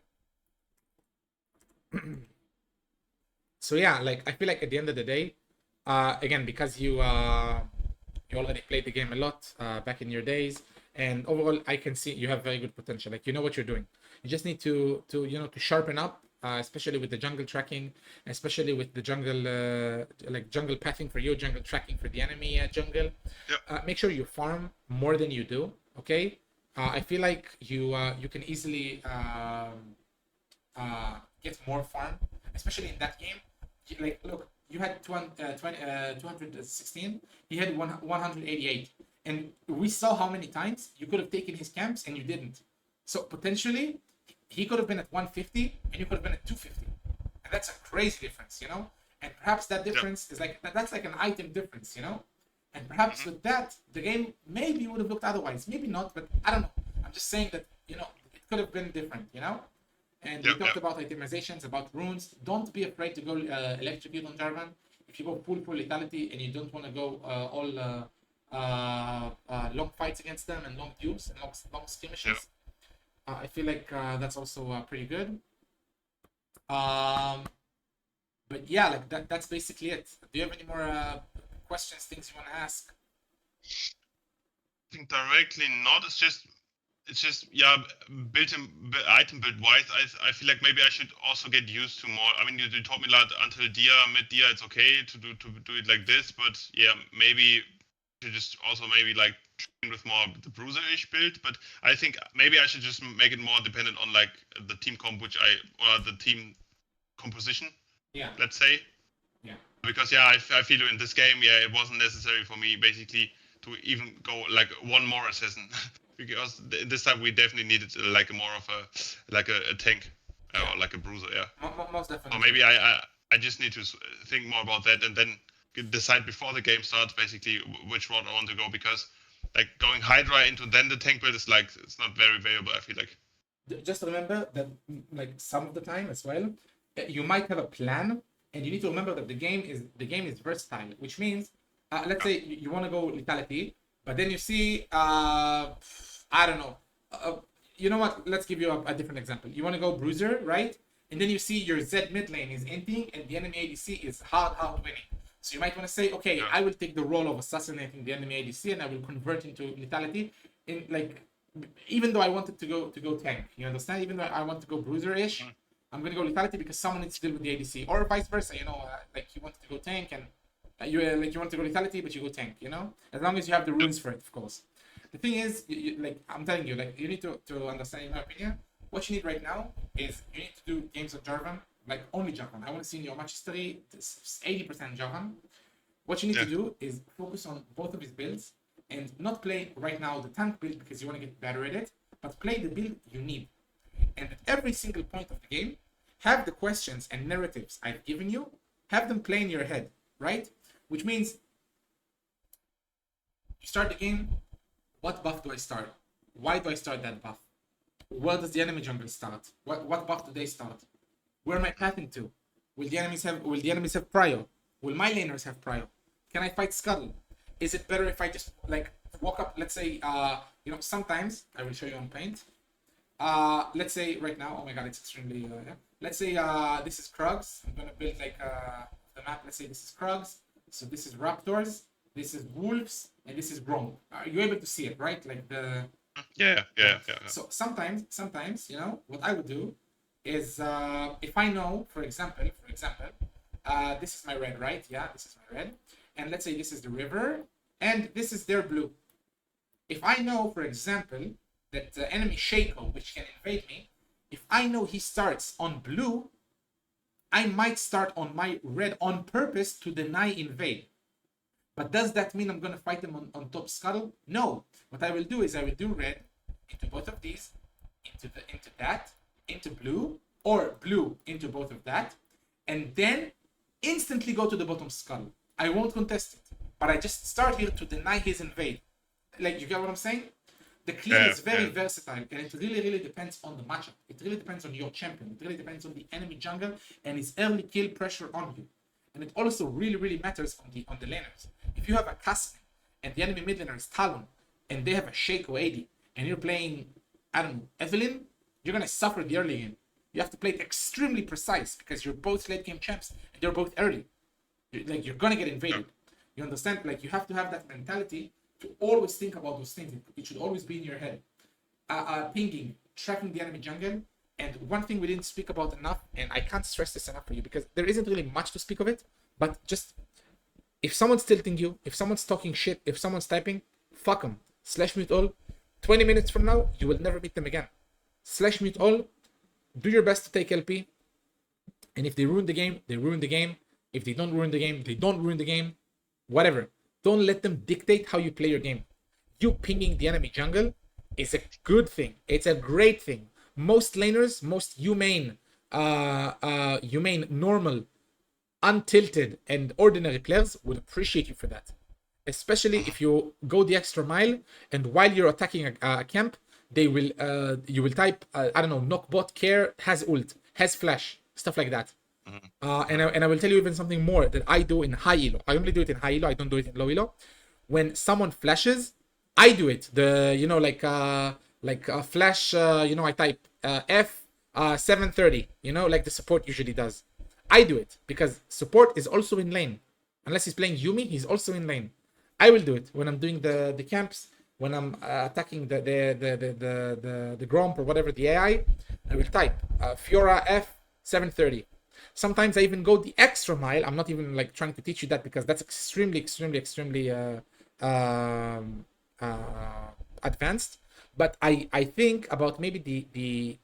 So yeah, like I feel like at the end of the day, again, because you already played the game a lot back in your days, and overall I can see you have very good potential. Like you know what you're doing. You just need to sharpen up, especially with the jungle tracking, especially with the jungle like jungle pathing for you, jungle tracking for the enemy jungle. Make sure you farm more than you do. Okay, I feel like you can easily get more farm, especially in that game. Like, look, you had 216, he had 188. And we saw how many times you could have taken his camps and you didn't. So potentially, he could have been at 150 and you could have been at 250. And that's a crazy difference, you know? And perhaps that difference is like, that's like an item difference, you know? And perhaps with that, the game maybe would have looked otherwise. Maybe not, but I don't know. I'm just saying that, you know, it could have been different, you know? And we talked about itemizations, about runes. Don't be afraid to go electrocute on Jarvan. If you go full lethality and you don't want to go all long fights against them and long duels and long skirmishes, I feel like that's also pretty good. But yeah, like that's basically it. Do you have any more questions, things you want to ask? I think directly not. It's just yeah, item build wise. I feel like maybe I should also get used to more. I mean, you told me that until mid Dia it's okay to do it like this, but yeah, maybe to just also maybe like train with more the bruiser-ish build. But I think maybe I should just make it more dependent on like the team comp, or the team composition. Yeah. Let's say. Yeah. Because yeah, I feel in this game, yeah, it wasn't necessary for me basically to even go like one more assassin. Because this time we definitely needed like more of a tank or like a bruiser, yeah. Most definitely. Or maybe I just need to think more about that and then decide before the game starts basically which route I want to go, because like going Hydra into then the tank build is like it's not very variable. I feel like. Just remember that like some of the time as well, you might have a plan, and you need to remember that the game is versatile, which means let's say you want to go lethality. But then you see, I don't know. You know what? Let's give you a different example. You want to go bruiser, right? And then you see your Z mid lane is inting and the enemy ADC is hard winning. So you might want to say, okay, I will take the role of assassinating the enemy ADC and I will convert into lethality. In like, even though I wanted to go tank, you understand? Even though I want to go bruiser-ish, I'm gonna go lethality because someone needs to deal with the ADC, or vice versa. You know, like you wanted to go tank and. You want to go lethality, but you go tank, you know? As long as you have the runes for it, of course. The thing is, like I'm telling you, like you need to understand, in my opinion, what you need right now is you need to do games of Jarvan, like only Jarvan. I want to see in your match history 80% Jarvan. What you need to do is focus on both of his builds and not play right now the tank build because you want to get better at it, but play the build you need. And at every single point of the game, have the questions and narratives I've given you, have them play in your head, right? Which means you start the game, what buff do I start? Why do I start that buff? Where does the enemy jungle start? What buff do they start? Where am I pathing to? Will the enemies have prio? Will my laners have prio? Can I fight Scuttle? Is it better if I just like walk up, let's say you know, sometimes I will show you on paint. Let's say right now, oh my god, it's extremely let's say this is Krugs. I'm gonna build like the map, let's say this is Krugs. So this is Raptors, this is Wolves, and this is Grom. Are you able to see it, right? Like the... Yeah. So sometimes, you know, what I would do is, if I know, for example, this is my red, right? Yeah, this is my red. And let's say this is the river, and this is their blue. If I know, for example, that the enemy Shaco, which can invade me, if I know he starts on blue, I might start on my red on purpose to deny invade. But does that mean I'm going to fight him on top Scuttle? No. What I will do is I will do red into both of these, into that, into blue, or blue into both of that, and then instantly go to the bottom Scuttle. I won't contest it, but I just start here to deny his invade. Like, you get what I'm saying? The clean is very versatile, and it really depends on the matchup. It really depends on your champion. It really depends on the enemy jungle and his early kill pressure on you. And it also really matters on the laners. If you have a Castle and the enemy mid laner is Talon and they have a Shaco AD and you're playing, I don't know, Evelynn, you're gonna suffer the early game. You have to play it extremely precise because you're both late game champs and they're both early. You're gonna get invaded. You understand? Like, you have to have that mentality to always think about those things. It should always be in your head. Pinging, tracking the enemy jungle, and one thing we didn't speak about enough, and I can't stress this enough for you because there isn't really much to speak of it, but just if someone's tilting you, if someone's talking shit, if someone's typing, fuck them. /mute all. 20 minutes from now, you will never meet them again. /mute all. Do your best to take LP. And if they ruin the game, they ruin the game. If they don't ruin the game, they don't ruin the game. Whatever. Don't let them dictate how you play your game. You pinging the enemy jungle is a good thing. It's a great thing. Most laners, most humane, normal, untilted, and ordinary players would appreciate you for that. Especially if you go the extra mile, and while you're attacking a camp, they will you will type I don't know, knockbot care has ult, has flash, stuff like that. And I will tell you even something more that I do in high elo. I only do it in high elo. I don't do it in low elo. When someone flashes, I do it. Flash. I type F 730. Like the support usually does. I do it because support is also in lane. Unless he's playing Yumi, he's also in lane. I will do it when I'm doing the camps, when I'm attacking the Gromp or whatever, the AI. I will type Fiora F 730. Sometimes I even go the extra mile. I'm not even like trying to teach you that because that's extremely advanced. But I think about maybe the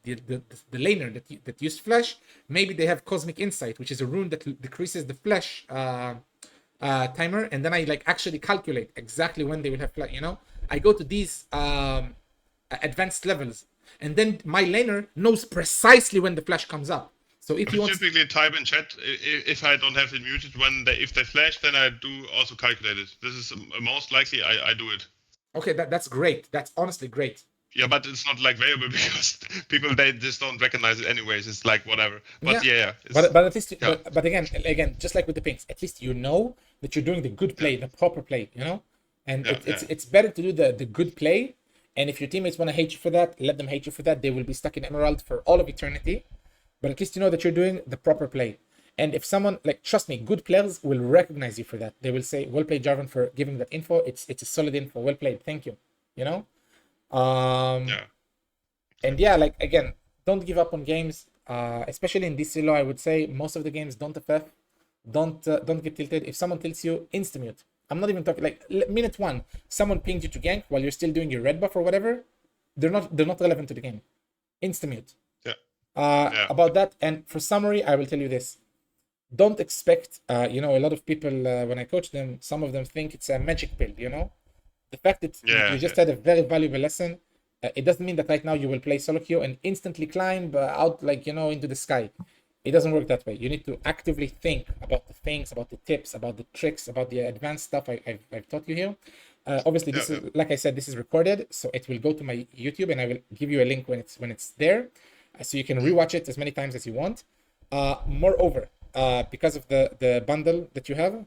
laner that used flash. Maybe they have Cosmic Insight, which is a rune that decreases the flash timer, and then I like actually calculate exactly when they will have flash. I go to these advanced levels, and then my laner knows precisely when the flash comes up. So if you want, typically type in chat if I don't have it muted if they flash, then I do also calculate it. This is most likely I do it. Okay, that's great. That's honestly great. Yeah, but it's not like variable because people they just don't recognize it anyways. It's like whatever. But yeah. But at least, but again, just like with the pings, at least you know that you're doing the good play, the proper play. And it's better to do the good play. And if your teammates want to hate you for that, let them hate you for that. They will be stuck in Emerald for all of eternity. But at least you know that you're doing the proper play. And if someone, trust me, good players will recognize you for that. They will say, well played, Jarvan, for giving that info. It's a solid info. Well played. Thank you. And again, don't give up on games. Especially in this elo, I would say most of the games don't FF. Don't get tilted. If someone tilts you, insta-mute. I'm not even talking minute 1. Someone pinged you to gank while you're still doing your red buff or whatever. They're not relevant to the game. Insta-mute. About that, and for summary, I will tell you this: don't expect. A lot of people when I coach them, some of them think it's a magic pill. The fact that you just had a very valuable lesson, it doesn't mean that right now you will play solo queue and instantly climb out into the sky. It doesn't work that way. You need to actively think about the things, about the tips, about the tricks, about the advanced stuff I've taught you here. Obviously, this is, like I said, this is recorded, so it will go to my YouTube, and I will give you a link when it's there. So you can rewatch it as many times as you want. Moreover, because of the bundle that you have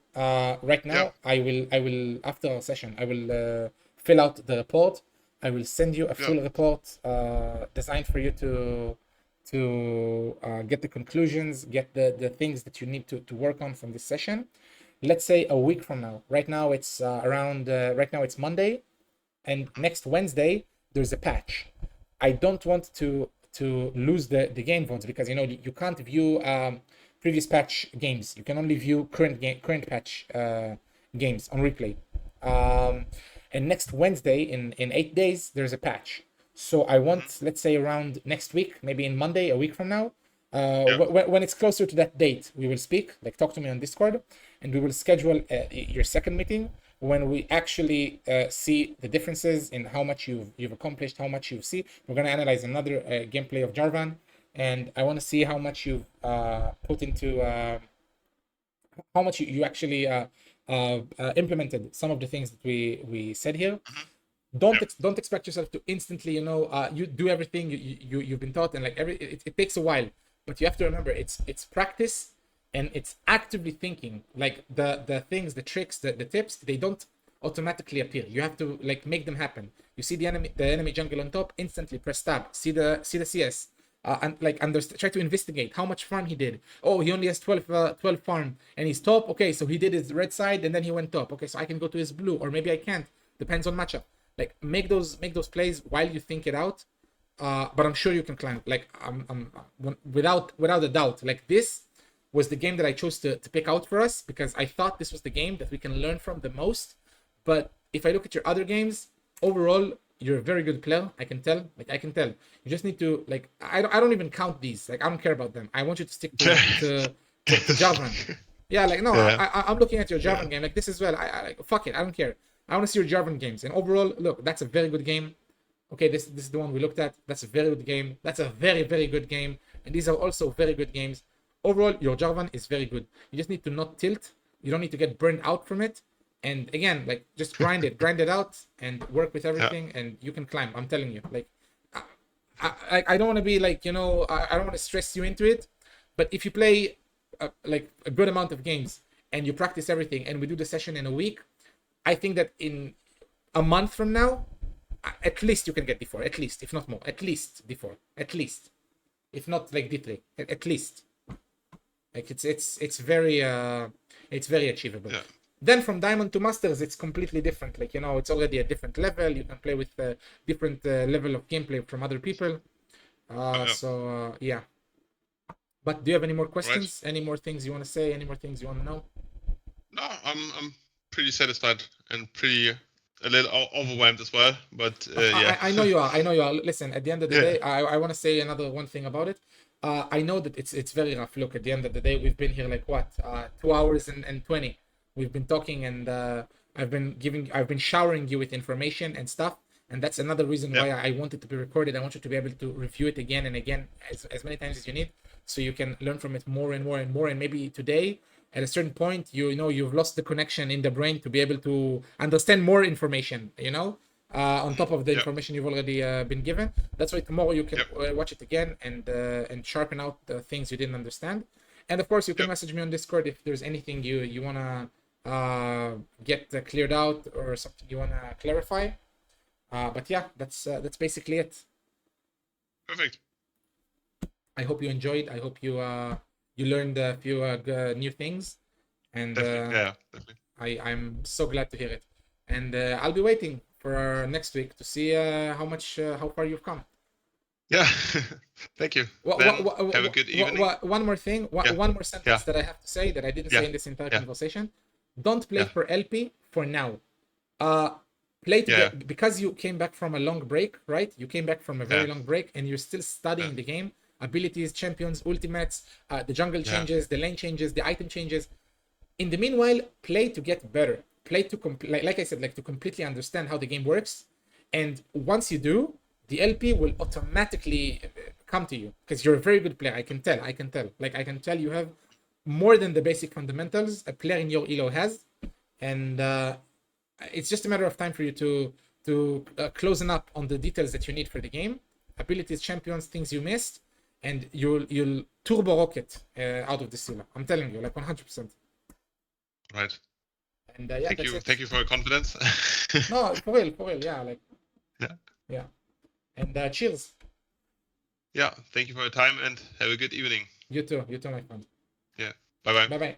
right now, I will after our session, I will fill out the report. I will send you a full report designed for you to get the conclusions, get the things that you need to work on from this session. Let's say a week from now. Right now it's right now it's Monday, and next Wednesday there's a patch. I don't want to lose the game votes because you can't view previous patch games. You can only view current patch games on replay. And next Wednesday in 8 days there's a patch. So I want, let's say around next week, maybe in Monday, a week from now, when it's closer to that date, we will speak. Talk to me on Discord, and we will schedule your second meeting when we actually see the differences in how much you've accomplished, how much you've seen. We're going to analyze another gameplay of Jarvan, and I want to see how much you've put into, how much you actually implemented some of the things that we said here. Don't expect yourself to instantly, you do everything you've been taught, and it takes a while, but you have to remember it's practice. And it's actively thinking, the things, the tricks, the tips, they don't automatically appear. You have to make them happen. You see the enemy jungle on top, instantly press tab. See the CS, and try to investigate how much farm he did. Oh, he only has 12 farm, and he's top. Okay, so he did his red side, and then he went top. Okay, so I can go to his blue, or maybe I can't. Depends on matchup. Make those plays while you think it out. But I'm sure you can climb. I'm without a doubt. This was the game that I chose to pick out for us because I thought this was the game that we can learn from the most. But if I look at your other games, overall, you're a very good player. I can tell. Like I can tell. You just need to like. I don't even count these. Like I don't care about them. I want you to stick to Javan. Yeah, like no, Yeah. I'm looking at your Javan Yeah. game. Like this as well. I like fuck it. I don't care. I want to see your Javan games. And overall, look, that's a very good game. Okay, this is the one we looked at. That's a very good game. That's a very very good game. And these are also very good games. Overall, your Javan is very good. You just need to not tilt. You don't need to get burned out from it. And again, like just grind it out, and work with everything, and you can climb. I'm telling you, like, I don't want to be like, you know, I don't want to stress you into it, but if you play like a good amount of games and you practice everything, and we do the session in a week, I think that in a month from now, at least you can get D4, at least, if not more, at least D4, at least, if not like D3, at least. Like it's very achievable. Yeah. Then from Diamond to Masters, it's completely different. Like, you know, it's already a different level. You can play with a different level of gameplay from other people. Yeah. But do you have any more questions? Any more things you want to say? Any more things you want to know? No, I'm pretty satisfied and pretty a little overwhelmed as well. But yeah. I know you are. I know you are. Listen, at the end of the day, I want to say another one thing about it. I know that it's very rough. Look, at the end of the day, we've been here like what, 2 hours and 20. We've been talking, and I've been showering you with information and stuff. And that's another reason why I want it to be recorded. I want you to be able to review it again and again, as many times as you need, so you can learn from it more and more and more. And maybe today, at a certain point, you know, you've lost the connection in the brain to be able to understand more information, you know, on top of the information you've already been given. That's why tomorrow you can watch it again and sharpen out the things you didn't understand. And of course, you can message me on Discord if there's anything you want to get cleared out, or something you want to clarify. But yeah, that's basically it. Perfect. I hope you enjoyed. I hope you learned a few new things, and definitely. I'm so glad to hear it. And I'll be waiting for next week to see how far you've come. Yeah. Thank you. Have a good evening. One more thing. One more sentence that I have to say that I didn't say in this entire conversation. Don't play for LP for now. Play together because you came back from a long break, right? You came back from a very long break, and you're still studying the game. Abilities, champions, ultimates, the jungle changes, the lane changes, the item changes. In the meanwhile, play to get better. Play to like I said, like to completely understand how the game works. And once you do, the LP will automatically come to you, because you're a very good player. I can tell. Like I can tell you have more than the basic fundamentals a player in your elo has, and it's just a matter of time for you to closing up on the details that you need for the game, abilities, champions, things you missed, and you'll turbo rocket out of this elo. I'm telling you, like 100%. Right. And thank you for your confidence. No, for real, yeah, like yeah. And cheers. Yeah, thank you for your time, and have a good evening. You too, my friend. Yeah. Bye. Bye.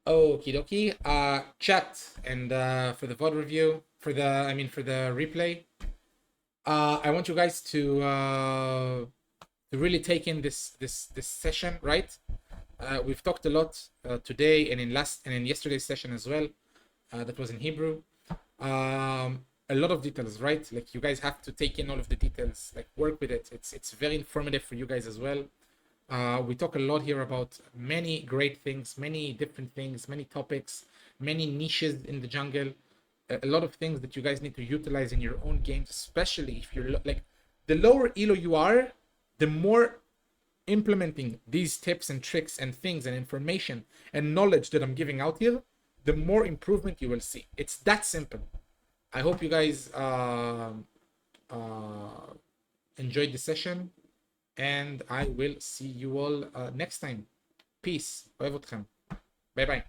Okie dokie. Chat and for the VOD review, for the replay. I want you guys to really take in this session, right? We've talked a lot today and in yesterday's session as well. That was in Hebrew. A lot of details, right? Like you guys have to take in all of the details, like work with it. It's very informative for you guys as well. We talk a lot here about many great things, many different things, many topics, many niches in the jungle. A lot of things that you guys need to utilize in your own games, especially if you're like the lower elo you are, the more implementing these tips and tricks and things and information and knowledge that I'm giving out here, the more improvement you will see. It's that simple. I hope you guys enjoyed the session, and I will see you all next time. Peace. אוהב אתכם. Bye bye.